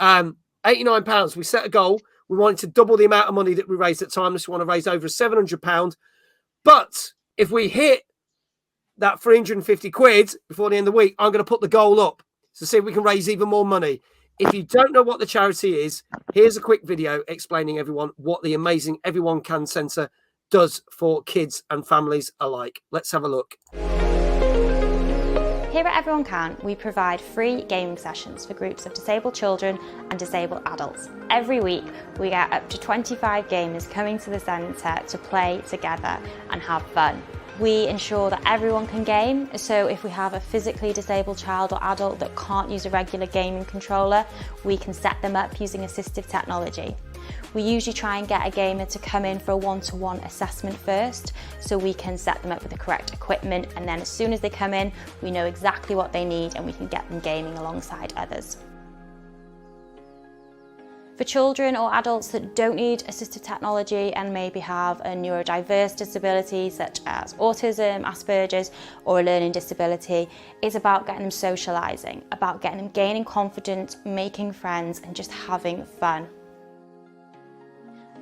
£89. We set a goal. We wanted to double the amount of money that we raised at the time. We want to raise over £700. But if we hit that 350 quid before the end of the week, I'm going to put the goal up to see if we can raise even more money. If you don't know what the charity is, here's a quick video explaining everyone what the amazing Everyone Can Centre does for kids and families alike. Let's have a look. Here at Everyone Can, we provide free gaming sessions for groups of disabled children and disabled adults. Every week, we get up to 25 gamers coming to the centre to play together and have fun. We ensure that everyone can game, so if we have a physically disabled child or adult that can't use a regular gaming controller, we can set them up using assistive technology. We usually try and get a gamer to come in for a one-to-one assessment first, so we can set them up with the correct equipment, and then as soon as they come in, we know exactly what they need and we can get them gaming alongside others. For children or adults that don't need assistive technology and maybe have a neurodiverse disability such as autism, Asperger's or a learning disability, it's about getting them socialising, about getting them gaining confidence, making friends and just having fun.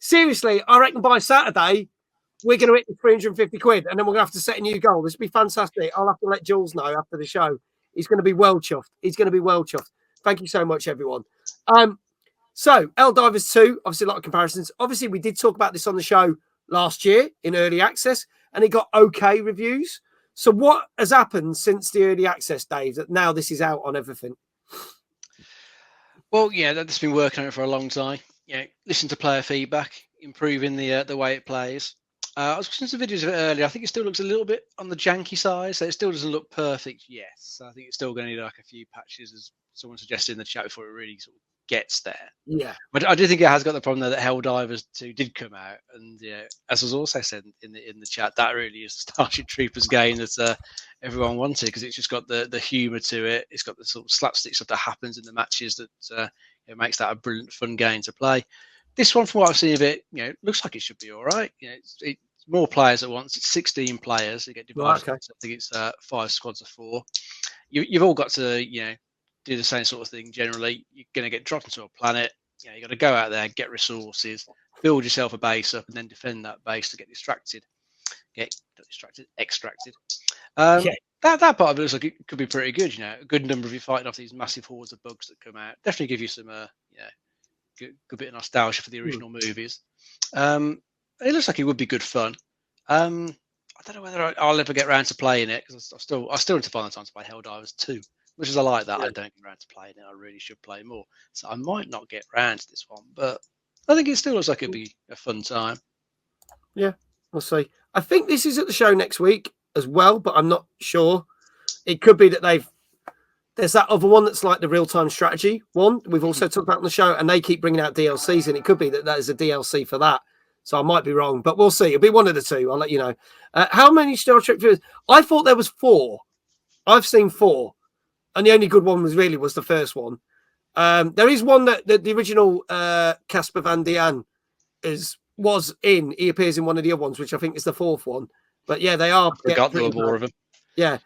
seriously, I reckon by Saturday we're going to hit the 350 quid, and then we're going to have to set a new goal. This will be fantastic. I'll have to let Jules know after the show. He's going to be well chuffed. He's going to be well chuffed. Thank you so much, everyone. So Helldivers 2, obviously a lot of comparisons. Obviously, we did talk about this on the show last year in early access, and it got okay reviews. So what has happened since the early access, Dave, that now this is out on everything? Well, yeah, that's been working on it for a long time. Listen to player feedback, improving the way it plays. I was watching some videos of it earlier. I think it still looks a little bit on the janky side, so it still doesn't look perfect yet. So I think it's still going to need like a few patches, as someone suggested in the chat, before it really sort of gets there. Yeah. But I do think it has got the problem though that Helldivers 2 did come out, and as was also said in the chat, that really is the Starship Troopers game that everyone wanted, because it's just got the humour to it. It's got the sort of slapstick stuff that happens in the matches that it makes that a brilliant, fun game to play. This one, from what I've seen of it, looks like it should be all right. It's more players at once. It's 16 players. You get divided. Okay. I think it's 5 squads of 4. You've all got to do the same sort of thing. Generally, you're going to get dropped into a planet. You got to go out there, get resources, build yourself a base up, and then defend that base to get extracted. That part of it looks like it could be pretty good. A good number of you fighting off these massive hordes of bugs that come out. Definitely give you some good bit of nostalgia for the original movies. It looks like it would be good fun. I don't know whether I'll ever get around to playing it, because I still need to find the time to play Helldivers 2. Much as I like that, I don't get around to playing it. I really should play more. So I might not get around to this one, but I think it still looks like it'd be a fun time. Yeah, we'll see. I think this is at the show next week as well, but I'm not sure. It could be that there's that other one that's like the real-time strategy one we've also talked about on the show, and they keep bringing out DLCs, and it could be that is a DLC for that. So I might be wrong, but we'll see. It'll be one of the two. I'll let you know. How many Star Trek viewers? I thought there was 4. I've seen 4, and the only good one was the first one. There is one that the original Casper Van Dien was in. He appears in one of the other ones, which I think is the 4th one. But yeah, they are. I forgot there were more of them. Yeah.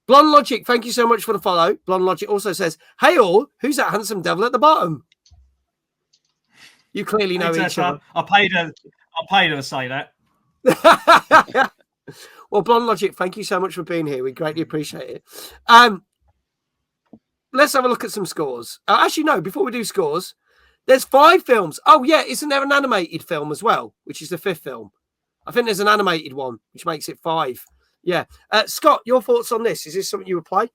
Blonde Logic, thank you so much for the follow. Blonde Logic also says, "Hey all, who's that handsome devil at the bottom?" You clearly know each other. I paid her to say that. Well, Blonde Logic, thank you so much for being here. We greatly appreciate it. Let's have a look at some scores. Actually, no, before we do scores, there's 5 films. Oh, yeah, isn't there an animated film as well, which is the 5th film? I think there's an animated one, which makes it 5. Yeah. Scott, your thoughts on this? Is this something you would play?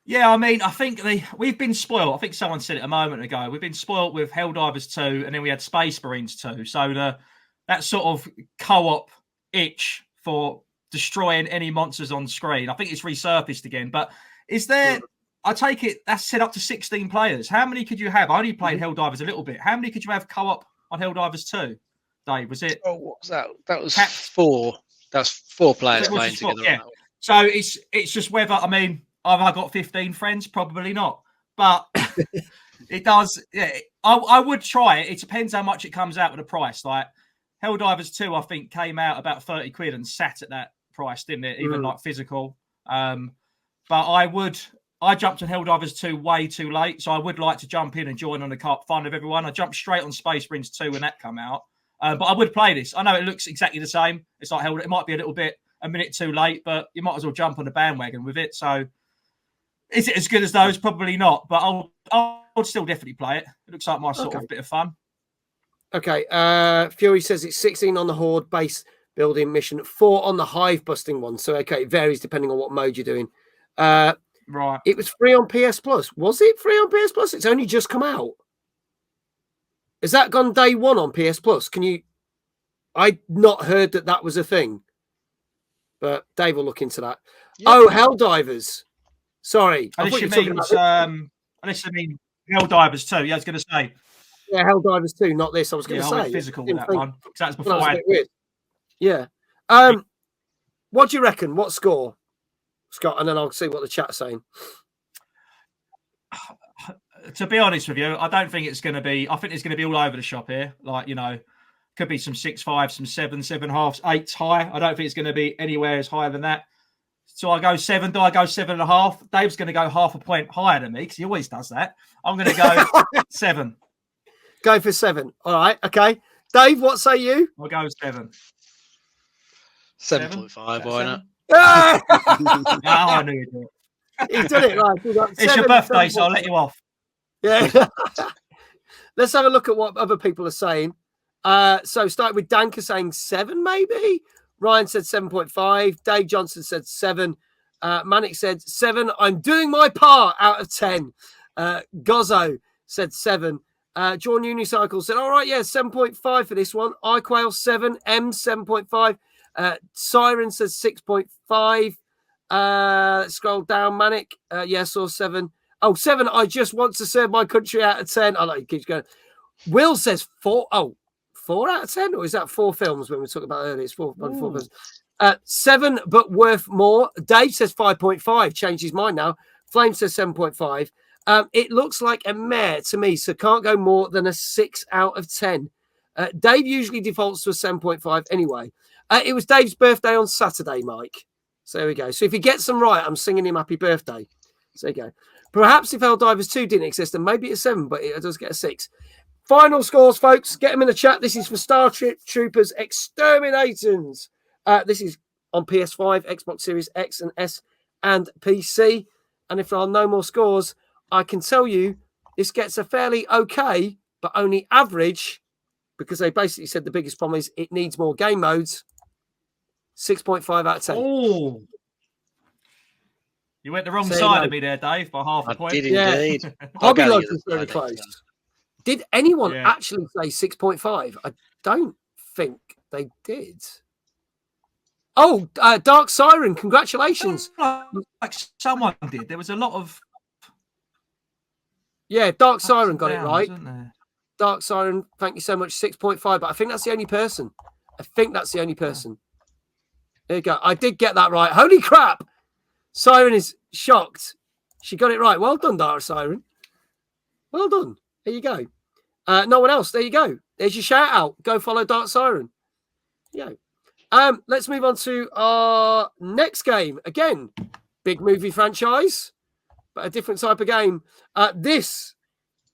Yeah, I mean, I think we've been spoiled. I think someone said it a moment ago. We've been spoiled with Helldivers 2, and then we had Space Marines 2. So that sort of co-op itch for destroying any monsters on screen, I think it's resurfaced again. But is there? I take it that's set up to 16 players. How many could you have? I only played Helldivers a little bit. How many could you have co-op on Helldivers 2? Dave, was it? Oh, what was that? That was 4. That's 4 players playing together. Yeah. So it's just whether, I mean, have I got 15 friends? Probably not. But it does. Yeah, I would try it. It depends how much it comes out with the price. Like Helldivers 2, I think, came out about 30 quid and sat at that price, didn't it? Even like physical. But I jumped on Helldivers 2 way too late. So I would like to jump in and join on the fun of everyone. I jumped straight on Space Marines 2 when that came out. But I would play this. I know it looks exactly the same. It's like it might be a minute too late, but you might as well jump on the bandwagon with it. So is it as good as those? Probably not, but I'll still definitely play it. It looks like my sort of bit of fun. Okay. Fury says it's 16 on the Horde base building mission, 4 on the hive busting one. So, okay, it varies depending on what mode you're doing. Right. It was free on PS Plus. Was it free on PS Plus? It's only just come out. Has that gone day 1 on PS Plus? I'd not heard that was a thing. But Dave will look into that. Yep. Oh, Helldivers. Sorry. Unless you mean Helldivers 2. Yeah, I was going to say. Yeah, Helldivers 2, not this. I was going to say. I went physical with that one. Because that's before I... weird. Yeah. What do you reckon? What score, Scott? And then I'll see what the chat's saying. To be honest with you, I don't think it's going to be... I think it's going to be all over the shop here. Like, could be some 6.5, some 7, 7.5, 8s high. I don't think it's going to be anywhere as higher than that. So I go 7. Do I go 7.5? Dave's going to go half a point higher than me because he always does that. I'm going to go 7. Go for 7. All right. Okay. Dave, what say you? I'll go 7. 7.5. Why not? Ah! No, I knew you'd do it. He's done it right. It's your birthday, so I'll let you off. Yeah. Let's have a look at what other people are saying. So start with Danker saying 7, maybe. Ryan said 7.5. Dave Johnson said 7. Manic said 7. I'm doing my part out of 10. Gozzo said 7. John Unicycle said, all right, yeah, 7.5 for this one. iQuail 7. M 7.5. Siren says 6.5. Scroll down, Manic. Yes, or 7. Oh, 7. I just want to serve my country out of 10. I like it keeps going. Will says 4. Oh, 4 out of 10, or is that 4 films when we talked about earlier? It's 4 films. 7, but worth more. Dave says 5.5. Changed his mind now. Flame says 7.5. It looks like a meh to me, so can't go more than a 6 out of 10. Dave usually defaults to a 7.5 anyway. It was Dave's birthday on Saturday, Mike. So there we go. So if he gets them right, I'm singing him happy birthday. So there you go. Perhaps if Helldivers 2 didn't exist, then maybe it's 7, but it does get a 6. Final scores, folks. Get them in the chat. This is for Starship Troopers Exterminators. This is on PS5, Xbox Series X and S, and PC. And if there are no more scores, I can tell you this gets a fairly okay, but only average, because they basically said the biggest problem is it needs more game modes. 6.5 out of 10. Oh, you went the wrong side of me there, Dave, by half a point. Did indeed. Hobby Lodge was very close. Did anyone actually say 6.5? I don't think they did. Oh, Dark Siren, congratulations. Like someone did. There was a lot of... Yeah, Dark Siren got it right. Dark Siren, thank you so much. 6.5, but I think that's the only person. There you go. I did get that right. Holy crap. Siren is shocked. She got it right. Well done, Dark Siren. Well done. There you go. No one else. There you go. There's your shout out. Go follow Dark Siren. Yeah. Let's move on to our next game. Again, big movie franchise, but a different type of game. This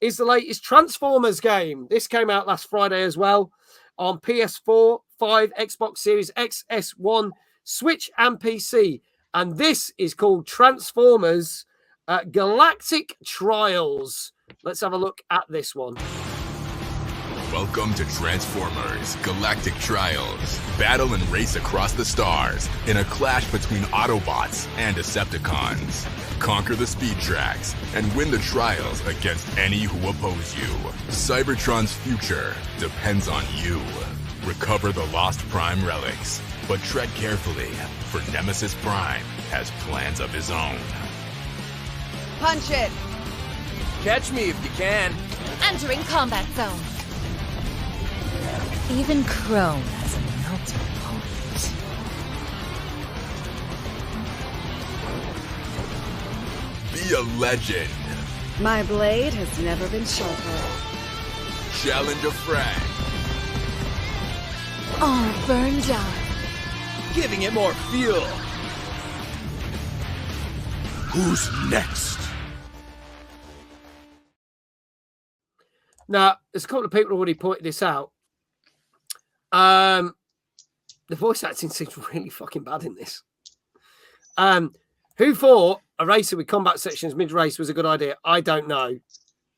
is the latest Transformers game. This came out last Friday as well on PS4, 5, Xbox Series X, S1, Switch, and PC. And this is called Transformers Galactic Trials. Let's have a look at this one. Welcome to Transformers Galactic Trials. Battle and race across the stars in a clash between Autobots and Decepticons. Conquer the speed tracks and win the trials against any who oppose you. Cybertron's future depends on you. Recover the lost Prime relics, but tread carefully, for Nemesis Prime has plans of his own. Punch it! Catch me if you can. Entering combat zone. Even Chrome has a melting point. Be a legend. My blade has never been sharper. Challenge a friend. All burned out. Giving it more fuel. Who's next? Now, there's a couple of people already pointed this out. The voice acting seems really fucking bad in this. Who thought a racer with combat sections mid-race was a good idea? I don't know,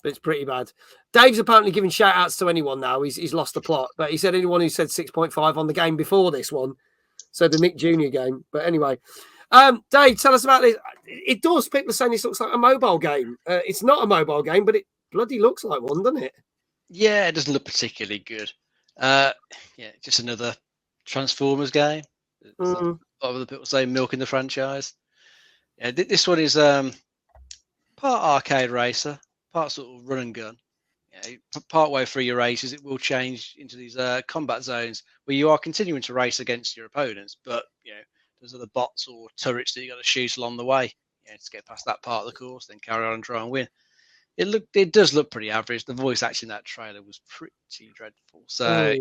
but it's pretty bad. Dave's apparently giving shout-outs to anyone now. He's lost the plot, but he said anyone who said 6.5 on the game before this one, so the Nick Jr. game. But anyway, Dave, tell us about this. It does. People are saying this looks like a mobile game. It's not a mobile game, but it bloody looks like one, doesn't it? Yeah, it doesn't look particularly good. Yeah, just another Transformers game. A lot of the people say milking the franchise. Yeah, this one is part arcade racer, part sort of run and gun. Yeah, part way through your races, it will change into these combat zones where you are continuing to race against your opponents, but there's other bots or turrets that you got to shoot along the way. To get past that part of the course, then carry on and try and win. It does look pretty average. The voice acting in that trailer was pretty dreadful. So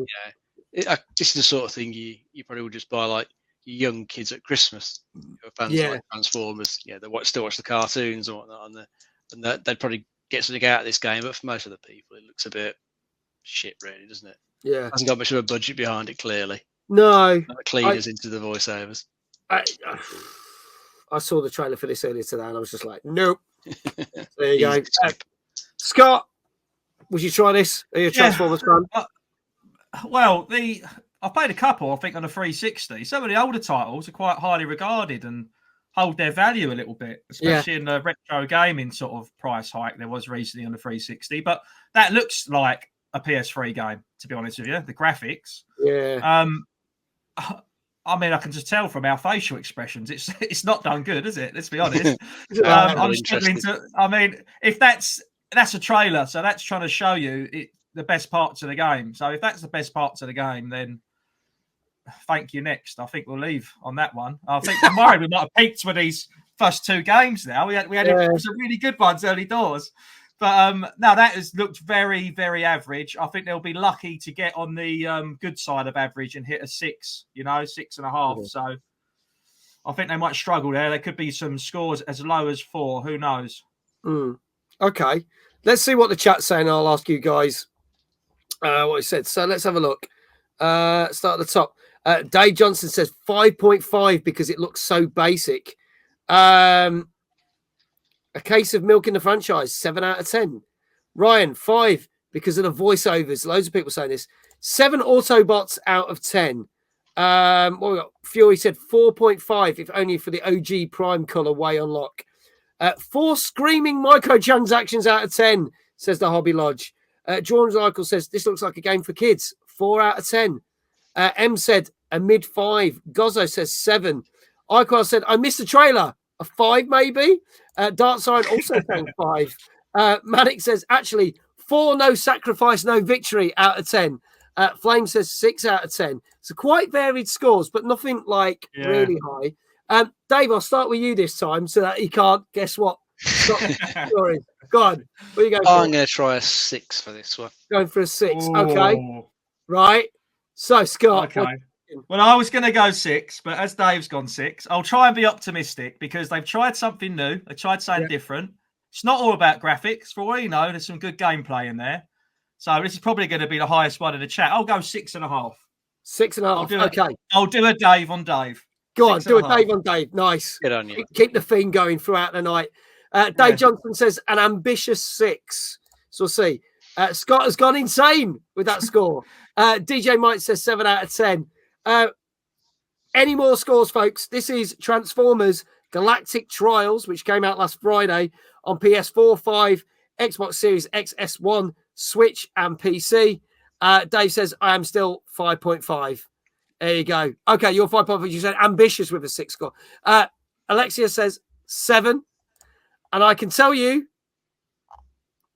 this is the sort of thing you probably would just buy like your young kids at Christmas who are fans of like Transformers. Yeah, they still watch the cartoons or whatnot, and they'd probably get something out of this game. But for most of the people, it looks a bit shit, really, doesn't it? Yeah. Hasn't got much of a budget behind it, clearly. No. Not cleaners into the voiceovers. I saw the trailer for this earlier today and I was just like, nope. There you go. Scott, would you try this? Are you a Transformers fan? Well, I played a couple, I think, on the 360. Some of the older titles are quite highly regarded and hold their value a little bit, especially in the retro gaming sort of price hike there was recently on the 360. But that looks like a PS3 game, to be honest with you. The graphics. Yeah. I mean, I can just tell from our facial expressions, it's not done good, is it? Let's be honest. I'm struggling to. I mean, if that's a trailer, so that's trying to show you the best parts of the game. So if that's the best parts of the game, then thank you. Next, I think we'll leave on that one. I think I'm worried we might have peaked with these first two games. Now we had some really good ones early doors, but no, that has looked very, very average. I think they'll be lucky to get on the good side of average and hit a 6, 6.5. So I think they might struggle there. There could be some scores as low as 4. Who knows? Okay, let's see what the chat's saying. I'll ask you guys what he said. So let's have a look. Start at the top. Dave Johnson says 5.5 because it looks so basic. A case of milk in the franchise, 7 out of 10. Ryan, 5 because of the voiceovers. Loads of people saying this. 7 Autobots out of 10. What we got? Fury said 4.5, if only for the OG Prime color way unlock. 4 screaming microtransactions out of 10, says the Hobby Lodge. Jordan Michael says this looks like a game for kids. 4 out of 10. M said a mid 5. Gozzo says 7. Iquel said I missed the trailer. A 5 maybe. Dart Siren also saying 5. Manic says actually 4 no sacrifice, no victory out of 10. Flame says 6 out of 10. So quite varied scores, but nothing like really high. Dave, I'll start with you this time so that he can't guess what. Sorry. Go on. What are you going for? I'm going to try a 6 for this one. Going for a 6. Ooh. Okay. Right. So, Scott. Okay. Well, I was going to go 6, but as Dave's gone 6, I'll try and be optimistic because they've tried something new. They tried something different. It's not all about graphics. For all you know, there's some good gameplay in there. So this is probably going to be the highest one in the chat. I'll go 6.5. 6.5. Okay. I'll do a Dave on Dave. Go on, do a Dave on Dave. Nice. Good on you. Keep the theme going throughout the night. Dave Johnson says an ambitious 6. So we'll see. Scott has gone insane with that score. DJ Mike says 7 out of 10. Any more scores, folks? This is Transformers Galactic Trials, which came out last Friday on PS4, 5, Xbox Series X, S1, Switch, and PC. Dave says, I am still 5.5. There you go. Okay, you're 5.5. You said ambitious with a 6 score. Alexia says 7. And I can tell you,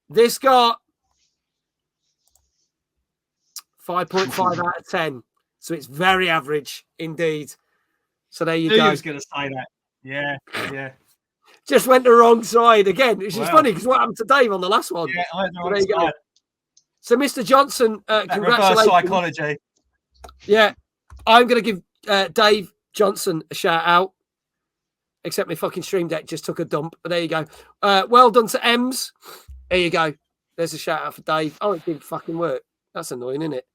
this got 5.5 out of 10. So it's very average indeed. So there you go. I was going to say that. Yeah. Just went the wrong side again, which is funny because what happened to Dave on the last one? Yeah, I went the wrong there you side. go. So, Mr. Johnson, congratulations. Reverse psychology. Yeah. I'm going to give Dave Johnson a shout out. Except my fucking stream deck just took a dump. But there you go. Well done to Ems. There you go. There's a shout out for Dave. Oh, it didn't fucking work. That's annoying, isn't it?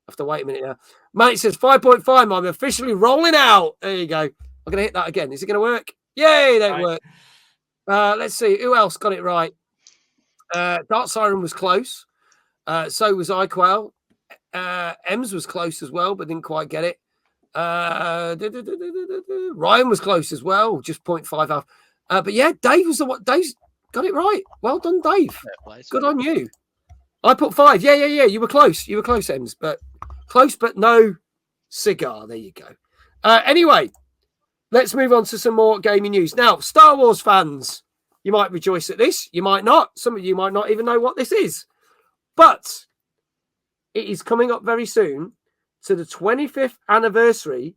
I have to wait a minute now. Mate says 5.5. I'm officially rolling out. There you go. I'm going to hit that again. Is it going to work? Yay, that worked. Let's see. Who else got it right? Dart Siren was close. So was iQuell. Ems was close as well, but didn't quite get it. Ryan was close as well, just 0.5 off. But yeah, Dave was the what? Dave's got it right. Well done, Dave. Good on you. I put 5. Yeah. You were close. You were close, Ems, but close, but no cigar. There you go. Anyway, let's move on to some more gaming news. Now, Star Wars fans, you might rejoice at this. You might not. Some of you might not even know what this is. But it is coming up very soon to the 25th anniversary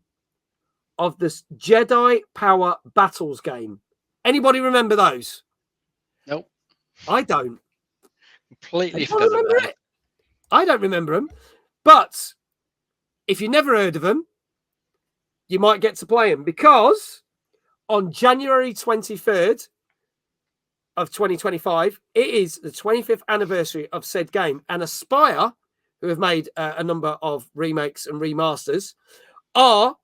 of the Jedi Power Battles game. Anybody remember those? Nope. I don't. Completely forgot about it. I don't remember them. But if you never heard of them, you might get to play them because on January 23rd of 2025, it is the 25th anniversary of said game. And Aspire who have made a number of remakes and remasters, are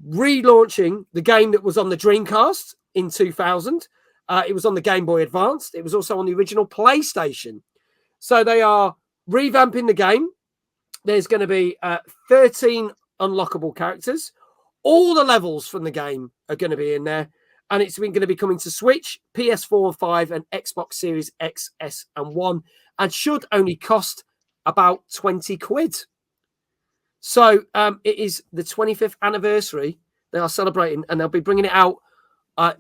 relaunching the game that was on the Dreamcast in 2000. It was on the Game Boy Advance. It was also on the original PlayStation. So they are revamping the game. There's going to be 13 unlockable characters. All the levels from the game are going to be in there. And it's going to be coming to Switch, PS4 and 5, and Xbox Series X, S, and 1, and should only cost about 20 quid. So it is the 25th anniversary they are celebrating, and they'll be bringing it out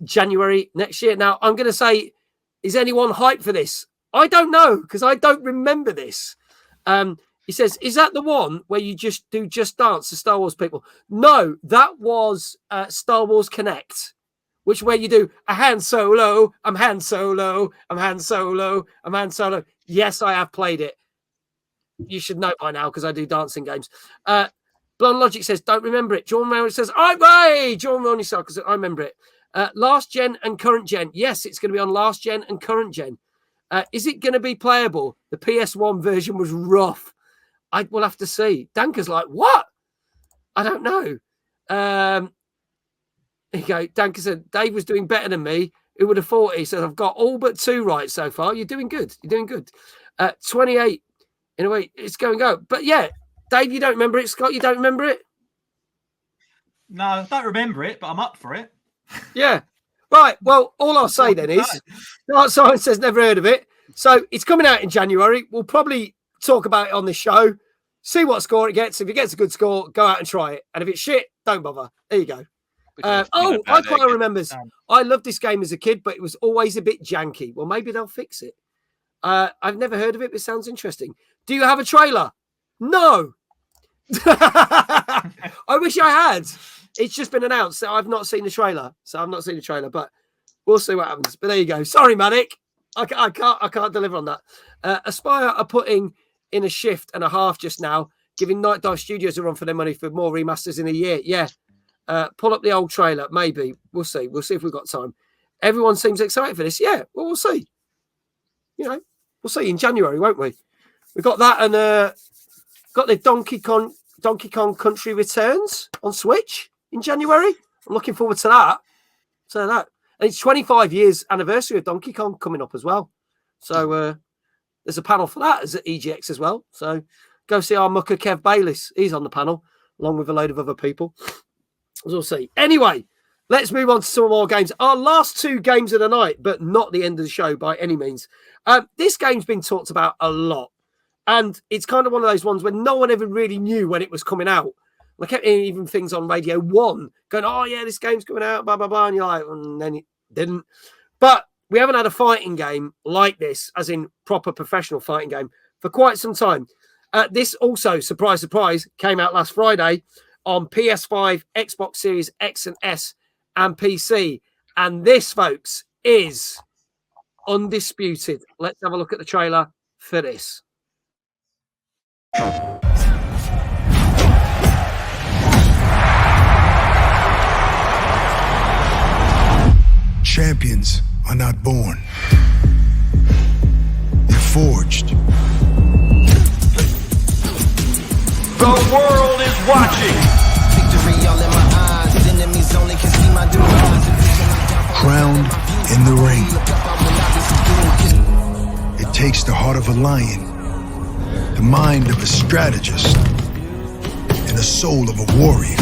January next year. Now, I'm going to say, is anyone hyped for this? I don't know, because I don't remember this. He says, is that the one where you just do Just Dance to Star Wars people? No, that was Star Wars Connect, which where you do a Han Solo, I'm Han Solo, I'm Han Solo, I'm Han Solo. Yes, I have played it. You should know by now because I do dancing games. Blonde Logic says, don't remember it. John Murray says, John Ronnie because I remember it. Last gen and current gen. Yes, it's going to be on last gen and current gen. Is it going to be playable? The PS1 version was rough. We'll have to see. Danker's like, what? I don't know. There you go. Danker said, Dave was doing better than me. Who would have thought? He said, I've got all but 2 right so far. You're doing good. You're doing good. 28. In a way, it's going to go. But yeah, Dave, you don't remember it. Scott, you don't remember it? No, I don't remember it, but I'm up for it. Yeah. Right. Well, all I'll say then is, Simon says never heard of it. So it's coming out in January. We'll probably talk about it on the show. See what score it gets. If it gets a good score, go out and try it. And if it's shit, don't bother. There you go. I remembers. I loved this game as a kid, but it was always a bit janky. Well, maybe they'll fix it. I've never heard of it, but it sounds interesting. Do you have a trailer? No. I wish I had. It's just been announced that I've not seen the trailer. So I've not seen the trailer, but we'll see what happens. But there you go. Sorry, Manic. I can't deliver on that. Aspire are putting in a shift and a half just now, giving Night Dive Studios a run for their money for more remasters in a year. Yeah. Pull up the old trailer. Maybe. We'll see. We'll see if we've got time. Everyone seems excited for this. Yeah. Well, we'll see. You know, we'll see in January, won't we? We've got that and got the Donkey Kong Country Returns on Switch in January. I'm looking forward to that. And it's 25 years anniversary of Donkey Kong coming up as well. So there's a panel for that as at EGX as well. So go see our mucker Kev Bayliss. He's on the panel along with a load of other people. We'll see. Anyway, let's move on to some more games. Our last 2 games of the night, but not the end of the show by any means. This game's been talked about a lot. And it's kind of one of those ones where no one ever really knew when it was coming out. I kept hearing even things on Radio 1 going, oh, yeah, this game's coming out, blah, blah, blah. And you're like, and then it didn't. But we haven't had a fighting game like this, as in proper professional fighting game, for quite some time. This also, surprise, surprise, came out last Friday on PS5, Xbox Series X and S, and PC. And this, folks, is Undisputed. Let's have a look at the trailer for this. Champions are not born. They're forged. The world is watching. Victory all in my eyes. Enemies only can see my demise. Crowned in the ring. It takes the heart of a lion, the mind of a strategist, and the soul of a warrior.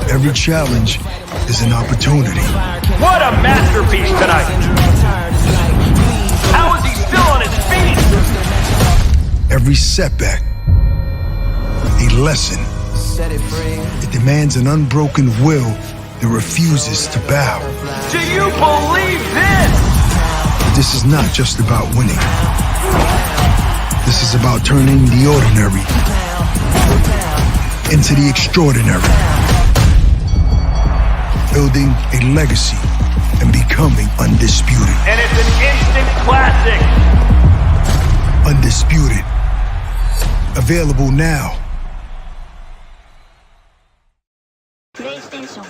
Every challenge is an opportunity. What a masterpiece tonight! How is he still on his feet? Every setback, a lesson. It demands an unbroken will that refuses to bow. Do you believe this? This is not just about winning. This is about turning the ordinary into the extraordinary. Building a legacy and becoming undisputed. And it's an instant classic. Undisputed. Available now. PlayStation.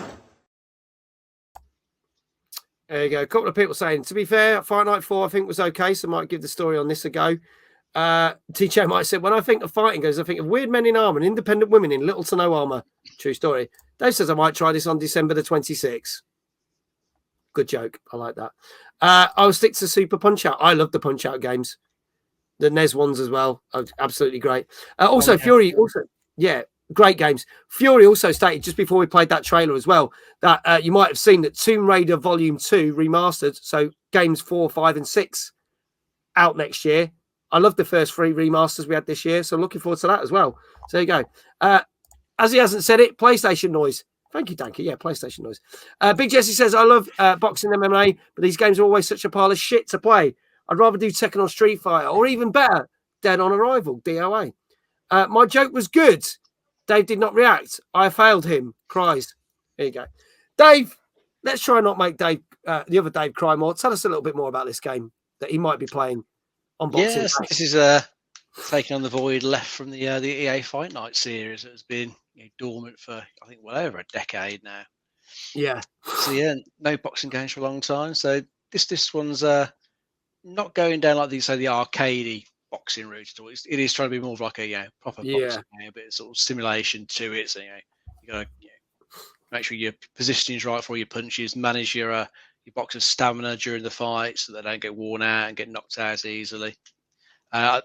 There you go. A couple of people saying, to be fair, Fight Night 4 I think was okay, so I might give the story on this a go. TJ might say, when I think of fighting games, I think of weird men in armor and independent women in little to no armor. True story. Dave says I might try this on December the 26th. Good joke. I like that. I'll stick to Super Punch Out. I love the Punch Out games. The NES ones as well. Absolutely great. Also, Fury. Also, yeah, great games. Fury also stated just before we played that trailer as well that you might have seen that Tomb Raider Volume 2 remastered. So games 4, 5, and 6 out next year. I love the first 3 remasters we had this year, so I'm looking forward to that as well. So there you go. As he hasn't said it, PlayStation noise. Thank you, Danky. Yeah, PlayStation noise. Big Jesse says, I love boxing MMA, but these games are always such a pile of shit to play. I'd rather do Tekken or Street Fighter, or even better, Dead on Arrival, DOA. My joke was good. Dave did not react. I failed him. Cries. There you go. Dave, let's try and not make Dave, the other Dave, cry more. Tell us a little bit more about this game that he might be playing on Boxing Day. This is taking on the void left from the EA Fight Night series that has been dormant for, I think, well over a decade now. Yeah. So yeah, no boxing games for a long time. So this one's not going down like the arcadey boxing route at all. It is trying to be more of like a proper boxing game, a bit of sort of simulation to it. So you got to make sure your positioning is right for your punches, manage your boxer's stamina during the fight so they don't get worn out and get knocked out easily. I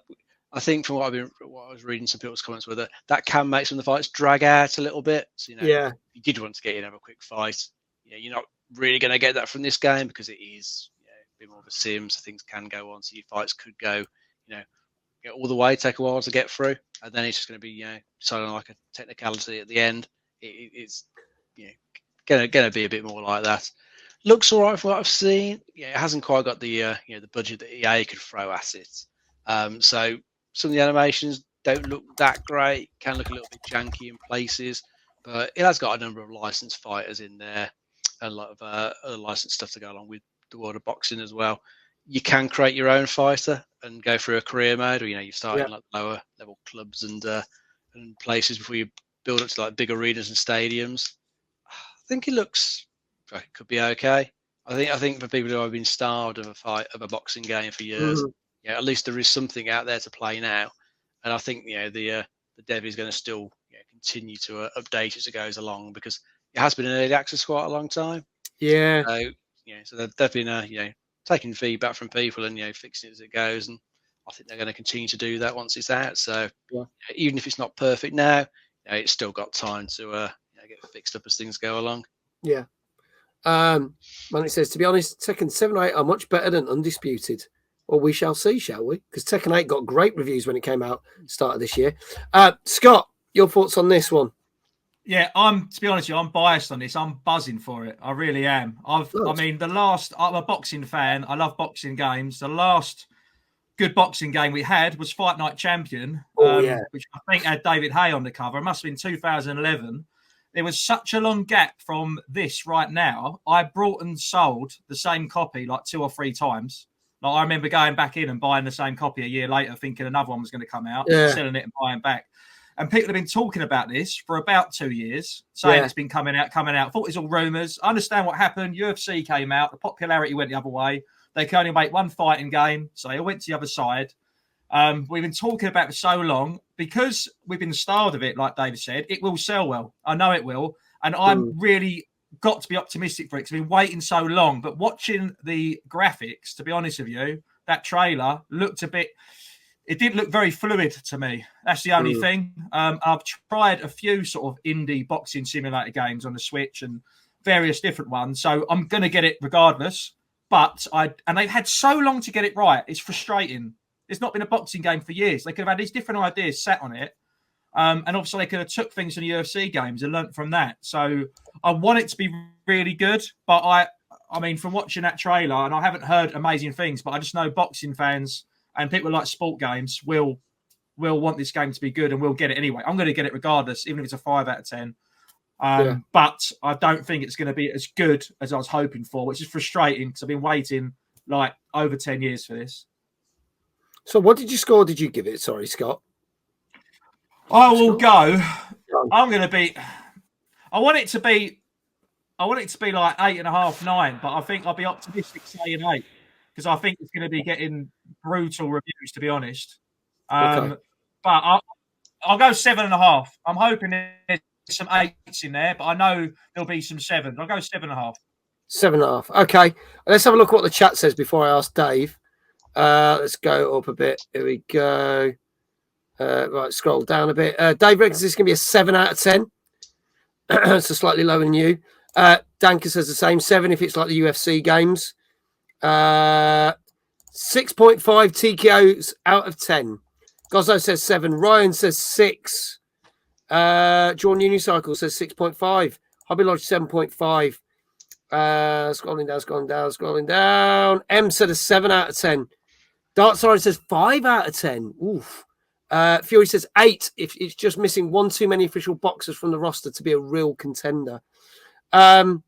think from what I was reading, some people's comments were that can make some of the fights drag out a little bit. So you did want to get in and have a quick fight. You're not really going to get that from this game because it is a bit more of a sim, so things can go on. So your fights could go, all the way, take a while to get through, and then it's just going to be, deciding like a technicality at the end. It's going to be a bit more like that. Looks all right from what I've seen. It hasn't quite got the the budget that EA could throw at it. So some of the animations don't look that great. Can look a little bit janky in places, but it has got a number of licensed fighters in there and a lot of other licensed stuff to go along with the world of boxing as well. You can create your own fighter and go through a career mode, or you start in like lower level clubs and places before you build up to like big arenas and stadiums. I think it could be okay. I think for people who have been starved of a boxing game for years, at least there is something out there to play now. And I think the dev is going to still continue to update as it goes along because it has been in early access quite a long time. Yeah. So they've been taking feedback from people and fixing it as it goes, and I think they're going to continue to do that once it's out. So even if it's not perfect now, it's still got time to get fixed up as things go along. Yeah. Man, it says, to be honest, Tekken 7 and 8 are much better than Undisputed. Well, we shall see, shall we? Because Tekken 8 got great reviews when it came out start of this year. Scott, your thoughts on this one? Yeah, to be honest with you, I'm biased on this. I'm buzzing for it. I really am. I'm a boxing fan. I love boxing games. The last good boxing game we had was Fight Night Champion, which I think had David Hay on the cover. It must have been 2011. There was such a long gap from this right now. I brought and sold the same copy like 2 or 3 times. Like I remember going back in and buying the same copy a year later, thinking another one was going to come out, selling it and buying back. And people have been talking about this for about 2 years, saying it's been coming out. Thought it was all rumours. I understand what happened. UFC came out. The popularity went the other way. They can only make one fighting game, so they all went to the other side. We've been talking about it for so long because we've been starved of it, like David said. It will sell well. I know it will. And I'm really got to be optimistic for it because I've been waiting so long. But watching the graphics, to be honest with you, that trailer looked it didn't look very fluid to me. That's the only thing. I've tried a few sort of indie boxing simulator games on the Switch and various different ones. So I'm going to get it regardless. But they've had so long to get it right. It's frustrating. It's not been a boxing game for years. They could have had these different ideas set on it. And obviously they could have took things from the UFC games and learnt from that. So I want it to be really good. But I mean, from watching that trailer, and I haven't heard amazing things, but I just know boxing fans and people like sport games will want this game to be good and will get it anyway. I'm going to get it regardless, even if it's a 5 out of 10. But I don't think it's going to be as good as I was hoping for, which is frustrating because I've been waiting like over 10 years for this. So what did you give it? Sorry, Scott. I will go. I'm going to be. I want it to be like 8.5, 9, but I think I'll be optimistic saying 8 because I think it's going to be getting brutal reviews. To be honest, Okay. But I'll go 7.5. I'm hoping there's some 8s in there, but I know there'll be some 7s. I'll go 7.5. 7.5. Okay. Let's have a look at what the chat says before I ask Dave. Let's go up a bit. Here we go. Right, scroll down a bit. Dave reckons this is going to be a 7 out of 10. So slightly lower than you. Danka says the same, 7 if it's like the UFC games. 6.5 TKOs out of 10. Gozzo says 7. Ryan says 6. Drawn Unicycle says 6.5. Hobby Lodge 7.5. Scrolling down. M said a 7 out of 10. Dark Side says 5 out of 10. Oof. Fury says 8 if it's just missing one too many official boxers from the roster to be a real contender. What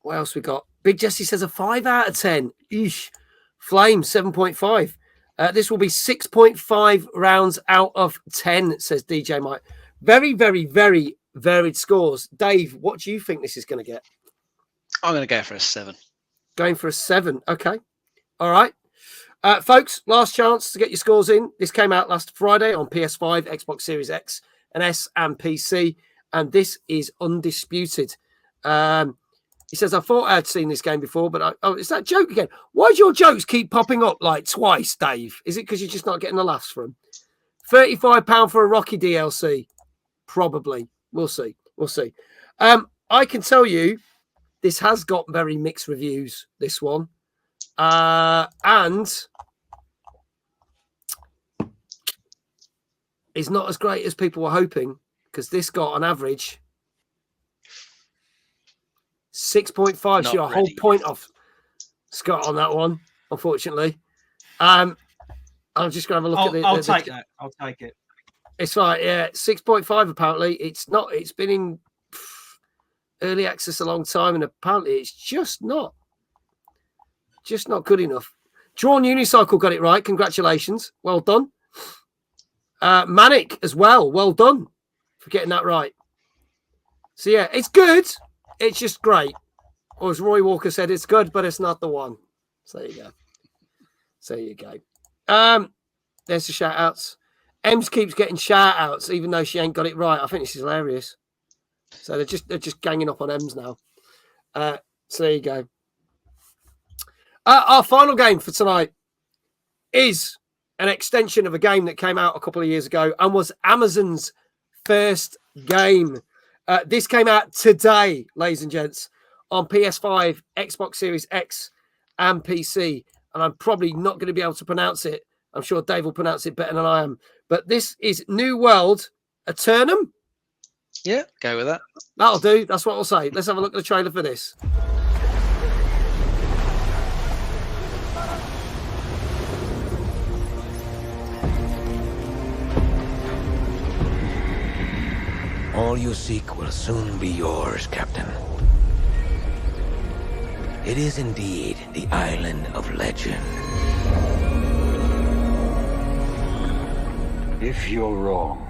else we got? Big Jesse says a 5 out of 10. Eesh. Flame 7.5. This will be 6.5 rounds out of 10, says DJ Mike. Very, very, very varied scores. Dave, what do you think this is going to get? I'm going to go for a 7. Going for a 7. Okay. All right. Folks, last chance to get your scores in. This came out last Friday on PS5, Xbox Series X and S, and PC. And this is Undisputed. He says, I thought I had seen this game before, but it's that joke again. Why do your jokes keep popping up like twice, Dave? Is it because you're just not getting the laughs from? £35 for a Rocky DLC. Probably. We'll see. We'll see. I can tell you this has got very mixed reviews, this one. And it's not as great as people were hoping, because this got on average 6.5. So your whole point off Scott on that one, unfortunately. I'm just going to have a look at it. I'll take that. I'll take it. It's like, yeah, 6.5 apparently. It's not, it's been in early access a long time, and apparently it's just not good enough. Drawn Unicycle got it right. Congratulations. Well done. Manic as well. Well done for getting that right. So yeah, it's good. It's just great. Or as Roy Walker said, it's good, but it's not the one. So there you go. So there you go. There's the shout outs. Ems keeps getting shout outs even though she ain't got it right. I think this is hilarious. So they're just ganging up on Ems now. So there you go. Our final game for tonight is an extension of a game that came out a couple of years ago and was Amazon's first game. This came out today, ladies and gents, on PS5, Xbox Series X, and PC. And I'm probably not going to be able to pronounce it. I'm sure Dave will pronounce it better than I am. But this is New World Aeternum. Yeah, go with that. That'll do. That's what I'll say. Let's have a look at the trailer for this. All you seek will soon be yours, Captain. It is indeed the Island of Legend. If you're wrong,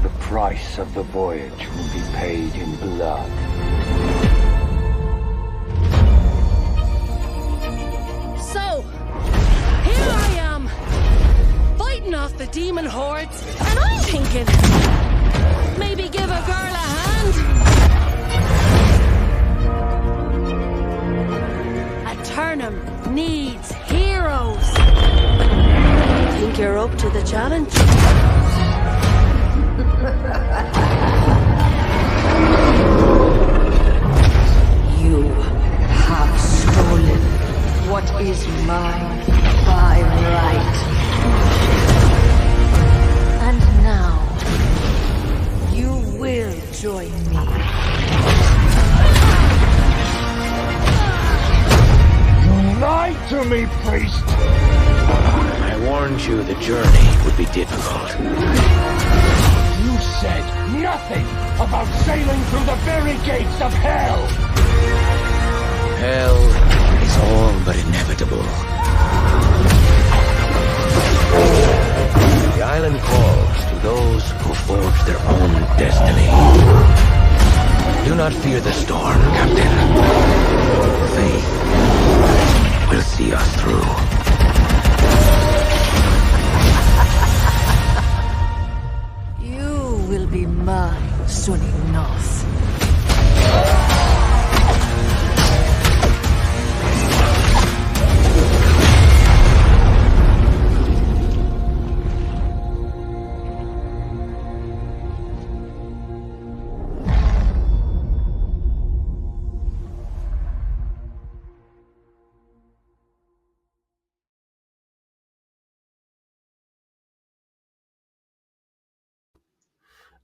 the price of the voyage will be paid in blood. So, here I am, fighting off the demon hordes, and I'm thinking, maybe give a girl a hand? Aeternum needs heroes. Think you're up to the challenge? You have stolen what is mine by right. And now, you will join me. You lied to me, priest! I warned you the journey would be difficult. You said nothing about sailing through the very gates of hell! Hell is all but inevitable. The island calls to those who forge their own destiny. Do not fear the storm, Captain. Faith will see us through.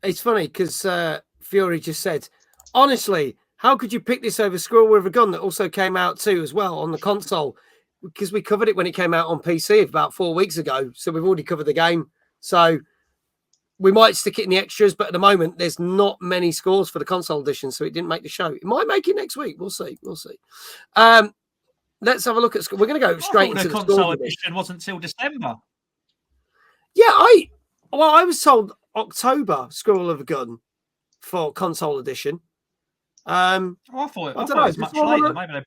It's funny because Fury just said, honestly, how could you pick this over Squirrel with a Gun that also came out too as well on the console? Because we covered it when it came out on PC about 4 weeks ago. So we've already covered the game. So we might stick it in the extras, but at the moment, there's not many scores for the console edition, so it didn't make the show. It might make it next week. We'll see. We'll see. Let's have a look at. We're going to go straight into the console edition. Wasn't till December. Yeah, I was told October. Squirrel of a Gun for console edition. I thought it was much later. Maybe they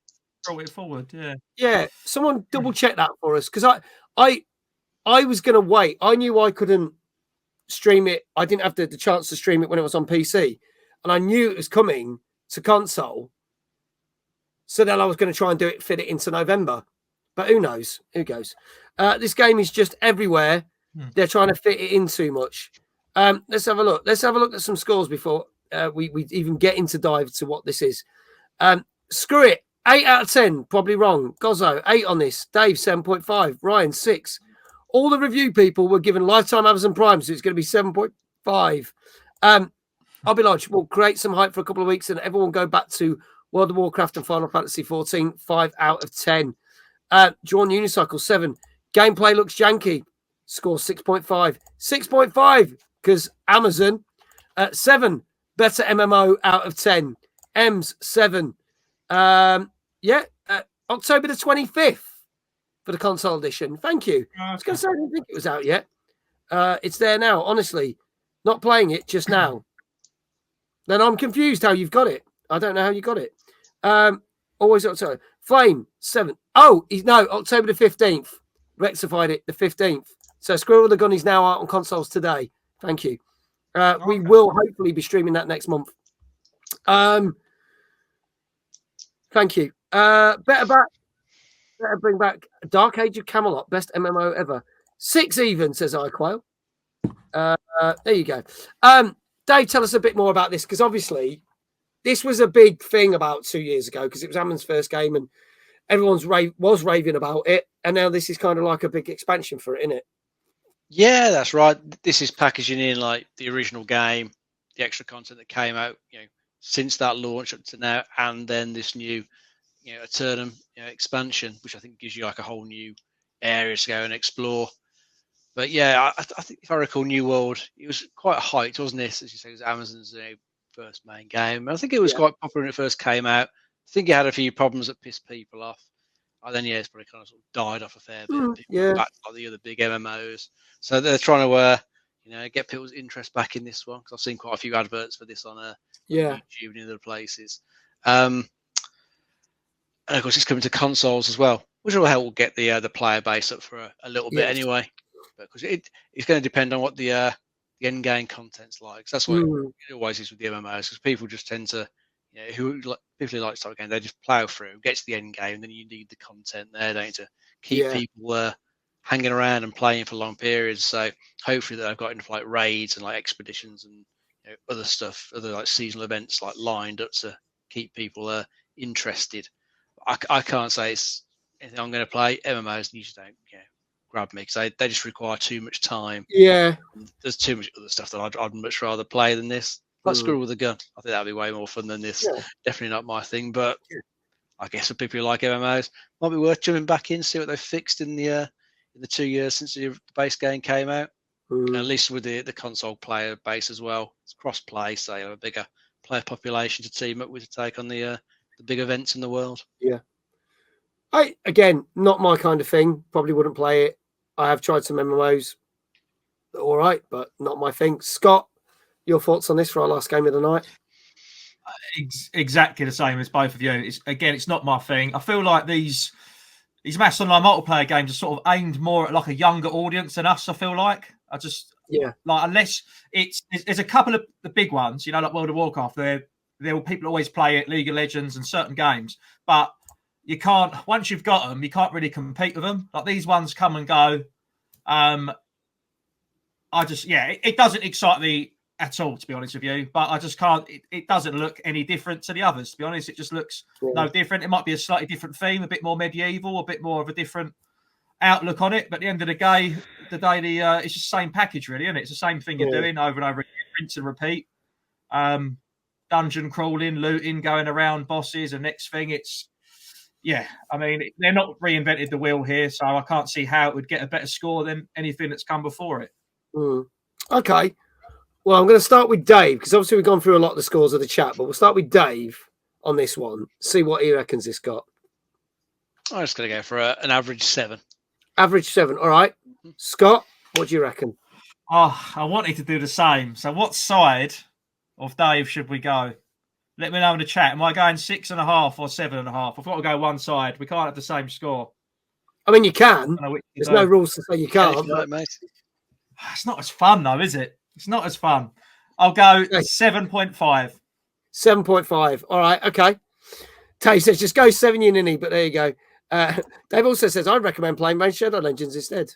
brought it forward. Yeah. Yeah. Someone double check that for us because I was going to wait. I knew I couldn't stream it. I didn't have the chance to stream it when it was on PC, and I knew it was coming to console. So then I was going to try and fit it into November, but who knows? Who goes? This game is just everywhere. They're trying to fit it in too much. Let's have a look. Let's have a look at some scores before we even get into dive to what this is. Screw it. 8 out of 10. Probably wrong. Gozzo, 8 on this. Dave, 7.5. Ryan, 6. All the review people were given lifetime Amazon Prime, so it's going to be 7.5. I'll be large. We'll create some hype for a couple of weeks and everyone go back to World of Warcraft and Final Fantasy 14. 5 out of 10. Drawn Unicycle, 7. Gameplay looks janky. Score 6.5. 6.5 because Amazon. 7. Better MMO out of 10. M's 7. October the 25th for the console edition. Thank you. I was going to say I didn't think it was out yet. It's there now. Honestly, not playing it just now. Then I'm confused how you've got it. I don't know how you got it. Always October. Flame 7. Oh, no, October the 15th. Rectified it the 15th. So Squirrel with the Gun is now out on consoles today. Thank you. We will hopefully be streaming that next month. Thank you. Better bring back Dark Age of Camelot, best MMO ever. 6 even, says iQuail. There you go. Dave, tell us a bit more about this, because obviously this was a big thing about 2 years ago, because it was Ammon's first game and everyone's was raving about it, and now this is kind of like a big expansion for it, isn't it? Yeah, that's right. This is packaging in like the original game, the extra content that came out, since that launch up to now, and then this new, Aeternum, expansion, which I think gives you like a whole new area to go and explore. But yeah, I think if I recall, New World, it was quite hyped, wasn't it? As you say, it was Amazon's first main game. I think it was quite popular when it first came out. I think it had a few problems that pissed people off. And then it's probably kind of died off a fair bit. Back to like the other big MMOs. So they're trying to get people's interest back in this one, because I've seen quite a few adverts for this on YouTube and other places. And of course, it's coming to consoles as well, which will help get the player base up for a little bit anyway. Because it's going to depend on what the end game content's like. So that's what it always is with the MMOs, because people just tend to, people who like to start a game, they just plow through, get to the end game, and then you need the content there, don't you, to keep people hanging around and playing for long periods. So hopefully they've got into like raids and like expeditions and other stuff, other like seasonal events like lined up to keep people interested. I can't say it's anything I'm going to play. MMOs usually don't grab me, because they just require too much time. Yeah, there's too much other stuff that I'd much rather play than this. Like Squirrel with a Gun, I think that'd be way more fun than this. Definitely not my thing, but I guess for people who like MMOs, might be worth jumping back in, see what they've fixed in the 2 years since the base game came out. And at least with the console player base as well, it's cross play, so you have a bigger player population to team up with to take on the big events in the world. Yeah, again, not my kind of thing. Probably wouldn't play it. I have tried some MMOs, all right, but not my thing. Scott, your thoughts on this for our last game of the night? Exactly the same as both of you. It's not my thing. I feel like these mass online multiplayer games are sort of aimed more at like a younger audience than us. I feel like like, unless there's a couple of the big ones, like World of Warcraft. People always play it, League of Legends and certain games, but you can't, once you've got them, you can't really compete with them. Like these ones come and go. It doesn't excite me at all, to be honest with you, but I just can't, it doesn't look any different to the others, to be honest. It just looks no different. It might be a slightly different theme, a bit more medieval, a bit more of a different outlook on it, but at the end of the day, the day it's just the same package, really, isn't it? It's the same thing you're doing over and over again, rinse and repeat. Dungeon crawling, looting, going around bosses, and next thing I mean, they're not reinvented the wheel here, so I can't see how it would get a better score than anything that's come before it. Okay. Well, I'm going to start with Dave, because obviously we've gone through a lot of the scores of the chat, but we'll start with Dave on this one, see what he reckons it's got. I'm just going to go for an average 7. Average 7. All right. Scott, what do you reckon? Oh, I wanted to do the same. So what side of Dave should we go? Let me know in the chat. Am I going 6.5 or 7.5? I've got to go one side. We can't have the same score. I mean, you can. There's no rules to say you can't. It's not as fun, though, is it? It's not as fun. I'll go 7.5. 7.5. All right. Okay. Tay says just go 7 Unity, but there you go. Dave also says I'd recommend playing Raid Shadow Legends instead.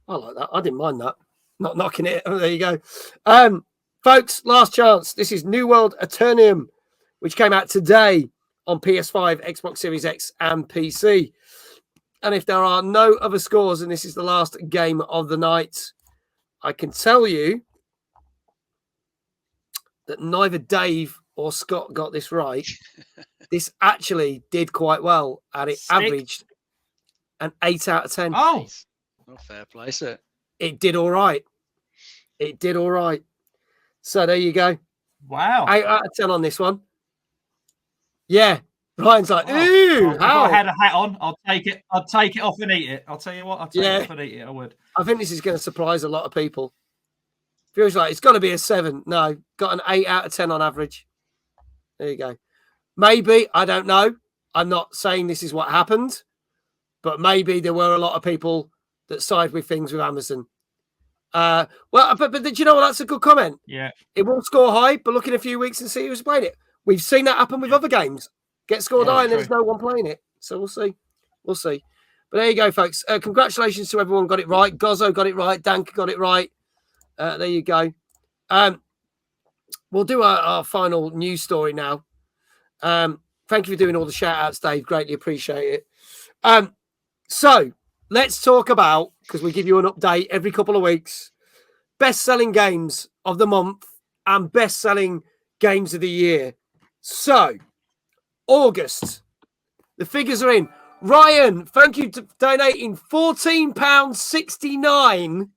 I like that. I didn't mind that. Not knocking it. Oh, there you go. Folks, last chance. This is New World Aeternum, which came out today on PS5, Xbox Series X, and PC. And if there are no other scores, and this is the last game of the night, I can tell you that neither Dave or Scott got this right. This actually did quite well, and it averaged an 8 out of 10. Oh, not fair play, sir. It did all right. It did all right. So there you go. Wow. 8 out of 10 on this one. Yeah. Ryan's like, ooh, if I had a hat on, I'll take it. I'd take it off and eat it. I'll tell you what, I'll take it off and eat it. I would. I think this is going to surprise a lot of people. Feels like it's got to be a 7. No, got an 8 out of 10 on average. There you go. Maybe, I don't know. I'm not saying this is what happened, but maybe there were a lot of people that side with things with Amazon. But do you know what? That's a good comment. Yeah. It won't score high, but look in a few weeks and see who's playing it. We've seen that happen with other games. Get scored high and there's no one playing it. So we'll see. We'll see. But there you go, folks. Congratulations to everyone got it right. Gozzo got it right. Dank got it right. There you go. We'll do our final news story now. Thank you for doing all the shout outs, Dave. Greatly appreciate it. So let's talk about, because we give you an update every couple of weeks, best-selling games of the month and best-selling games of the year. So, August, the figures are in. Ryan, thank you for donating £14.69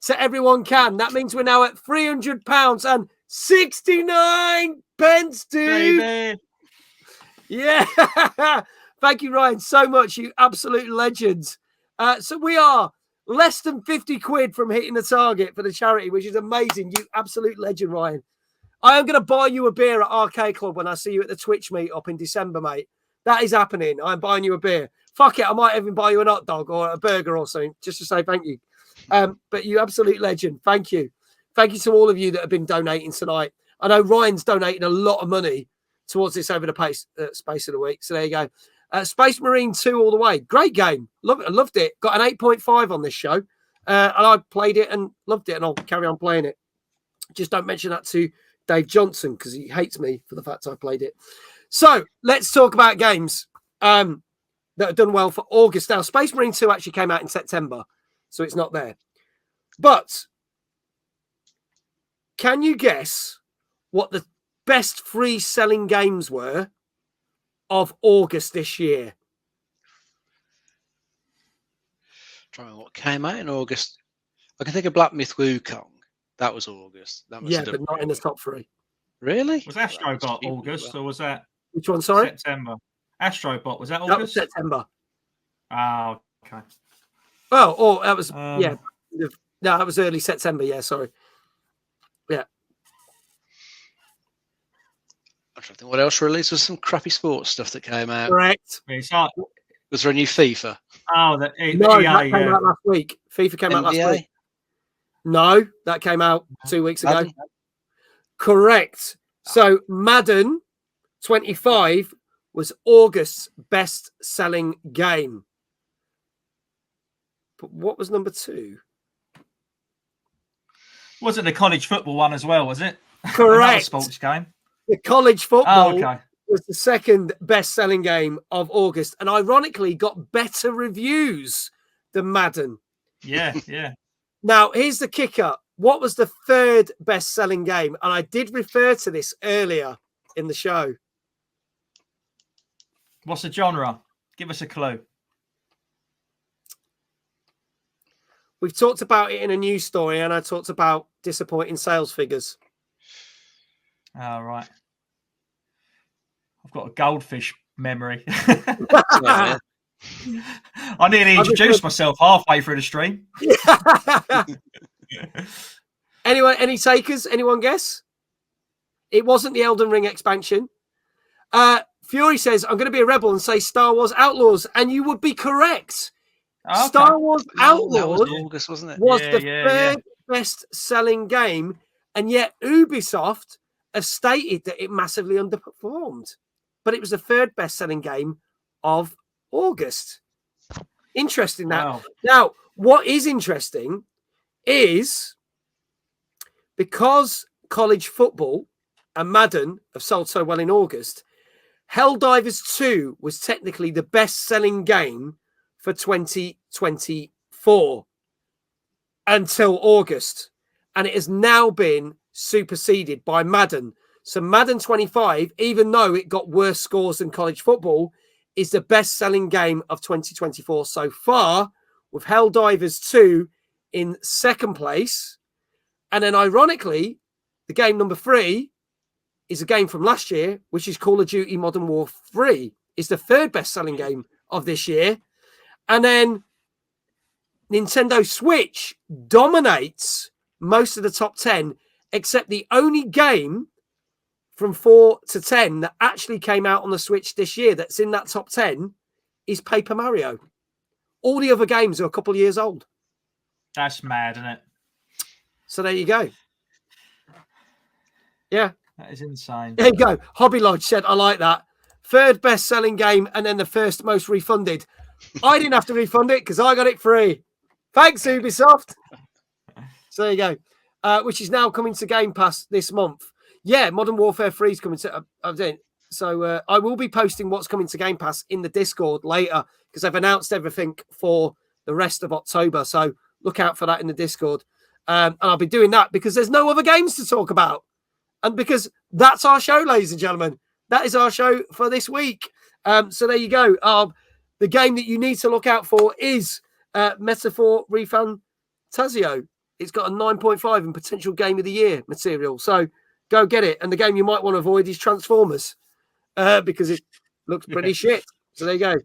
to Everyone Can. That means we're now at £300 and 69 pence, dude. Baby. Yeah. Thank you, Ryan, so much. You absolute legends. So we are less than 50 quid from hitting the target for the charity, which is amazing. You absolute legend, Ryan. I am going to buy you a beer at Arcade Club when I see you at the Twitch meet up in December, mate. That is happening. I'm buying you a beer. Fuck it. I might even buy you an hot dog or a burger or something just to say thank you. But you absolute legend. Thank you. Thank you to all of you that have been donating tonight. I know Ryan's donating a lot of money towards this over the space of the week. So there you go. Space Marine 2 all the way. Great game. I loved it. Got an 8.5 on this show. And I played it and loved it, and I'll carry on playing it. Just don't mention that to Dave Johnson because he hates me for the fact I played it. So let's talk about games that have done well for August. Now, Space Marine 2 actually came out in September, so it's not there. But can you guess what the best free-selling games were of August this year? Trying what came out in August. I can think of Black Myth Wukong. That was August. That yeah, but not in the top 3. Really? Was Astrobot August or was that? Which one? Sorry, September. Astrobot, was that August? That was September. Oh, okay. Oh, that was yeah. No, that was early September. Yeah, sorry. Yeah. I'm trying to think what else released. Was some crappy sports stuff that came out. Correct. Was there a new FIFA? Oh, that came out last week. FIFA came out last week. No, that came out 2 weeks ago. Madden? Correct. So Madden 25 was August's best-selling game. But what was number 2? Wasn't the college football one as well, was it? Correct. Sports game. The college football okay. was the second best-selling game of August, and ironically got better reviews than Madden. Yeah, yeah. Now, here's the kicker. What was the third best-selling game? And I did refer to this earlier in the show. What's the genre? Give us a clue. We've talked about it in a news story, and I talked about disappointing sales figures. All right. I've got a goldfish memory. Yeah. I nearly introduced myself halfway through the stream. Anyone, any takers? Anyone guess? It wasn't the Elden Ring expansion. Fury says, I'm going to be a rebel and say Star Wars Outlaws, and you would be correct. Okay. Star Wars Outlaws That was August, wasn't it? was the third best-selling game, and yet Ubisoft have stated that it massively underperformed. But it was the third best-selling game of August. Interesting that. Wow. Now, what is interesting is because college football and Madden have sold so well in August, Helldivers 2 was technically the best-selling game for 2024 until August. And it has now been superseded by Madden. So Madden 25, even though it got worse scores than college football, is the best-selling game of 2024 so far, with Helldivers 2 in second place. And then, ironically, the game number 3 is a game from last year, which is Call of Duty Modern Warfare 3. It's the third best-selling game of this year. And then Nintendo Switch dominates most of the top 10, except the only game from 4 to 10 that actually came out on the Switch this year that's in that top 10 is Paper Mario. All the other games are a couple of years old. That's mad, isn't it? So there you go. Yeah. That is insane. There you go. Hobby Lodge said, I like that. Third best-selling game and then the first most refunded. I didn't have to refund it because I got it free. Thanks, Ubisoft. So there you go. Which is now coming to Game Pass this month. Yeah, Modern Warfare 3 is coming to... So I will be posting what's coming to Game Pass in the Discord later because I've announced everything for the rest of October. So look out for that in the Discord. And I'll be doing that because there's no other games to talk about. And because that's our show, ladies and gentlemen. That is our show for this week. So there you go. The game that you need to look out for is Metaphor Refantazio. It's got a 9.5 in potential Game of the Year material. So go get it. And the game you might want to avoid is Transformers because it looks pretty shit. So there you go.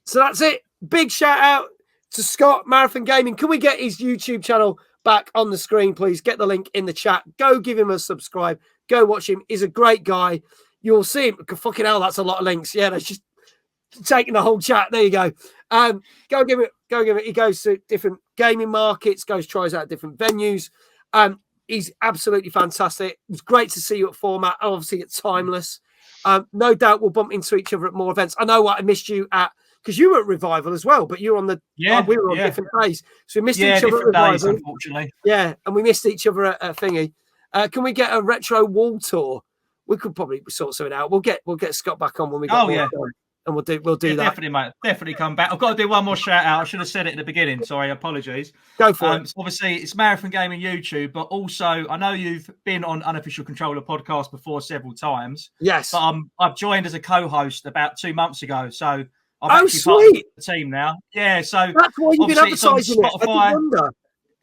So that's it. Big shout out to Scott, Marathon Gaming. Can we get his YouTube channel back on the screen, please? Get the link in the chat. Go give him a subscribe. Go watch him. He's a great guy. You'll see him. Fucking hell, that's a lot of links. Yeah, that's just taking the whole chat. There you go. Go give it. He goes to different gaming markets, tries out different venues. He's absolutely fantastic. It was great to see you at Format. Obviously, it's Timeless. No doubt we'll bump into each other at more events. I know I missed you at, because you were at Revival as well, but you were on the, we were on different days. So we missed each other at Revival. Days, unfortunately. Yeah, and we missed each other at Thingy. Can we get a retro wall tour? We could probably sort something out. We'll get Scott back on when we get time, and we'll do that. Definitely, mate. Definitely come back. I've got to do one more shout out. I should have said it at the beginning. Sorry, apologies. Go for it. Obviously, it's Marathon Gaming YouTube, but also I know you've been on Unofficial Controller podcast before several times. Yes. But I've joined as a co-host about 2 months ago, so I'm actually sweet. part of the team now. Yeah, so that's why you've been advertising it. Spotify.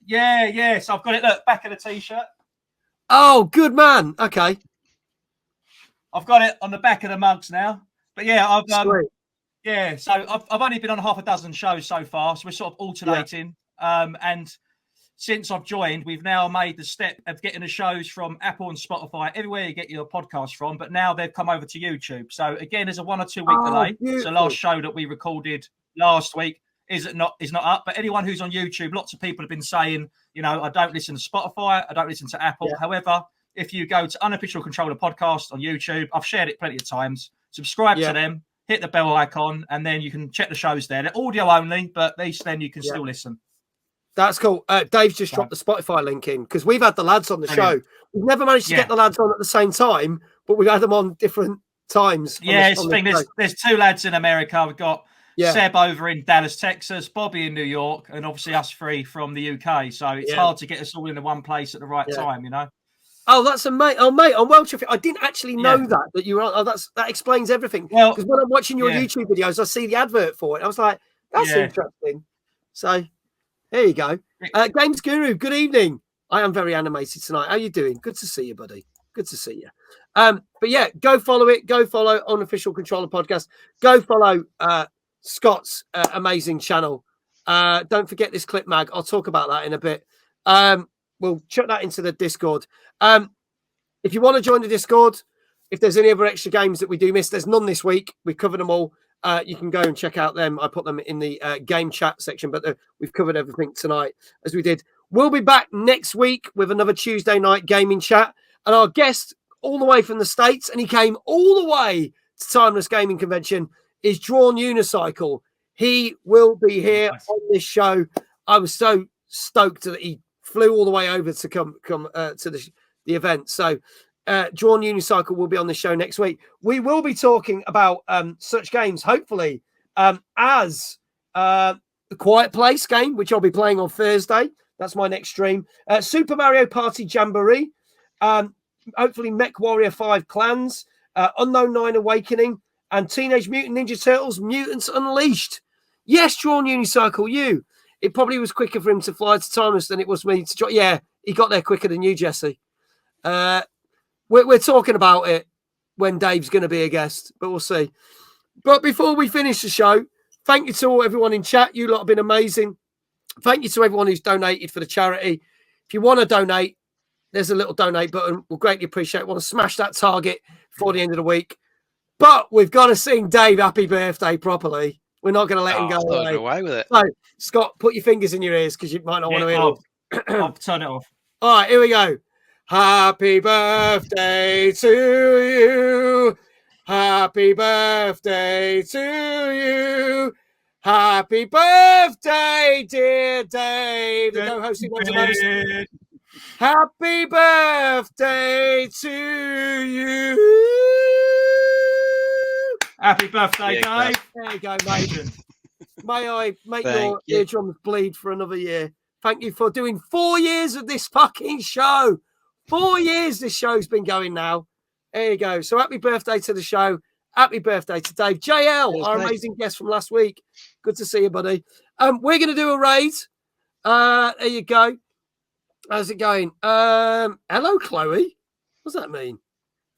Yeah. So I've got it. Look, back of the t-shirt. Oh, good man. Okay. I've got it on the back of the mugs now. But yeah, so I've only been on half a dozen shows so far, so we're sort of alternating. Yeah. And since I've joined, we've now made the step of getting the shows from Apple and Spotify, everywhere you get your podcast from, but now they've come over to YouTube. So again, there's a 1 or 2 week delay. Beautiful. So last show that we recorded last week is not up. But anyone who's on YouTube, lots of people have been saying, I don't listen to Spotify, I don't listen to Apple. Yeah. However, if you go to Unofficial Controller Podcast on YouTube, I've shared it plenty of times. Subscribe to them, hit the bell icon, and then you can check the shows there. They're audio only, but at least then you can still listen. That's cool. Dave's just dropped the Spotify link in because we've had the lads on the show. We've never managed to get the lads on at the same time, but we've had them on different times. Yeah, it's the thing. There's 2 lads in America. We've got Seb over in Dallas, Texas, Bobby in New York, and obviously us three from the UK. So it's hard to get us all in one place at the right time, you know. Oh, that's amazing! Oh, mate, I'm well chuffed. I didn't actually know that you were. Oh, that explains everything. Well, because when I'm watching your YouTube videos, I see the advert for it. I was like, that's interesting. So there you go. Games Guru, good evening. I am very animated tonight. How you doing? Good to see you, buddy. Good to see you. But yeah, go follow it. Go follow Unofficial Controller Podcast. Go follow Scott's amazing channel. Don't forget this clip mag. I'll talk about that in a bit. We'll chuck that into the Discord. If you want to join the Discord, if there's any other extra games that we do miss, there's none this week. We've covered them all. You can go and check out them. I put them in the game chat section, but we've covered everything tonight as we did. We'll be back next week with another Tuesday night gaming chat. And our guest all the way from the States, and he came all the way to Timeless Gaming Convention, is Drawn Unicycle. He will be here on this show. I was so stoked that he flew all the way over to come to the event. So Drawn Unicycle will be on the show next week. We will be talking about such games, hopefully, as the Quiet Place game, which I'll be playing on Thursday. That's my next stream. Super Mario Party Jamboree. Hopefully Mech Warrior 5 Clans. Unknown 9 Awakening. And Teenage Mutant Ninja Turtles Mutants Unleashed. Yes, Drawn Unicycle, you. It probably was quicker for him to fly to Timeless than it was for me to try. Yeah, he got there quicker than you, Jesse. We're talking about it when Dave's going to be a guest, but we'll see. But before we finish the show, thank you to everyone in chat. You lot have been amazing. Thank you to everyone who's donated for the charity. If you want to donate, there's a little donate button. We'll greatly appreciate it. Want to smash that target before the end of the week. But we've got to sing Dave happy birthday properly. We're not going to let him go away with it. So, Scott, put your fingers in your ears because you might not want to hear it. I'll turn it off. All right, here we go. Happy birthday to you. Happy birthday to you. Happy birthday, dear Dave. The co-hosting one to Happy birthday to you. Happy birthday, Dave. There you go, mate. May I make your eardrums bleed for another year. Thank you for doing 4 years of this fucking show. 4 years this show's been going now. There you go. So happy birthday to the show. Happy birthday to Dave. JL, our amazing guest from last week. Good to see you, buddy. We're going to do a raid. There you go. How's it going? Hello, Chloe. What's that mean?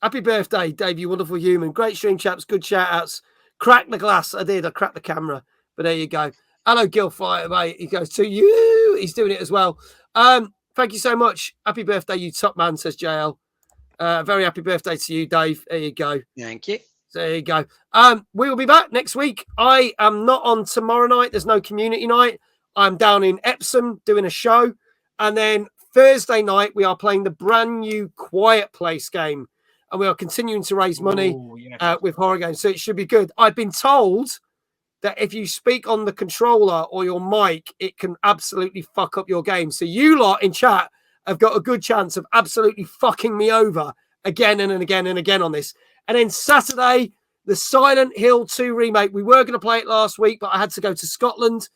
Happy birthday, Dave, you wonderful human. Great stream, chaps. Good shout-outs. Crack the glass. I did. I cracked the camera. But there you go. Hello, Gilfire, mate. He goes to you. He's doing it as well. Thank you so much. Happy birthday, you top man, says JL. Very happy birthday to you, Dave. There you go. Thank you. There you go. We will be back next week. I am not on tomorrow night. There's no community night. I'm down in Epsom doing a show. And then Thursday night, we are playing the brand new Quiet Place game. And we are continuing to raise money with horror games. So it should be good. I've been told that if you speak on the controller or your mic, it can absolutely fuck up your game. So you lot in chat have got a good chance of absolutely fucking me over again and again and again on this. And then Saturday, the Silent Hill 2 remake. We were going to play it last week, but I had to go to Scotland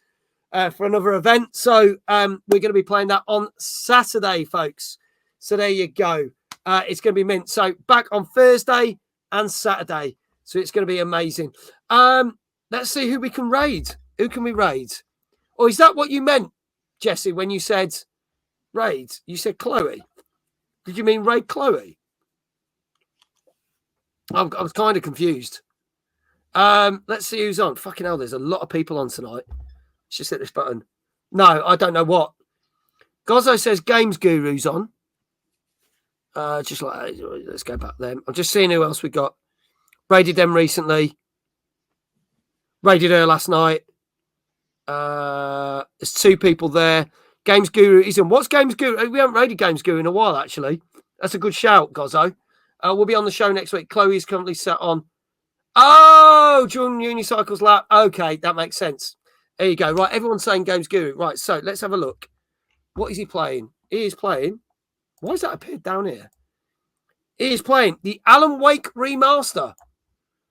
for another event. So we're going to be playing that on Saturday, folks. So there you go. It's going to be mint. So back on Thursday and Saturday. So it's going to be amazing. Let's see who we can raid. Who can we raid? Or is that what you meant, Jesse, when you said raid? You said Chloe. Did you mean raid Chloe? I was kind of confused. Let's see who's on. Fucking hell, there's a lot of people on tonight. Let's just hit this button. No, I don't know what. Gozzo says Games Guru's on. Just like, let's go back then. I'm just seeing who else we got. Raided them recently. Raided her last night. There's 2 people there. Games Guru is in. What's Games Guru? We haven't raided Games Guru in a while, actually. That's a good shout, Gozzo. We'll be on the show next week. Chloe's currently set on. Oh, John Unicycle's lap. Okay, that makes sense. There you go. Right, everyone's saying Games Guru. Right, so let's have a look. What is he playing? He is playing. Why has that appeared down here? He is playing the Alan Wake remaster.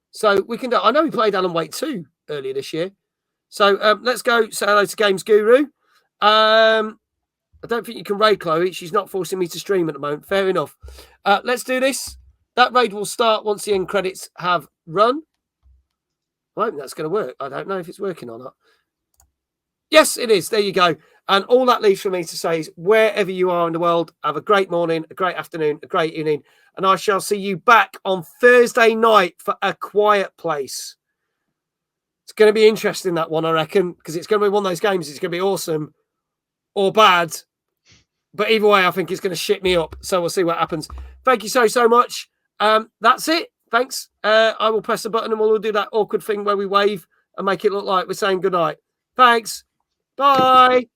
So we can do. I know he played Alan Wake 2 earlier this year. So let's go say hello to Games Guru. I don't think you can raid Chloe. She's not forcing me to stream at the moment. Fair enough. Let's do this. That raid will start once the end credits have run. I hope that's going to work. I don't know if it's working or not. Yes, it is. There you go. And all that leaves for me to say is wherever you are in the world, have a great morning, a great afternoon, a great evening. And I shall see you back on Thursday night for A Quiet Place. It's going to be interesting, that one, I reckon, because it's going to be one of those games. It's going to be awesome or bad. But either way, I think it's going to shit me up. So we'll see what happens. Thank you so much. That's it. Thanks. I will press the button and we'll do that awkward thing where we wave and make it look like we're saying goodnight. Thanks. Bye.